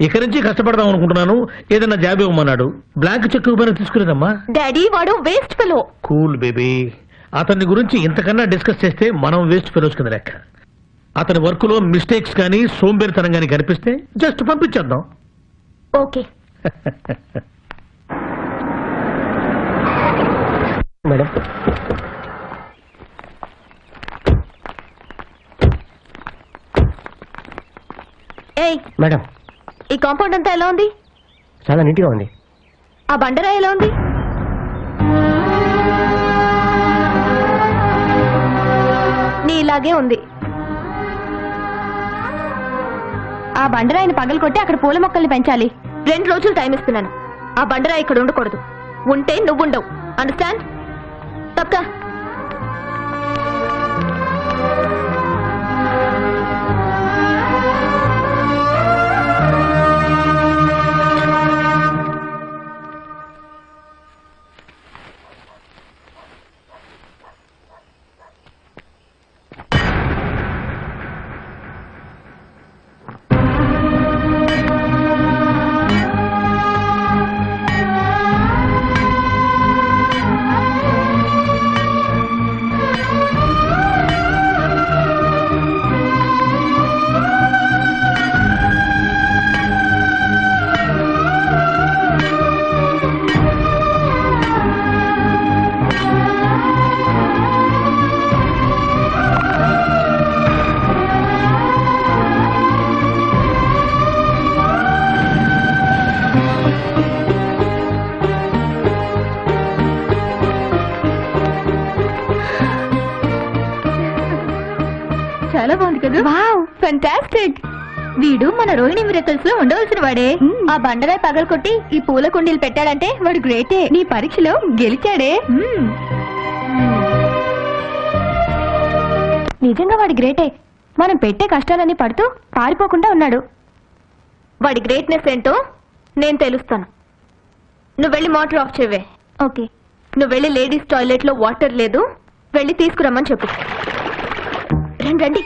ఇక నుంచి కష్టపడదాం అనుకుంటున్నాను, ఏదైనా జాబ్ ఇవ్వమన్నాడు. బ్లాంక్ చెక్ ఇవ్వమని తీసుకునేదమ్మా. డాడీ, వాడు వేస్ట్ ఫెలో. Cool baby. అతని గురించి ఇంతకన్నా డిస్కస్ చేస్తే మనం వేస్ట్ ఫెలోస్ కింద లెక్క. అతని వర్క్ లో మిస్టేక్స్ కానీ సోంబేరితనం కానీ కనిపిస్తే జస్ట్ పంపించేద్దాం. Okay madam. ఏయ్, మేడం, ఈ కాంపౌండ్ అంతా ఎలా ఉంది? చాలా నీట్గా ఉంది. ఆ బండరాయి ఎలా ఉంది? నీలాగే ఉంది. ఆ బండరాయిని పగలగొట్టి అక్కడ పూల మొక్కల్ని పెంచాలి. 2 రోజులు టైం ఇస్తున్నాను. ఆ బండరాయి ఇక్కడ ఉండకూడదు. ఉంటే నువ్వుండవు. అండర్స్టాండ్? తప్పక. చాలా బాగుంది కదా? Wow, fantastic. వీడు మన రోహిణి మిరకల్స్ లో ఉండవలసిన వాడే. ఆ బండరాయి పగలకొట్టి ఈ పూల కుండీలు పెట్టాడంటే వాడు గ్రేటే. నీ పరీక్షలో గెలిచాడే. నిజంగా వాడి గ్రేటే. మనం పెట్టే కష్టాలన్నీ పడుతూ పారిపోకుండా ఉన్నాడు. వాడి గ్రేట్నెస్ ఏంటో నేను తెలుస్తాను. నువ్వు వెళ్ళి మోటార్ ఆఫ్ చేయవే. ఓకే. నువ్వు వెళ్ళి లేడీస్ టాయిలెట్ లో వాటర్ లేదు, వెళ్ళి తీసుకురమ్మని చెప్పు. రండి రండి,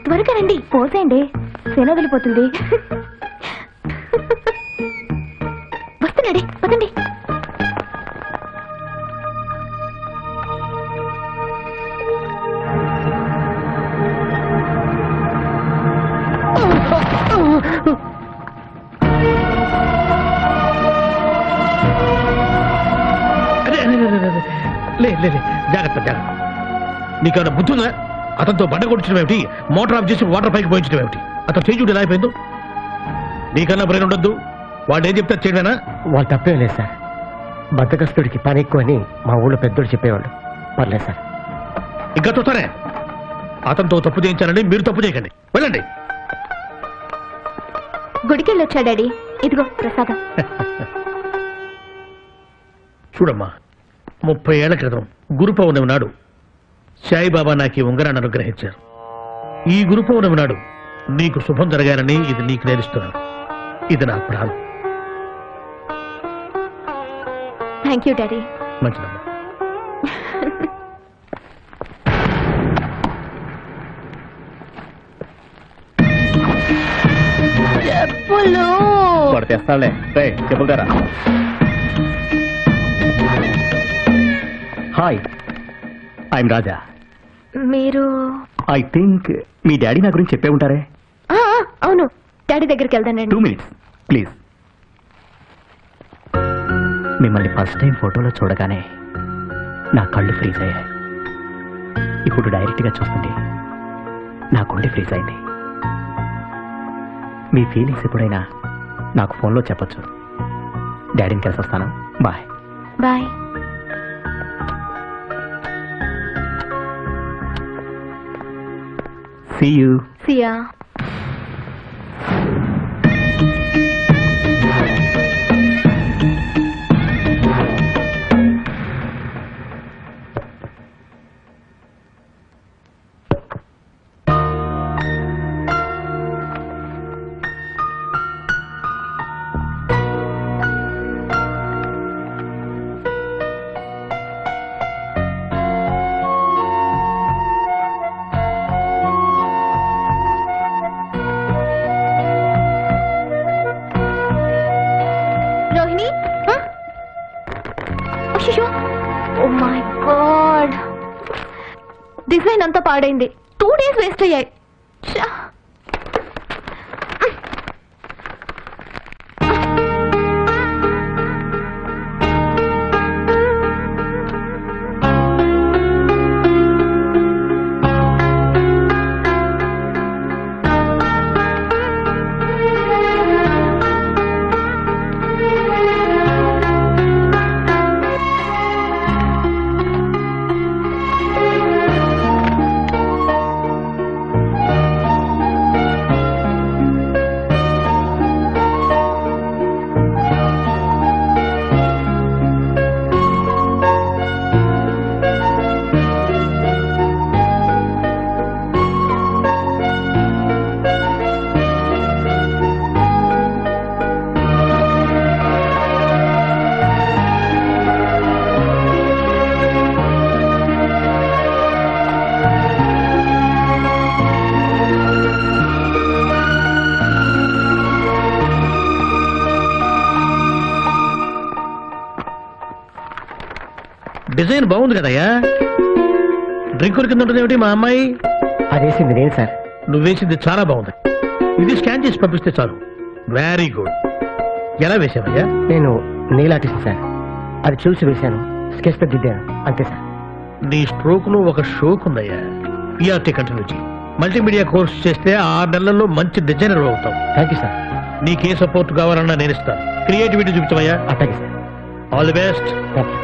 త్వరగా రండి. పోసేయండి, శన వదిలిపోతుంది. వస్తున్నాడే, పదండి. జాగ్రత్త జాగ్రత్త. నీకేమైనా బుద్ధి ఉందా? అతనితో బండ కొట్టించడం ఏమిటి? మోటార్ ఆఫ్ చేసి వాటర్ పైకి పోయించడం ఏమిటి? అతను చేయి చూడు ఎలా అయిపోయిందో. నీకన్నా బ్రెయిన్ ఉండొద్దు. వాడు ఏం చెప్తారు చేయడమేనా? వాళ్ళు తప్పేం లేదు సార్. బద్దకస్తుడికి పని ఎక్కువ అని మా ఊళ్ళో పెద్దోడు చెప్పేవాళ్ళు. పర్లేదు సార్. ఇంకా చూస్తానే. అతనితో తప్పు చేయించాలని మీరు తప్పు చేయకండి. వెళ్ళండి. గుడికెళ్ళి వచ్చా డాడీ. ఇదిగో ప్రసాదం. చూడమ్మా, 30 ఏళ్ల క్రితం గురు పౌర్ణమి నాడు సాయిబాబా నాకు ఈ ఉంగరాన్ని అనుగ్రహించారు. ఈ గురు పౌర్ణమి నాడు నీకు శుభం జరగాలని ఇది నీకు నేర్పిస్తున్నాను. ఇది నా ప్రాణం. Thank you daddy. మంచిదమ్మా. చెప్పులు వాడు తెస్తాడులే. చెప్పుతారా? హాయ్, ఐఎమ్ రాజా. మీరు? ఐ థింక్ మీ డాడీ నా గురించి చెప్పే ఉంటారే. అవును, డాడీ దగ్గరికి వెళ్తానండి. 2 minutes ప్లీజ్. మిమ్మల్ని ఫస్ట్ టైం ఫోటోలో చూడగానే నా కళ్ళు ఫ్రీజ్ అయ్యాయి. ఇప్పుడు డైరెక్ట్గా చూస్తుంటే నా గుండె ఫ్రీజ్ అయింది. మీ ఫీలింగ్స్ ఎప్పుడైనా నాకు ఫోన్లో చెప్పొచ్చు. డాడీని కలిసి వస్తాను. Bye. Bye. See you. See ya. Design అంతా పాడైంది. 2 days వేస్ట్ అయ్యాయి. డిజైన్ బాగుంది కదయ్యా. డ్రింకుల కింద ఉంటుంది ఏమిటి మా అమ్మాయి? అదేసింది నేను సార్. నువ్వేసింది చాలా బాగుంది. ఇది స్కాన్ చేసి పంపిస్తే చాలు. Very good. ఎలా వేసావయ్యా? నేను నెయిల్ ఆర్టిస్ట్ సార్. అది చూసి వేశాను, స్కెచ్ తో దిద్దాను, అంతే సార్. నీ స్ట్రోక్ లో ఒక షోక్ ఉందయ్యా. ఈఆర్టీ కంటిన్యూ చేయి. మల్టీమీడియా కోర్స్ చేస్తే 6 నెలల్లో మంచి డిజైనర్ అవుతావు. Thank you sir. నీకే సపోర్ట్ కావాలన్నా నేను ఇస్తాను. క్రియేటివిటీ చూపించవయ్యా. అట్లాగే sir. All the best. Thank you.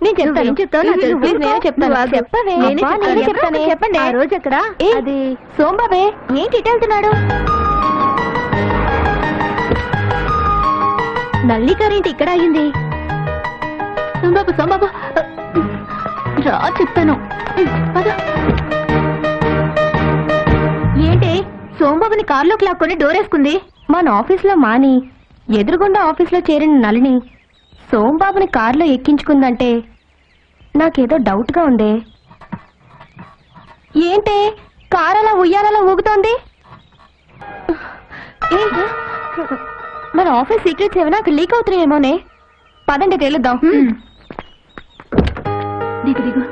నేను చెప్తాను. ఏం చెప్తావు? నాకు తెలుసు. నేను చెప్తాను. చెప్పవే. నేనే చెప్తాను. చెప్పండి. ఆ రోజు ఎక్కడ? అది సోంబాబే. ఏంటి ఇటు వెళ్తున్నాడు? నల్లి కరేంటి ఇక్కడ అయింది? సోంబాబు సోంబాబు రా చెప్తాను. పద. ఏంటి సోంబాబుని కారులోకి లాక్కొని డోరేసుకుంది? మన ఆఫీస్లో మాని ఎదురుగుండా ఆఫీస్లో చేరిన నలిని సోంబాబుని కారులో ఎక్కించుకుందంటే నాకేదో డౌట్ గా ఉంది. ఏంటి కారు అలా ఉయ్యాలలో ఊగుతోంది? మన ఆఫీస్ సీక్రెట్స్ ఏమైనా అక్కడ లీక్ అవుతున్నాయేమోనే. పదండి తేలుద్దాం. దిగు దిగు.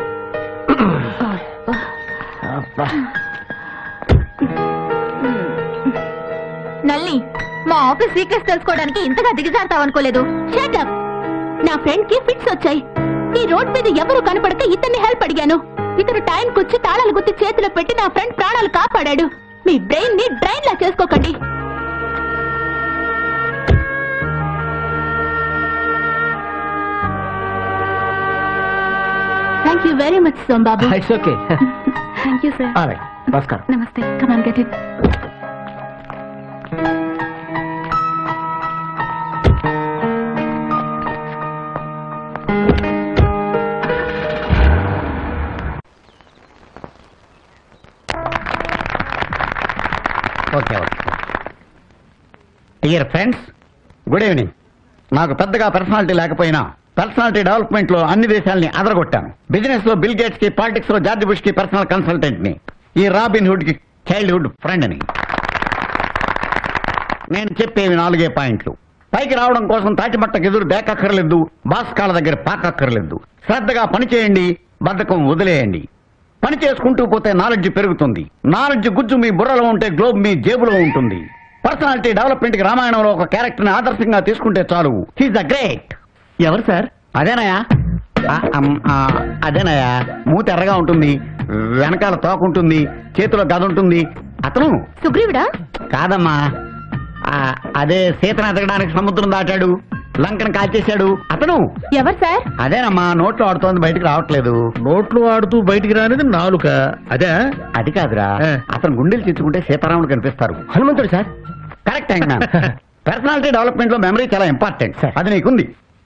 నల్లి, మా ఆఫీస్ సీక్రెట్స్ తెలుసుకోవడానికి ఇంతగా దిగజారుతావు అనుకోలేదు. Shut up. నా ఫ్రెండ్ కి ఫిట్స్ వచ్చాయి. ఈ రోడ్ మీద ఎవరు కనపడక ఇతన్ని హెల్ప్ అడిగాను. ఇతను టైంకి వచ్చి తాళాలు గుర్తి చేతిలో పెట్టి నా ఫ్రెండ్ ప్రాణాలు కాపాడాడు. మీ బ్రెయిన్ ని డ్రైన్ లా చేసుకోకండి. Thank you very much Sombabu. It's okay. Thank you sir. Alright. నమస్కారం. నమస్తే. Come on get it. Okay okay. Dear friends, good evening. నాకు పెద్దగా పర్సనాలిటీ లేకపోయినా పర్సనాలిటీ డెవలప్మెంట్ లో అన్ని దేశాలని అదరగొట్టాను. బిజినెస్ లో బిల్ గేట్స్ కి, పాలిటిక్స్ లో జార్జ్ బుష్ కి పర్సనల్ కన్సల్టెంట్ ని, ఈ రాబిన్ హుడ్ కి చైల్డ్హుడ్ ఫ్రెండ్ ని. నేను చెప్పేవి 4 పాయింట్లు. పైకి రావడం కోసం తాటిమట్టకు ఎదురు దేకక్కర్లేదు, బాస్ కాళ్ళ దగ్గర పాకక్కర్లేదు. శ్రద్ధగా పని చేయండి, బద్ధకం వదిలేయండి. పని చేసుకుంటూ పోతే నాలెడ్జ్ పెరుగుతుంది. నాలెడ్జ్ గుజ్జు మీ బుర్రలో ఉంటే గ్లోబ్ మీ జేబులో ఉంటుంది. పర్సనాలిటీ డెవలప్మెంట్ కి రామాయణంలో ఒక క్యారెక్టర్ ని ఆదర్శంగా తీసుకుంటే చాలు. He's the great. ఎవరు సార్? అదేనాయా అదేనయ్యా మూత ఎర్రగా ఉంటుంది, వెనకాల తోక ఉంటుంది, చేతిలో గద ఉంటుంది. అతను సుగ్రీవుడా? కాదమ్మా, అదే సీతను ఎతకడానికి సముద్రం దాటాడు, లంకను కాల్చేశాడు అతను. ఎవరు సార్? అదేనమ్మా, నోట్లో ఆడుతోంది, బయటికి రావట్లేదు. నోట్లో ఆడుతూ బయటికి రానిది నాలుక. అదే అది కాదురా, అతను గుండెలు చిచ్చుకుంటే సీతారాముడు కనిపిస్తారు. హనుమంతుడు సార్. కరెక్ట్ అయినా పర్సనాలిటీ డెవలప్మెంట్ లో మెమరీ చాలా ఇంపార్టెంట్. అది నీకుంది.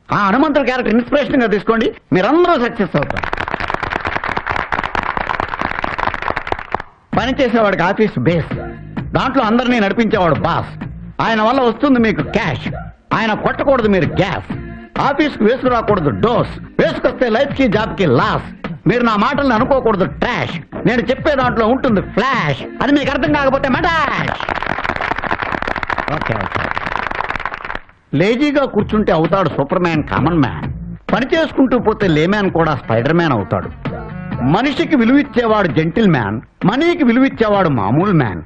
ఆ హనుమంతుడి క్యారెక్టర్ ఇన్స్పిరేషన్ గా తీసుకోండి, మీరందరూ సక్సెస్ అవుతారు. పనిచేసేవాడికి ఆఫీస్ బేస్, దాంట్లో అందరినీ నడిపించేవాడు బాస్. ఆయన వల్ల వస్తుంది మీకు క్యాష్, ఆయన కొట్టకూడదు మీరు గ్యాస్. ఆఫీస్కి వేసుకురాకూడదు డోస్, వేసుకొస్తే లైఫ్ కి జాబ్ కి లాస్. మీరు నా మాటల్ని అనుకోకూడదు ట్రాష్, నేను చెప్పే దాంట్లో ఉంటుంది ఫ్లాష్. అది మీకు అర్థం కాకపోతే మటాష్. Okay okay. లేజీగా కూర్చుంటే అవుతాడు సూపర్ మ్యాన్, కామన్ మ్యాన్. పని చేసుకుంటూ పోతే లేమ్యాన్ కూడా స్పైడర్ మ్యాన్ అవుతాడు. మనిషికి విలువిచ్చేవాడు జెంటిల్ మ్యాన్, మనీకి విలువిచ్చేవాడు మామూలు మ్యాన్.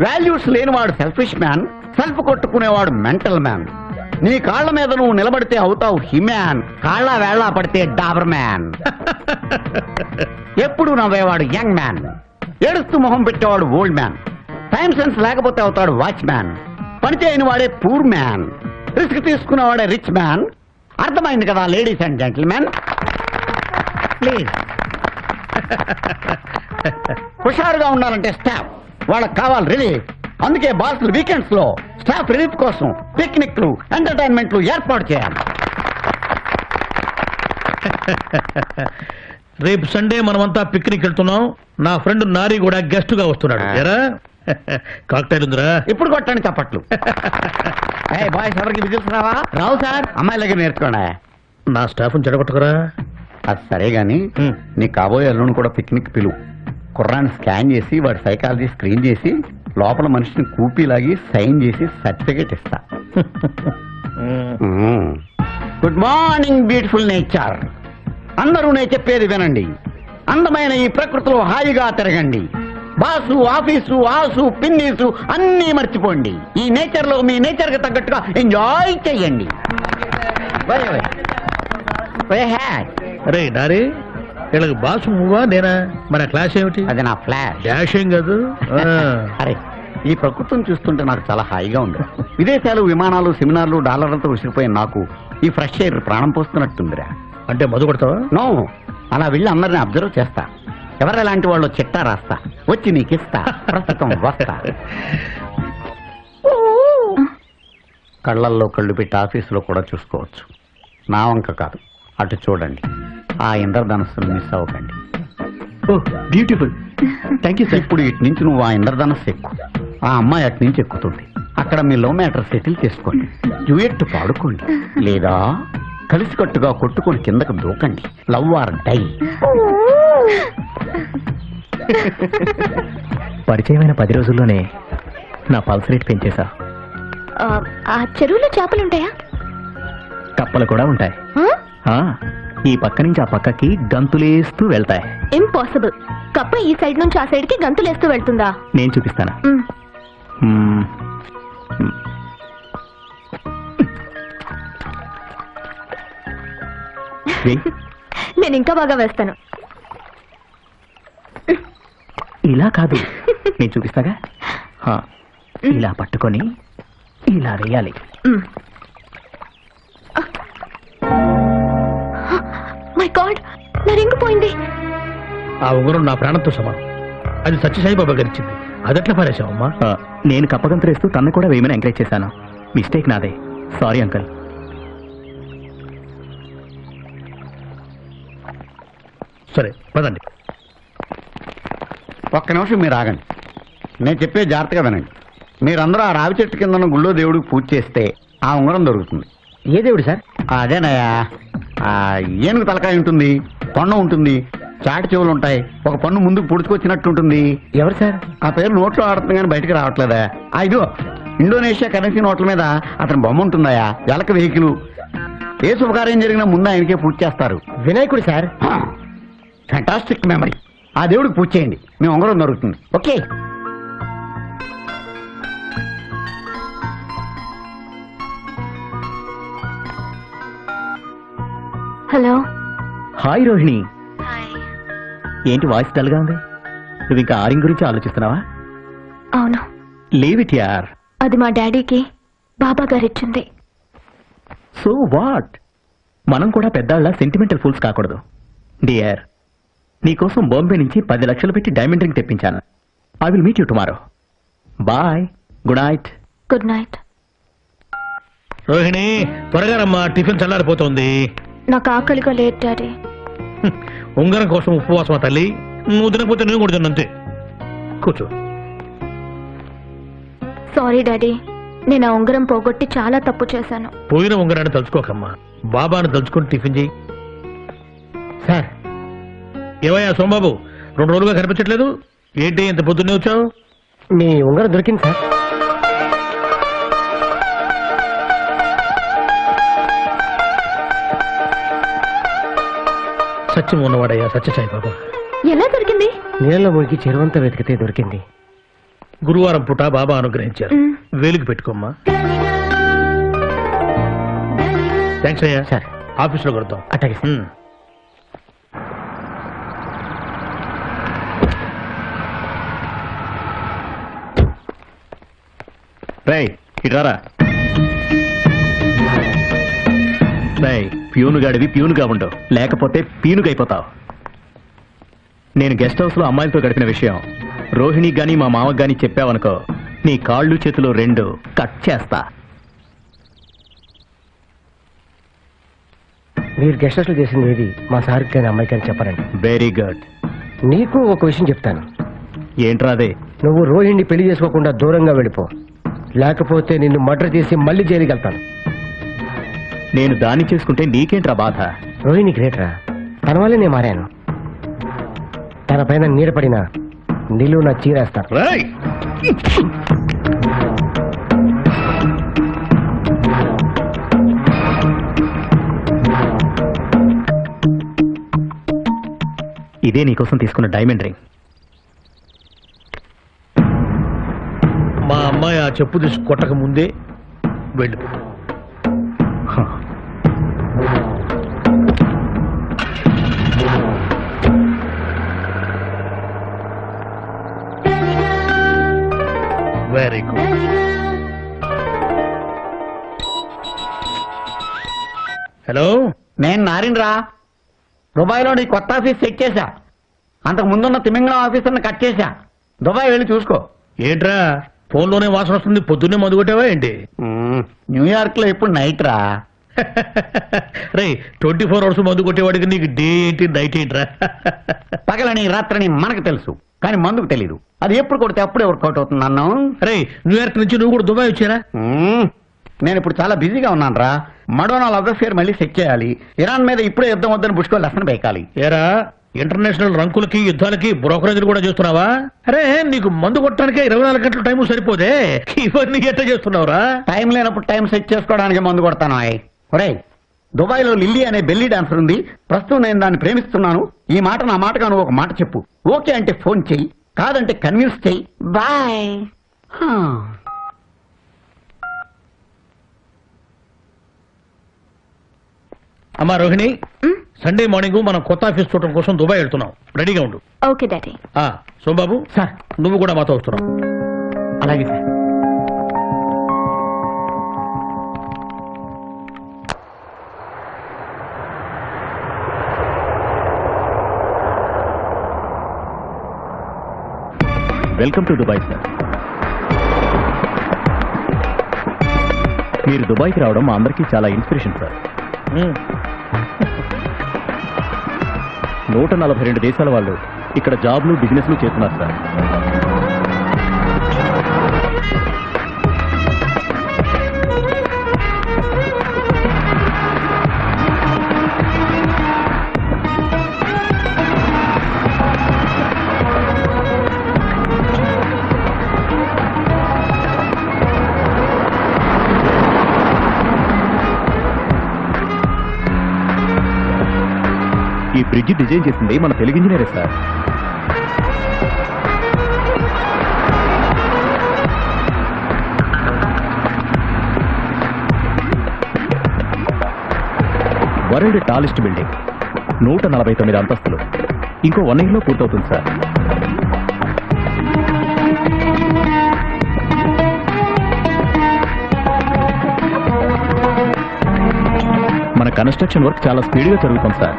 వాల్యూస్ లేనివాడు సెల్ఫిష్ మ్యాన్, సెల్ఫ్ కొట్టుకునేవాడు మెంటల్ మ్యాన్. నీ కాళ్ల మీద నువ్వు నిలబడితే అవుతావు హిమ్యాన్, కాళ్ళ వేళ్లా పడితే డాబర్ మ్యాన్. ఎప్పుడు నవ్వేవాడు యంగ్ మ్యాన్, ఏడుస్తూ మొహం పెట్టేవాడు ఓల్డ్ మ్యాన్. టైం సెన్స్ లేకపోతే అవుతాడు వాచ్ మ్యాన్. పని చేయని వాడే పూర్ మ్యాన్, రిస్క్ తీసుకునేవాడే రిచ్ మ్యాన్. అర్థమైంది కదా లేడీస్ అండ్ జెంటిల్మెన్? ప్లీజ్. హుషారుగా ఉండాలంటే స్టాఫ్, వాళ్ళకి కావాలి రిలీఫ్. అందుకే బాసులు వీకెండ్స్ లో స్టాఫ్ రిలీఫ్ కోసం పిక్నిక్లు, ఎంటర్టైన్మెంట్లు ఏర్పాటు చేయాలి. రేపు సండే మనమంతా పిక్నిక్ వెళ్తున్నాం. నా ఫ్రెండ్ నారి కూడా గెస్ట్ గా వస్తున్నాడు. ఎరా కాక్టైల్ ఉందిరా? ఇప్పుడు కొట్టండి చప్పట్లు. బాయ్స్ ఎవరికి విజిల్స్ రావా? రావు సార్. అమ్మాయిల దగ్గర నేర్చుకోండి. నా స్టాఫ్ చెడగొట్టకురా. అది సరే గాని నీ కాబోయే అల్లుని కూడా పిక్నిక్ పిలువు. కుర్రాన్ని స్కాన్ చేసి వాడి సైకాలజీ స్క్రీన్ చేసి లోపల మనిషిని కూపీలాగి సైన్ చేసి సర్టిఫికేట్ ఇస్తా. Good morning beautiful nature. అందరూ నేను చెప్పేది వినండి. అందమైన ఈ ప్రకృతిలో హాయిగా తిరగండి. బాసు, ఆఫీసు, ఆసు, పిన్నీసు అన్నీ మర్చిపోండి. ఈ నేచర్ లో మీ నేచర్ కి తగ్గట్టుగా ఎంజాయ్ చెయ్యండి. రే నారి, వీళ్ళకి బాసు నువ్వా నేనా? మన క్లాస్ ఏమిటి? అది నా ఫ్లాష్. డాష్ ఏం కాదు. అరే, ఈ ప్రకృతిని చూస్తుంటే నాకు చాలా హాయిగా ఉంది. విదేశాలు, విమానాలు, సెమినార్లు, డాలర్లతో విసిరిపోయిన నాకు ఈ ఫ్రెష్ ఎయిర్ ప్రాణం పోస్తున్నట్టుందిరా. అంటే మధు కొడతావా? నో, అలా వెళ్ళి అందరిని అబ్జర్వ్ చేస్తా. ఎవరెలాంటి వాళ్ళు చిట్టా రాస్తా, వచ్చి నీకిస్తా. ప్రస్తుతం వస్తా. కళ్ళల్లో కళ్ళు పెట్టి ఆఫీసులో కూడా చూసుకోవచ్చు. నా వంక కాదు, అటు చూడండి. ఆ ఇంద్రధనస్సును మిస్ అవ్వకండి. Beautiful, thank you sir. ఇప్పుడు ఇటు నుంచి నువ్వు ఆ ఇంద్రధనస్సు ఎక్కు, ఆ అమ్మాయి అటు నుంచి ఎక్కుతుంది. అక్కడ మీ లవ్ మ్యాటర్ సెటిల్ చేసుకోండి. డ్యూయెట్ పాడుకోండి, లేదా కలిసికట్టుగా కొట్టుకొని కిందకు దూకండి. Love or die. పరిచయమైన 10 రోజుల్లోనే నా పల్స్ రేట్ పెంచేశా. ఆ చెరువులో చేపలుంటాయా? కప్పలు కూడా ఉంటాయి. ఈ పక్క నుంచి ఆ పక్కకి గంతులేస్తూ వెళ్తాయి. ఇంపాసిబుల్. కప్ప ఈ సైడ్ నుంచి ఆ సైడ్ కి గంతులేస్తూ వెళ్తుందా? నేను చూపిస్తాను. నేను ఇంకా బాగా వేస్తాను. ఇలా కాదు, నేను చూపిస్తాగా. ఇలా పట్టుకొని ఇలా వేయాలి. మై గాడ్, నా రింగు పోయింది. ఆ ఉంగరం నా ప్రాణంతో సమానం. అది సత్యసాయిబాబా గరిచింది. అదట్లా పారేశావమ్మా? నేను కప్పగంతులేస్తూ తన్ను కూడా వేయమని ఎంకరేజ్ చేశాను. మిస్టేక్ నాదే. Sorry uncle. సరే పదండి. ఒక్క నిమిషం మీరు ఆగండి. నేను చెప్పే జాగ్రత్తగా వినండి. మీరందరూ ఆ రావి చెట్టు కింద గుళ్ళో దేవుడికి పూజ చేస్తే ఆ ఉంగరం దొరుకుతుంది. ఏ దేవుడు సార్? అదేనయ్యా, ఏనుగు తలకాయ ఉంటుంది, పన్ను ఉంటుంది, చాటి చెవులు ఉంటాయి, ఒక పన్ను ముందుకు పుడుచుకొచ్చినట్టు ఉంటుంది. ఎవరు సార్? ఆ పేరు నోట్లో ఆడుతుంది కానీ బయటకు రావట్లేదా? ఇదిగో ఇండోనేషియా కరెన్సీ నోట్ల మీద అతని బొమ్మ ఉంటుందయా. ఎలక వెహికల్. ఏ శుభకార్యం జరిగినా ముందు ఆయనకే పూజ చేస్తారు. వినాయకుడు సార్. Fantastic memory. ఆ దేవుడికి పూజ చేయండి, మీ ఉంగరం దొరుకుతుంది. ఓకే. హలో. హాయ్ రోహిణి. ఏంటి వాయిస్ డల్గా ఉంది? నువ్వు ఇంకా ఆరింగ్ గురించి ఆలోచిస్తున్నావా? అవును. లీవ్ ఇట్ యార్. అది మా డాడీకి బాబా గారిచ్చింది. So what? మనం కూడా పెద్దాళ్ళ సెంటిమెంటల్ ఫూల్స్ కాకూడదు. డియర్, నీకోసం బాంబే నుంచి 10 లక్షలు పెట్టి డైమండ్ రింగ్ తెప్పించాను. I will meet you tomorrow. Bye. Good night. Good night. Rohini, త్వరగా రమ్మా, టిఫిన్ చల్లారిపోతుంది. నాకు ఆకలిగా లేదు డాడీ. ఉంగరం కోసం ఉపవాసమా తల్లి? నువ్వు తినకపోతే నేను కూడా తిన్నంతే. కూర్చో. సారీ డాడీ, నేను ఆ ఉంగరం పోగొట్టి చాలా తప్పు చేశాను. పోయిన ఉంగరాన్ని తలుచుకోకమ్మా, బాబాను తలుచుకొని టిఫిన్ చేయి. సార్, ఏవయ్యా సోమబాబు, 2 రోజులుగా కనిపించట్లేదు, ఏంటి ఇంత పొద్దున్నే వచ్చావు? మీ ఉంగరం దొరికింది సార్. సత్యం ఉన్నవాడయ్యా సత్యసాయి బాబా. ఎలా దొరికింది? నీళ్ళలో మునిగి చెరువంతా వెతికితే దొరికింది. గురువారం పూట బాబా అనుగ్రహించారు. వేలికి పెట్టుకోమ్మా. థ్యాంక్స్ అయ్యా. సార్, ఆఫీస్లో కలుద్దాం. అట్టాగే సార్. రేయ్, ఇట్రారా. రేయ్, ప్యూనుగాడివి ప్యూనుగా ఉండవు, లేకపోతే పీనుగైపోతావు. నేను గెస్ట్ హౌస్ లో అమ్మాయిలతో గడిపిన విషయం రోహిణికి గాని మా మామకు గాని చెప్పావనుకో, నీ కాళ్ళు చేతులు 2 కట్ చేస్తా. మీరు గెస్ట్ హౌస్లో చేసింది ఏది మా సార్కి కానీ అమ్మాయికి అని చెప్పారండి. Very good. నీకు ఒక విషయం చెప్తాను. ఏంట్రా అదే? నువ్వు రోహిణిని పెళ్లి చేసుకోకుండా దూరంగా వెళ్ళిపో, లేకపోతే నిన్ను మర్డర్ చేసి మళ్ళీ జైలుకి వెళ్తాను. నేను దాన్ని చేసుకుంటే నీకేంట్రా బాధ? రోహిణి గ్రేట్రా, తన వల్లే నేను మారాను. తన పైన నీడపడిన నిలువు నా చీరేస్తాను. రేయ్, ఇదే నీకోసం తీసుకున్న డైమండ్ రింగ్. మా అమ్మాయి ఆ చెప్పు తీసి కొట్టక ముందే వెళ్ళు. Very good. హలో, నేను నారిన్రా. దుబాయ్లో నీ కొత్త ఆఫీస్ సెట్ చేశా. అంతకు ముందున్న తిమింగళం ఆఫీసర్ని కట్ చేశా. దుబాయ్ వెళ్ళి చూసుకో. ఏంట్రా ఫోన్లోనే వాసన వస్తుంది, పొద్దున్నే మందు కొట్టావా ఏంటి? న్యూయార్క్ లో ఇప్పుడు నైట్ రా. రే, 24 అవర్స్ మందు కొట్టేవాడికి నీకు డే ఏంటి నైట్ ఏంట్రా? పగలని రాత్రని మనకు తెలుసు, కానీ మందుకు తెలీదు. అది ఎప్పుడు కొడితే అప్పుడే వర్కౌట్ అవుతుంది అన్నాం. రే, న్యూయార్క్ నుంచి నువ్వు కూడా దుబాయ్ వచ్చారా? నేను ఇప్పుడు చాలా బిజీగా ఉన్నాను రా. మడోనా లవ్ అఫేర్ మళ్ళీ సెట్ చేయాలి. ఇరాన్ మీద ఇప్పుడే యుద్ధం వద్దని బుష్కో లెసన్ పేకాలి. ఏరా, ఇంటర్నేషనల్ రంకులకి యుద్ధాలకి బ్రోకరేజీలు కూడా చేస్తున్నావా? అరే, నీకు మందు కొట్టడానికే 24 గంటల టైం సరిపోదే, ఇవన్నీ ఎట్లా చేస్తున్నావురా? టైం లేనప్పుడు టైం సెట్ చేసుకోవడానికి మందు కొడతాను. ఒరేయ్, దుబాయ్ లో లిల్లీ అనే బెల్లీ డాన్సర్ ఉంది. ప్రస్తుతం నేను దాన్ని ప్రేమిస్తున్నాను. ఈ మాట నా మాటగా నువ్వు ఒక మాట చెప్పు. ఓకే అంటే ఫోన్ చెయ్యి, కాదంటే కన్విన్స్ చెయ్యి. బాయ్. అమ్మా రోహిణి, సండే మార్నింగ్ మనం కొత్త ఆఫీస్ చూడటం కోసం దుబాయ్ వెళ్తున్నాం. రెడీగా ఉండు. Okay daddy. సోమబాబు, సార్, నువ్వు కూడా మాతో వస్తున్నావు. అలాగే sir. Welcome to Dubai sir. మీరు దుబాయ్కి రావడం మా అందరికీ చాలా ఇన్స్పిరేషన్ సార్. 142 దేశాల వాళ్ళు ఇక్కడ జాబ్లు బిజినెస్లు చేస్తున్నారు సార్. ఈ బ్రిడ్జ్ డిజైన్ చేసింది మన తెలుగు ఇంజనీరే సార్. World tallest building. 149 అంతస్తులు. ఇంకో 1 yearలో పూర్తవుతుంది సార్. మన కన్స్ట్రక్షన్ వర్క్ చాలా స్పీడ్గా జరుగుతుంది సార్.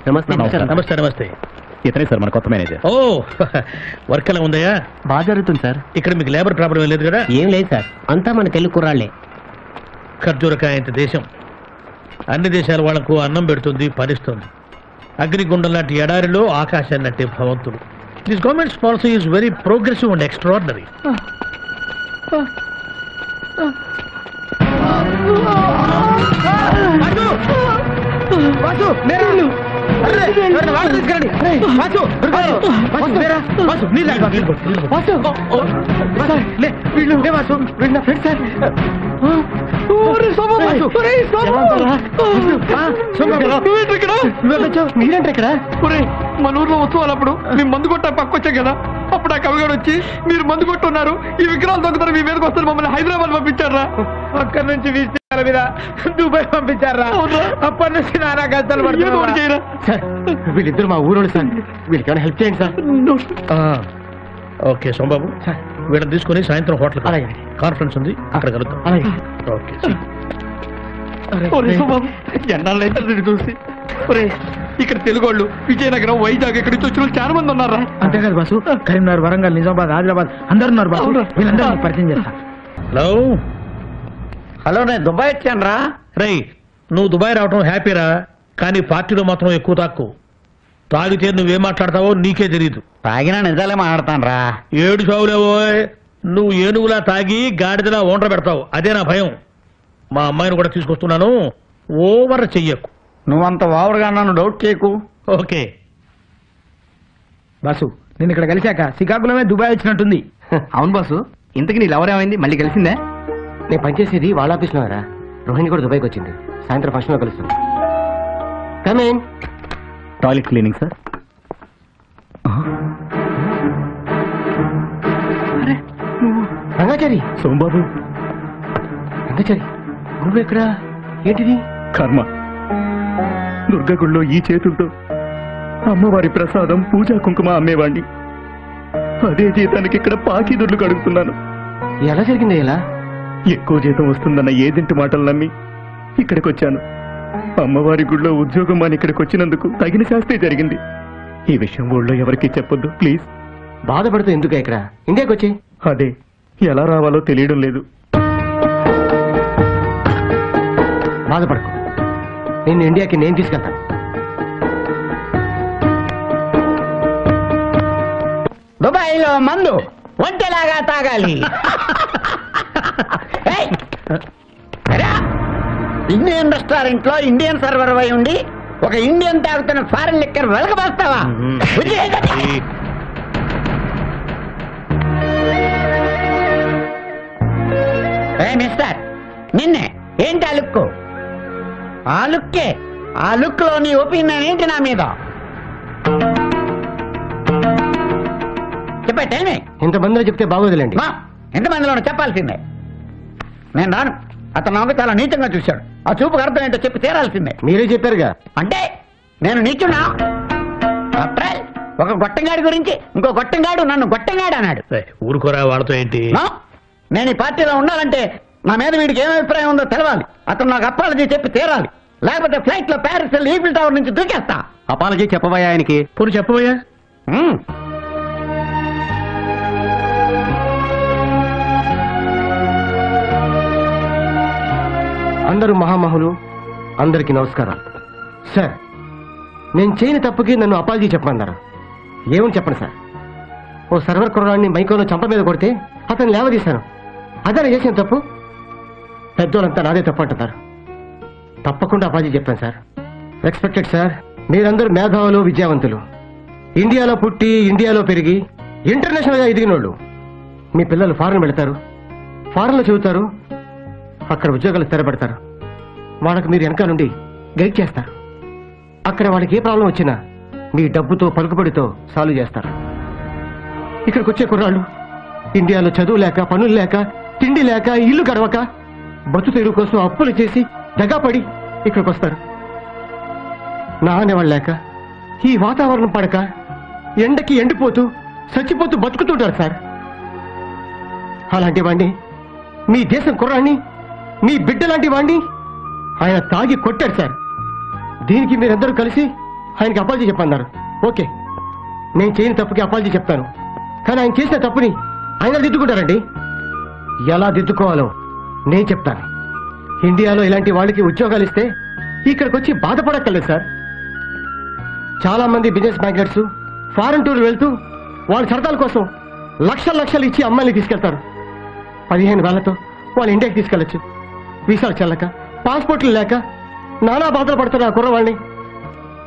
నమస్తే. నమస్తే నమస్తే. ఇతనే సార్ మన కొత్త మేనేజర్. ఓ వర్క్ ఎలా ఉందయ్యా? బాగా జరుగుతుంది సార్. ఇక్కడ మీకు లేబర్ ప్రాబ్లం ఏం లేదు కదా? ఏం లేదు సార్, అంతా మన తెలుగు కుర్రాళ్లే. ఖర్జూరకాయ ఇంత దేశం అన్ని దేశాల వాళ్లకు అన్నం పెడుతుంది, పరిస్తుంది. అగ్నిగుండం లాంటి ఎడారిలో ఆకాశాన్ని నట్టే భగవంతుడు. This governments policy is very progressive and extraordinary. మీరేంటి ఇక్కడ? మన ఊర్లో ఉత్సవాలప్పుడు మేము మందు కొట్ట పక్కొచ్చాం కదా, అప్పుడు ఆ కవిగాడు వచ్చి మీరు మందు కొట్టున్నారు, ఈ విగ్రహాలు దొంగతారు, మీ మీదకి వస్తారు, మమ్మల్ని హైదరాబాద్ పంపించారా. అక్కడి నుంచి విజయాల మీద దుబాయ్ పంపించారా. అప్పటి నుంచి నానా కష్టాలు పడుతున్నారు. సార్ వీళ్ళిద్దరు మా ఊరోళ్ళు సార్, వీళ్ళకి ఏమైనా హెల్ప్ చేయండి సార్. ఓకే సోమబాబు, వీళ్ళని తీసుకుని సాయంత్రం హోటల్ కాన్ఫరెన్స్ ఉంది, అక్కడ కలుద్దాం. అలాగే. ఓకే. ఎన్నాళ్ళైతే చూసి ఇక్కడ తెలుగు వాళ్ళు విజయనగరం, వైజాగ్ ఇక్కడి నుంచి వచ్చిన చాలా మంది ఉన్నారా. అంతేకాదు బాసు, కరీంనగర్, వరంగల్, నిజామాబాద్, ఆదిలాబాద్ అందరు ఉన్నారు బాసు. వీళ్ళందరూ పరిచయం చేస్తా. హలో హలో, నేను దుబాయ్ వచ్చాను రా. రై, నువ్వు దుబాయ్ రావటం హ్యాపీరా, కానీ పార్టీలో మాత్రం ఎక్కువ తక్కువ. తాగితే నువ్వేం మాట్లాడతావో నీకే తెలియదు. తాగినా నిజాలే మాట్లాడతాను రా. ఏడు చావులేవో, నువ్వు ఏనుగులా తాగి గాడిదలా ఓండ్ర పెడతావు, అదే నా భయం. మా అమ్మాయిని కూడా తీసుకొస్తున్నాను, ఓవర్ చెయ్యకు. నువ్వంత ఓవర్గా నన్ను డౌట్ చేయకు. ఓకే బాసు, నేను ఇక్కడ కలిశాక శ్రీకాకుళమే దుబాయ్ వచ్చినట్టుంది. అవును బాసు, ఇంతకి నీ లవర్ ఏమైంది, మళ్ళీ కలిసిందే? నేను పనిచేసేది వాళ్ళ ఆఫీస్లో రా. రోహిణి కూడా దుబాయ్కి వచ్చింది, సాయంత్రం ఫంక్షన్లో కలుస్తుంది. Come on. Toilet cleaning sir. Rangachari. Somababu. Rangachari, నువ్వెక్కడ? ఏంటిది? కర్మ. దుర్గగుళ్ళో ఈ చేతులతో అమ్మవారి ప్రసాదం, పూజా కుంకుమ అమ్మేవాణ్ణి. అదే జీతానికి ఇక్కడ పాకిదుర్లు కడుగుతున్నాను. ఎలా జరిగింది? ఎలా? ఎక్కువ జీతం వస్తుందన్న ఏదింటి మాటలు నమ్మి ఇక్కడికి వచ్చాను. అమ్మవారి గుళ్ళో ఉద్యోగం అని ఇక్కడికి వచ్చినందుకు తగిన శాస్త్రే జరిగింది. ఈ విషయం ఊళ్ళో ఎవరికి చెప్పొద్దు ప్లీజ్. బాధపడుతూ ఎందుకు ఇక్కడ? ఇండియాకి వచ్చి. అదే ఎలా రావాలో తెలియడం లేదు. బాధపడకు, నిన్ను ఇండియాకి నేను తీసుకెళ్తాను. దుబాయ్లో మందు ఒంటెలాగా తాగాలి. ఇండియన్ రెస్టారెంట్ లో ఇండియన్ సర్వర్ అయి ఉండి ఒక ఇండియన్ తాగుతున్న ఫారెన్ లిక్కర్ వెలకబోస్తావా? మిస్టర్, నిన్నే ఏంటి ఆ లుక్? ఆ లుక్కే, ఆ లుక్ లో నీ ఒపీనియన్ ఏంటి నా మీద? చెప్పే టెల్మే. ఇంతమందిలో చెప్తే బాగోదులేండి. ఎంతమందిలోనూ చెప్పాల్సిందే. నేను రాను. అతను నాకు చాలా నీచంగా చూశాడు. ఆ చూపుకు అర్థం ఏంటో చెప్పి తీరాల్సిందే. మీరే చెప్పారుగా. అంటే నేను నీచున్నా? ఒక గొట్టంగాడి గురించి ఇంకో గొట్టంగాడు నన్ను గొట్టంగాడు అన్నాడు. ఊరుకోరా, వాళ్ళతో ఏంటి? నేను ఈ పార్టీలో ఉండాలంటే నా మీద వీడికి ఏం అభిప్రాయం ఉందో తెలవాలి. అతను నాకు అప్పాలజీ చెప్పి తీరాలి, లేకపోతే ఫ్లైట్ లో ప్యారిస్ వెళ్ళి ఈఫిల్ టవర్ నుంచి దూకేస్తా. అపాలజీ చెప్పబోయా ఆయనకి? పోనీ చెప్పబోయా? అందరూ మహామహులు, అందరికీ నమస్కారం. సార్, నేను చేయని తప్పుకి నన్ను అపాలజీ చెప్పమన్నారు. ఏమని చెప్పండి సార్? ఓ సర్వర్ కుర్రాడిని మైకోలో చంప మీద కొడితే అతను లేవదీశాను. అదే చేసిన తప్పు. పెద్దోళ్ళంతా నాదే తప్పు అంటున్నారు. తప్పకుండా అపాలజీ చెప్తాను సార్. రెస్పెక్టెడ్ సార్, మీరందరూ మేధావులు, విద్యావంతులు, ఇండియాలో పుట్టి ఇండియాలో పెరిగి ఇంటర్నేషనల్గా ఎదిగినోళ్ళు. మీ పిల్లలు ఫారెన్ వెళతారు, ఫారెన్లో చదువుతారు, అక్కడ ఉద్యోగాలు స్థిరపడతారు. వాళ్ళకి మీరు వెనక నుండి గైడ్ చేస్తారు. అక్కడ వాళ్ళకి ఏ ప్రాబ్లం వచ్చినా మీ డబ్బుతో పలుకుబడితో సాల్వ్ చేస్తారు. ఇక్కడికి వచ్చే కుర్రాళ్ళు ఇండియాలో చదువు లేక, పనులు లేక, తిండి లేక, ఇల్లు గడవక, బతు తెరువు కోసం అప్పులు చేసి దగాపడి ఇక్కడికి వస్తారు. నా అనేవాళ్ళు లేక, ఈ వాతావరణం పడక, ఎండకి ఎండిపోతూ చచ్చిపోతూ బతుకుతుంటారు సార్. అలాంటి వాణ్ణి, మీ దేశం కుర్రాన్ని, మీ బిడ్డ లాంటి వాణ్ణి ఆయన తాగి కొట్టాడు సార్. దీనికి మీరందరూ కలిసి ఆయనకి అపాలజీ చెప్పన్నారు. ఓకే, నేను చేయని తప్పుకి అపాలజీ చెప్తాను. కానీ ఆయన చేసిన తప్పుని ఆయన దిద్దుకుంటారండి. ఎలా దిద్దుకోవాలో నేను చెప్తాను. ఇండియాలో ఇలాంటి వాళ్ళకి ఉద్యోగాలు ఇస్తే ఇక్కడికి వచ్చి బాధపడక్కర్లేదు సార్. చాలా మంది బిజినెస్ మ్యాగ్నెట్స్ ఫారెన్ టూర్ వెళ్తూ వాళ్ళ సరదాల కోసం లక్షలు లక్షలు ఇచ్చి అమ్మాయిని తీసుకెళ్తారు. 15,000తో వాళ్ళు ఇండియాకి తీసుకెళ్లొచ్చు. వీసాలు చెల్లక, పాస్పోర్ట్లు లేక నానా బాధలు పడుతున్న ఆ కుర్రవాళ్ళని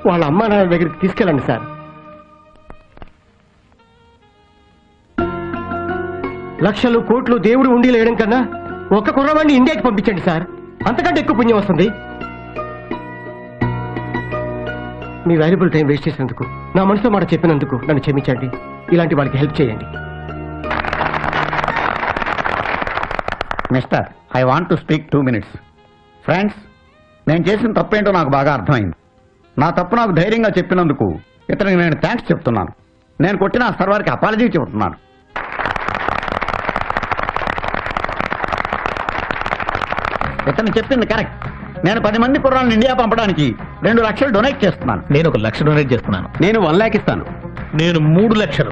వాళ్ళ అమ్మా నాన్న దగ్గరికి తీసుకెళ్ళండి సార్. లక్షలు కోట్లు దేవుడు ఉండిలో వేయడం కన్నా ఒక్క కుర్రవాడిని ఇండియాకి పంపించండి సార్. అంతకంటే ఎక్కువ పుణ్యం వస్తుంది. మీ వాల్యుబుల్ టైం వేస్ట్ చేసినందుకు, నా మనసులో మాట చెప్పినందుకు నన్ను క్షమించండి. ఇలాంటి వాళ్ళకి హెల్ప్ చేయండి. Mister, I want to speak 2 minutes. Friends, నేను చేసిన తప్పేంటో నాకు బాగా అర్థమైంది. నా తప్పు నాకు ధైర్యంగా చెప్పినందుకు ఇతనికి నేను థ్యాంక్స్ చెప్తున్నాను. నేను కొట్టిన ఆ సర్వర్కి అపాలజీ చెబుతున్నాను. ఇతను చెప్పింది కరెక్ట్. నేను 10 మంది కుర్రాళ్ళని ఇండియా పంపడానికి 2 లక్షలు డొనేట్ చేస్తున్నాను. నేను 1 లక్ష డొనేట్ చేస్తున్నాను. నేను 1 lakh ఇస్తాను. నేను 3 లక్షలు.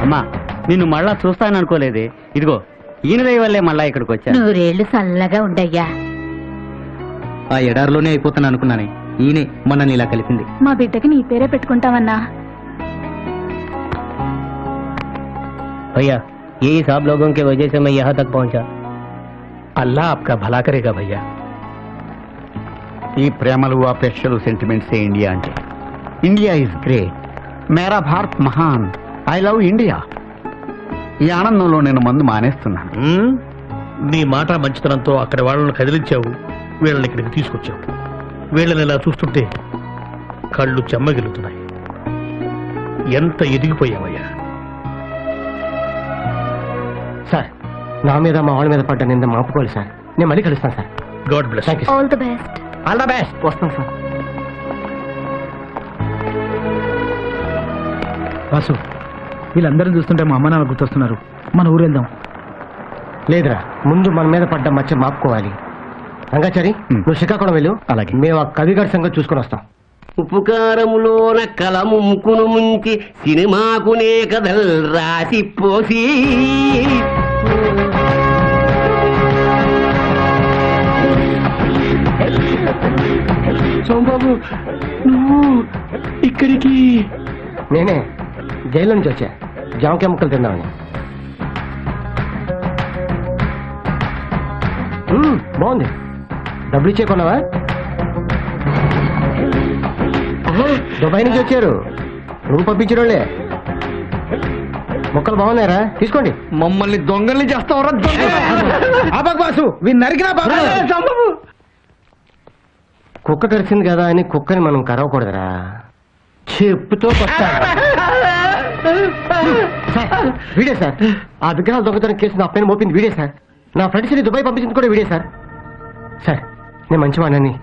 అమ్మా, నిన్ను మళ్ళా చూస్తాననుకోలేదే. ఇదిగో ఈయన దయ వల్లే మళ్ళా ఇక్కడికి వచ్చాను. 100 ఏళ్ళు చల్లగా ఉండయ్యా. ఆ ఎడారిలోనే అయిపోతాను అనుకున్నానే, ఈయనే మొన్న ఇలా కలిసింది. మా బిడ్డకి నీ పేరే పెట్టుకుంటామన్నా. भैया यही सब लोगों की वजह से मैं यहाँ तक पहुँचा. అల్లా ఆప్కా భలా కరేగా భయ్యా. ఈ ప్రేమలు, అపేక్షలు, సెంటిమెంట్సే ఇండియా అంటే. ఇండియా ఈజ్ గ్రేట్, మేరా భారత్ మహాన్, ఐ లవ్ ఇండియా. ఈ ఆనందంలో నేను మందు మానేస్తున్నాను. నీ మాట మంచితనంతో అక్కడి వాళ్ళని కదిలించావు, వీళ్ళని ఇక్కడికి తీసుకొచ్చావు. వీళ్ళని ఇలా చూస్తుంటే కళ్ళు చెమ్మగిలుతున్నాయి. ఎంత ఎదిగిపోయావయ్యా. సార్, నా మీద మా వాళ్ళ మీద పడ్డ నింద మాపుకోవాలి సార్. నేను మళ్ళీ కలుస్తాను sir. God bless. Thank you. All the best. All the best. వస్తాను సార్. వాసు, వీళ్ళందరినీ చూస్తుంటే మా అమ్మ నాన్న గుర్తొస్తున్నారు. మన ఊరు వెళ్దాం. లేదురా, ముందు మన మీద పడ్డ మచ్చ మాపుకోవాలి. రంగాచారి, నువ్వు శ్రీకాకుళం వెళ్ళు. అలాగే. మేము ఆ కవిగారి సంగతి చూసుకొని వస్తాం. ఉపకారములోన కలము ముక్కును ముంచి సినిమాకునే కథల్ రాసి పోసి సోమబాబు, నువ్వు ఇక్కడికి? నేనే జైలు నుంచి వచ్చా, జామకాయ ముక్కలు తిందామని. బాగుంది. డబ్బులు ఇచ్చే కొన్నావా? దుబాయ్ నుంచి వచ్చారు, నువ్వు పంపించడంలే. మొక్కలు బాగున్నాయరా, తీసుకోండి. మమ్మల్ని దొంగల్ని చేస్తావరా? బాసు, నరికినా కుక్క కరిచింది కదా అని కుక్కని మనం కరవకూడదురా, చెప్పుతో కొట్టాలి. సార్, వీడే సార్. ఆ విగ్రహాలు దొంగతనం కేసు నా పైన మోపింది వీడే సార్. నా ఫ్రెండ్స్ని దుబాయ్ పంపించింది కూడా వీడే సార్. సార్, నేను మంచివాడిని.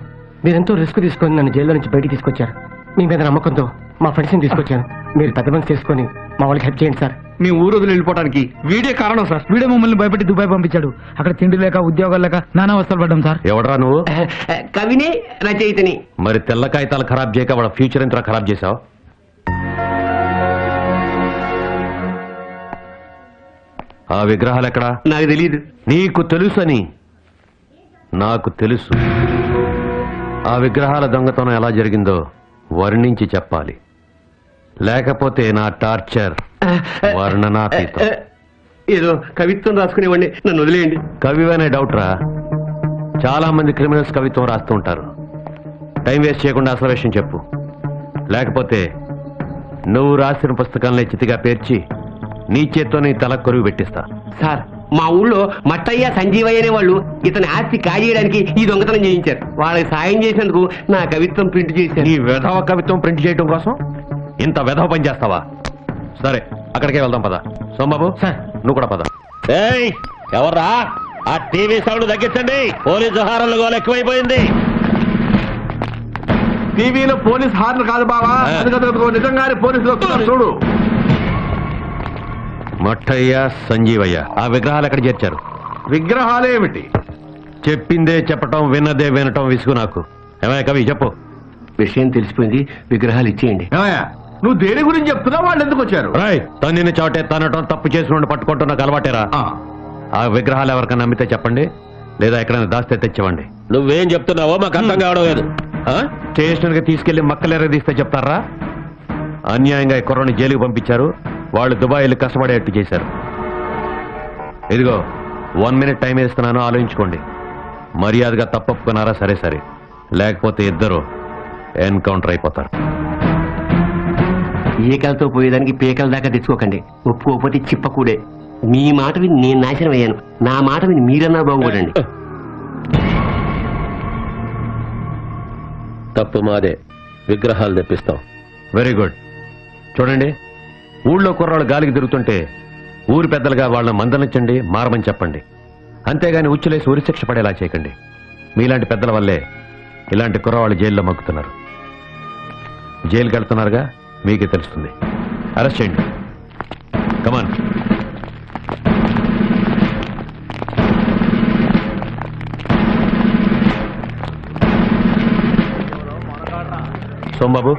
మీరెంతో రిస్క్ తీసుకొని నన్ను జైల్లో నుంచి బయటికి తీసుకొచ్చారు. మీ మీద నమ్మకంతో మా ఫ్రెండ్స్ని తీసుకొచ్చాను. మీరు పెద్ద మనసు చేసుకొని మా వాళ్ళకి హెల్ప్ చేయండి సార్. మీ ఊరు వదిలి వెళ్ళిపోవడానికి వీడే కారణం సార్. వీడే మమ్మల్ని భయపెట్టి దుబాయ్ పంపించాడు. అక్కడ తిండి లేక, ఉద్యోగాలు లేక నానా అవస్థలు పడ్డాం సార్. ఎవడరా నువ్వు? కవిని, రచయితని. మరి తెల్ల కాగితాలు ఖరాబ్ చేయక వాడు ఫ్యూచర్ ఎంతరా ఖరాబ్ చేశావు? ఆ విగ్రహాలు ఎక్కడా? నాకు తెలియదు. నీకు తెలుసని నాకు తెలుసు. ఆ విగ్రహాల దొంగతనం ఎలా జరిగిందో వర్ణించి చెప్పాలి, లేకపోతే నా టార్చర్ వర్ణనాతీతం. ఏదో కవిత్వం రాసుకునేవాడిని, నన్ను వదిలేయండి. కవి అనే డౌట్ రా. చాలా మంది క్రిమినల్స్ కవిత్వం రాస్తూ ఉంటారు. టైం వేస్ట్ చేయకుండా అసలు విషయం చెప్పు, లేకపోతే నువ్వు రాసిన పుస్తకాలనే చితిగా పేర్చి నీ చేత్తో నీ తల కొరుగు పెట్టిస్తా. సార్, మా ఊళ్ళో మట్టయ్య సంజీవయ్య అనే వాళ్ళు ఇతని ఆస్తి కాజేయడానికి ఈ దొంగతనం చేయించారు. వాళ్ళకి సాయం చేసినందుకు నా కవిత్వం ప్రింట్ చేశారు. నీ వెధవ కవిత్వం ప్రింట్ చేయడం కోసం ఇంత వెధవ పని చేస్తావా? సరే, అక్కడికే వెళ్దాం పద. సోమబాబు, నువ్వు కూడా పద. ఎవర్రా ఆ టీవీ సౌండ్ తగ్గించండి, పోలీసు హారన్లు గోల ఎక్కువైపోయింది. టీవీలో పోలీస్ హార్న్ కాదు బావా, నిజంగానే పోలీసులు వస్తున్నారు చూడు. మట్టయ్య సంజీవయ్య ఆ విగ్రహాలు ఎక్కడ చేర్చారు? విగ్రహాలేమిటి? చెప్పిందే చెప్పటం, విన్నదే వినటం విసుగు నాకు. ఏమయ్య కవి చెప్పు. విషయం తెలిసిపోయింది, విగ్రహాలు ఇచ్చేయండి. ఏమయ్యా, నువ్వు దేని గురించి చెప్తున్నావు? వాళ్ళు ఎందుకు వచ్చారు? రాయ్, తన్నిని చోటే తనటం, తప్పు చేసిన పట్టుకుంటున్న నాకు అలవాటేరా. ఆ విగ్రహాలు ఎవరికైనా నమ్మితే చెప్పండి, లేదా ఎక్కడైనా దాస్తే తెచ్చివ్వండి. నువ్వేం చెప్తున్నావో మాకు అర్థం కావడం లేదు. స్టేషన్ కి తీసుకెళ్లి మక్కలెరదీస్తే చెప్తారా? అన్యాయంగా ఈ కుర్రని జైలుకి పంపించారు, వాళ్ళు దుబాయ్ వెళ్ళి కష్టపడేట్టు చేశారు. ఇదిగో 1 minute టైం వేస్తున్నాను, ఆలోచించుకోండి. మర్యాదగా తప్పొప్పుకున్నారా? సరే సరే, లేకపోతే ఇద్దరు ఎన్కౌంటర్ అయిపోతారు. ఏకలతో పోయేదానికి పేకల దాకా తెచ్చుకోకండి. ఒప్పుకోకపోతే చిప్పకూడే. మీ మాట విని నేను నాశనం అయ్యాను, నా మాట విని మీరన్నా బాగుపడండి. తప్పు మాదే, విగ్రహాలు తెప్పిస్తాం. Very good. చూడండి, ఊళ్ళో కుర్రాళ్ళు గాలికి తిరుగుతుంటే ఊరి పెద్దలుగా వాళ్ళని మందలించండి, మారమని చెప్పండి. అంతేగాని ఉచ్చులేసి ఉరిశిక్ష పడేలా చేయకండి. మీలాంటి పెద్దల వల్లే ఇలాంటి కుర్రవాళ్ళు జైల్లో మగ్గుతున్నారు. జైలుకి వెళ్తున్నారుగా, మీకే తెలుస్తుంది. అరెస్ట్ చేయండి. Come on. Somababu,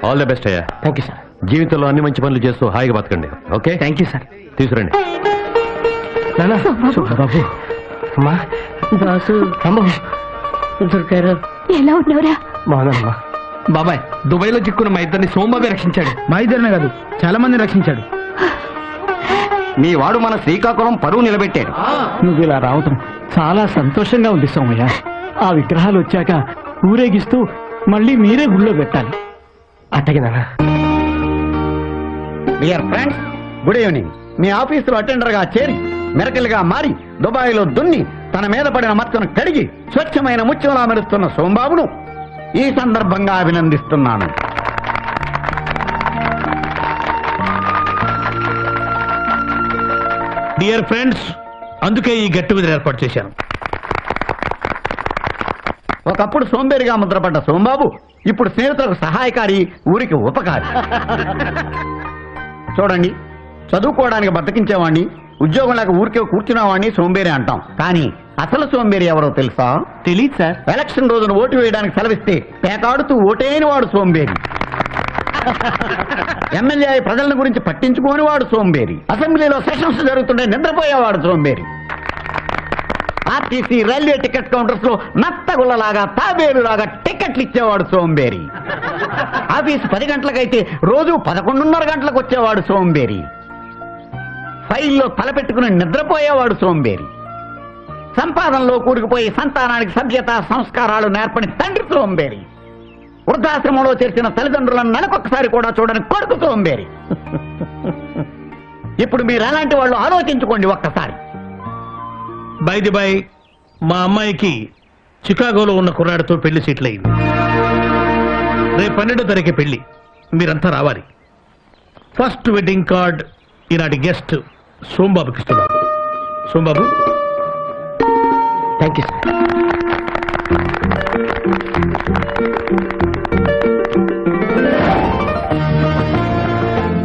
all the best అయ్యా. Thank you sir. జీవితంలో అన్ని మంచి పనులు చేస్తూ హాయిగా బతకండి. Okay, thank you sir. తీసుకురండి. బాబు, అమ్మా, బాసు దొరికారు. ఎలా ఉన్నావురా? బాగున్నానమ్మా. బాబాయ్, దుబాయ్ లో చిక్కున్న మా ఇద్దరిని సోమబాబు రక్షించాడు. మా ఇద్దరినే కాదు, చాలా మంది రక్షించాడు. మీ వాడు మన శ్రీకాకుళం పరువు నిలబెట్టాడు. నువ్వు ఇలా రావటం చాలా సంతోషంగా ఉంది సోమయ్య. ఆ విగ్రహాలు వచ్చాక ఊరేగిస్తూ మళ్ళీ మీరే గుళ్ళో పెట్టాలి. అట్టగినా? Dear friends, good evening. మీ ఆఫీసులో అటెండర్ గా చేరి మెరకలుగా మారి దుబాయ్ లో దున్ని తన మీద పడిన మచ్చను కడిగి స్వచ్ఛమైన ముత్యంలా మెరుస్తున్న సోమబాబును ఈ సందర్భంగా అభినందిస్తున్నాను. డియర్ ఫ్రెండ్స్, అందుకే ఈ గట్టు మీద ఏర్పాటు చేశాను. ఒకప్పుడు సోంబేరిగా ముద్రపడ్డ సోమబాబు ఇప్పుడు స్నేహితులకు సహాయకారి, ఊరికి ఉపకారి. చూడండి, చదువుకోవడానికి బతికించేవాడిని, ఉద్యోగం లేక ఊరికే కూర్చునేవాడిని సోంబేరి అంటాం. కానీ అసలు సోంబేరి ఎవరో తెలుసా? తెలియదు సార్. ఎలక్షన్ రోజున ఓటు వేయడానికి సెలవిస్తే పేకాడుతూ ఓటేని వాడు సోంబేరి. ఎమ్మెల్యే ప్రజల గురించి పట్టించుకోని వాడు సోంబేరి. అసెంబ్లీలో సెషన్స్ జరుగుతుంటే నిద్రపోయేవాడు సోంబేరి. ఆర్టీసీ రైల్వే టికెట్ కౌంటర్స్ లో నత్తగుల్లలాగా తాబేరులాగా టికెట్లు ఇచ్చేవాడు సోంబేరి. ఆఫీసు 10 గంటలకైతే రోజు 11:30 గంటలకు వచ్చేవాడు సోంబేరి. ఫైల్లో తలపెట్టుకుని నిద్రపోయేవాడు సోంబేరి. సంపాదనలో కూరుకుపోయి సంతానానికి సభ్యత సంస్కారాలు నేర్పని తండ్రి సోంబేరి. వృద్ధాశ్రమంలో చేర్చిన తల్లిదండ్రులను నెలకొకసారి కూడా చూడని కొడుకు సోంబేరి. ఇప్పుడు మీరు అలాంటి వాళ్ళు ఆలోచించుకోండి ఒక్కసారి. బై ది బై, మా అమ్మాయికి చికాగోలో ఉన్న కుర్రాడితో పెళ్లి సెటిల్ అయింది. రేపు 12వ తారీఖు పెళ్లి, మీరంతా రావాలి. ఫస్ట్ వెడ్డింగ్ కార్డ్ ఈనాటి గెస్ట్ సోంబాబుకి ఇస్తున్నాను. Sombabu, thank you sir.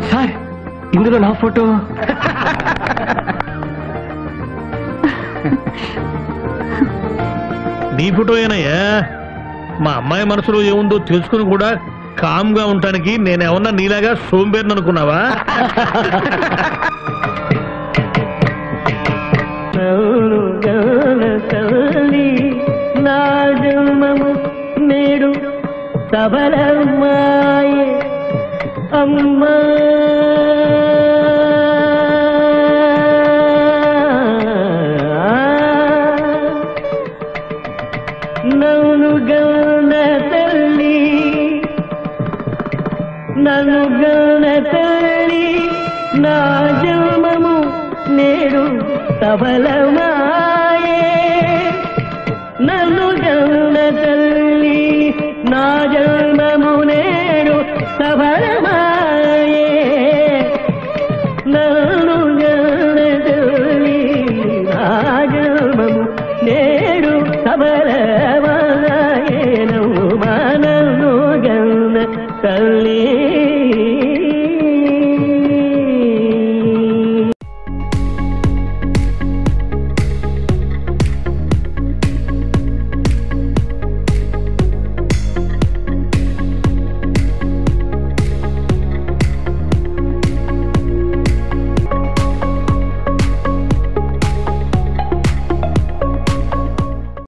Sir, ఇందులో నా ఫోటో. నీ ఫోటో ఏనయ్యా? మా అమ్మాయి మనసులో ఏముందో తెలుసుకుని కూడా కామ్గా ఉండటానికి నేనేమన్నా నీలాగా సోంబేరిని అనుకున్నావా? నా జన్మము నే సబలమాయే అమ్మా నన్ను గన్న తల్లి నన్ను గన్న తల్లి నా జన్మము నేడు సబలమాయే నన్ను గన్న తల్లి నా జన్మము నేడు సబలమాయే నన్ను గన్న తల్లి నా జన్మము నేడు సబలమాయే నన్ను గన్న తల్లి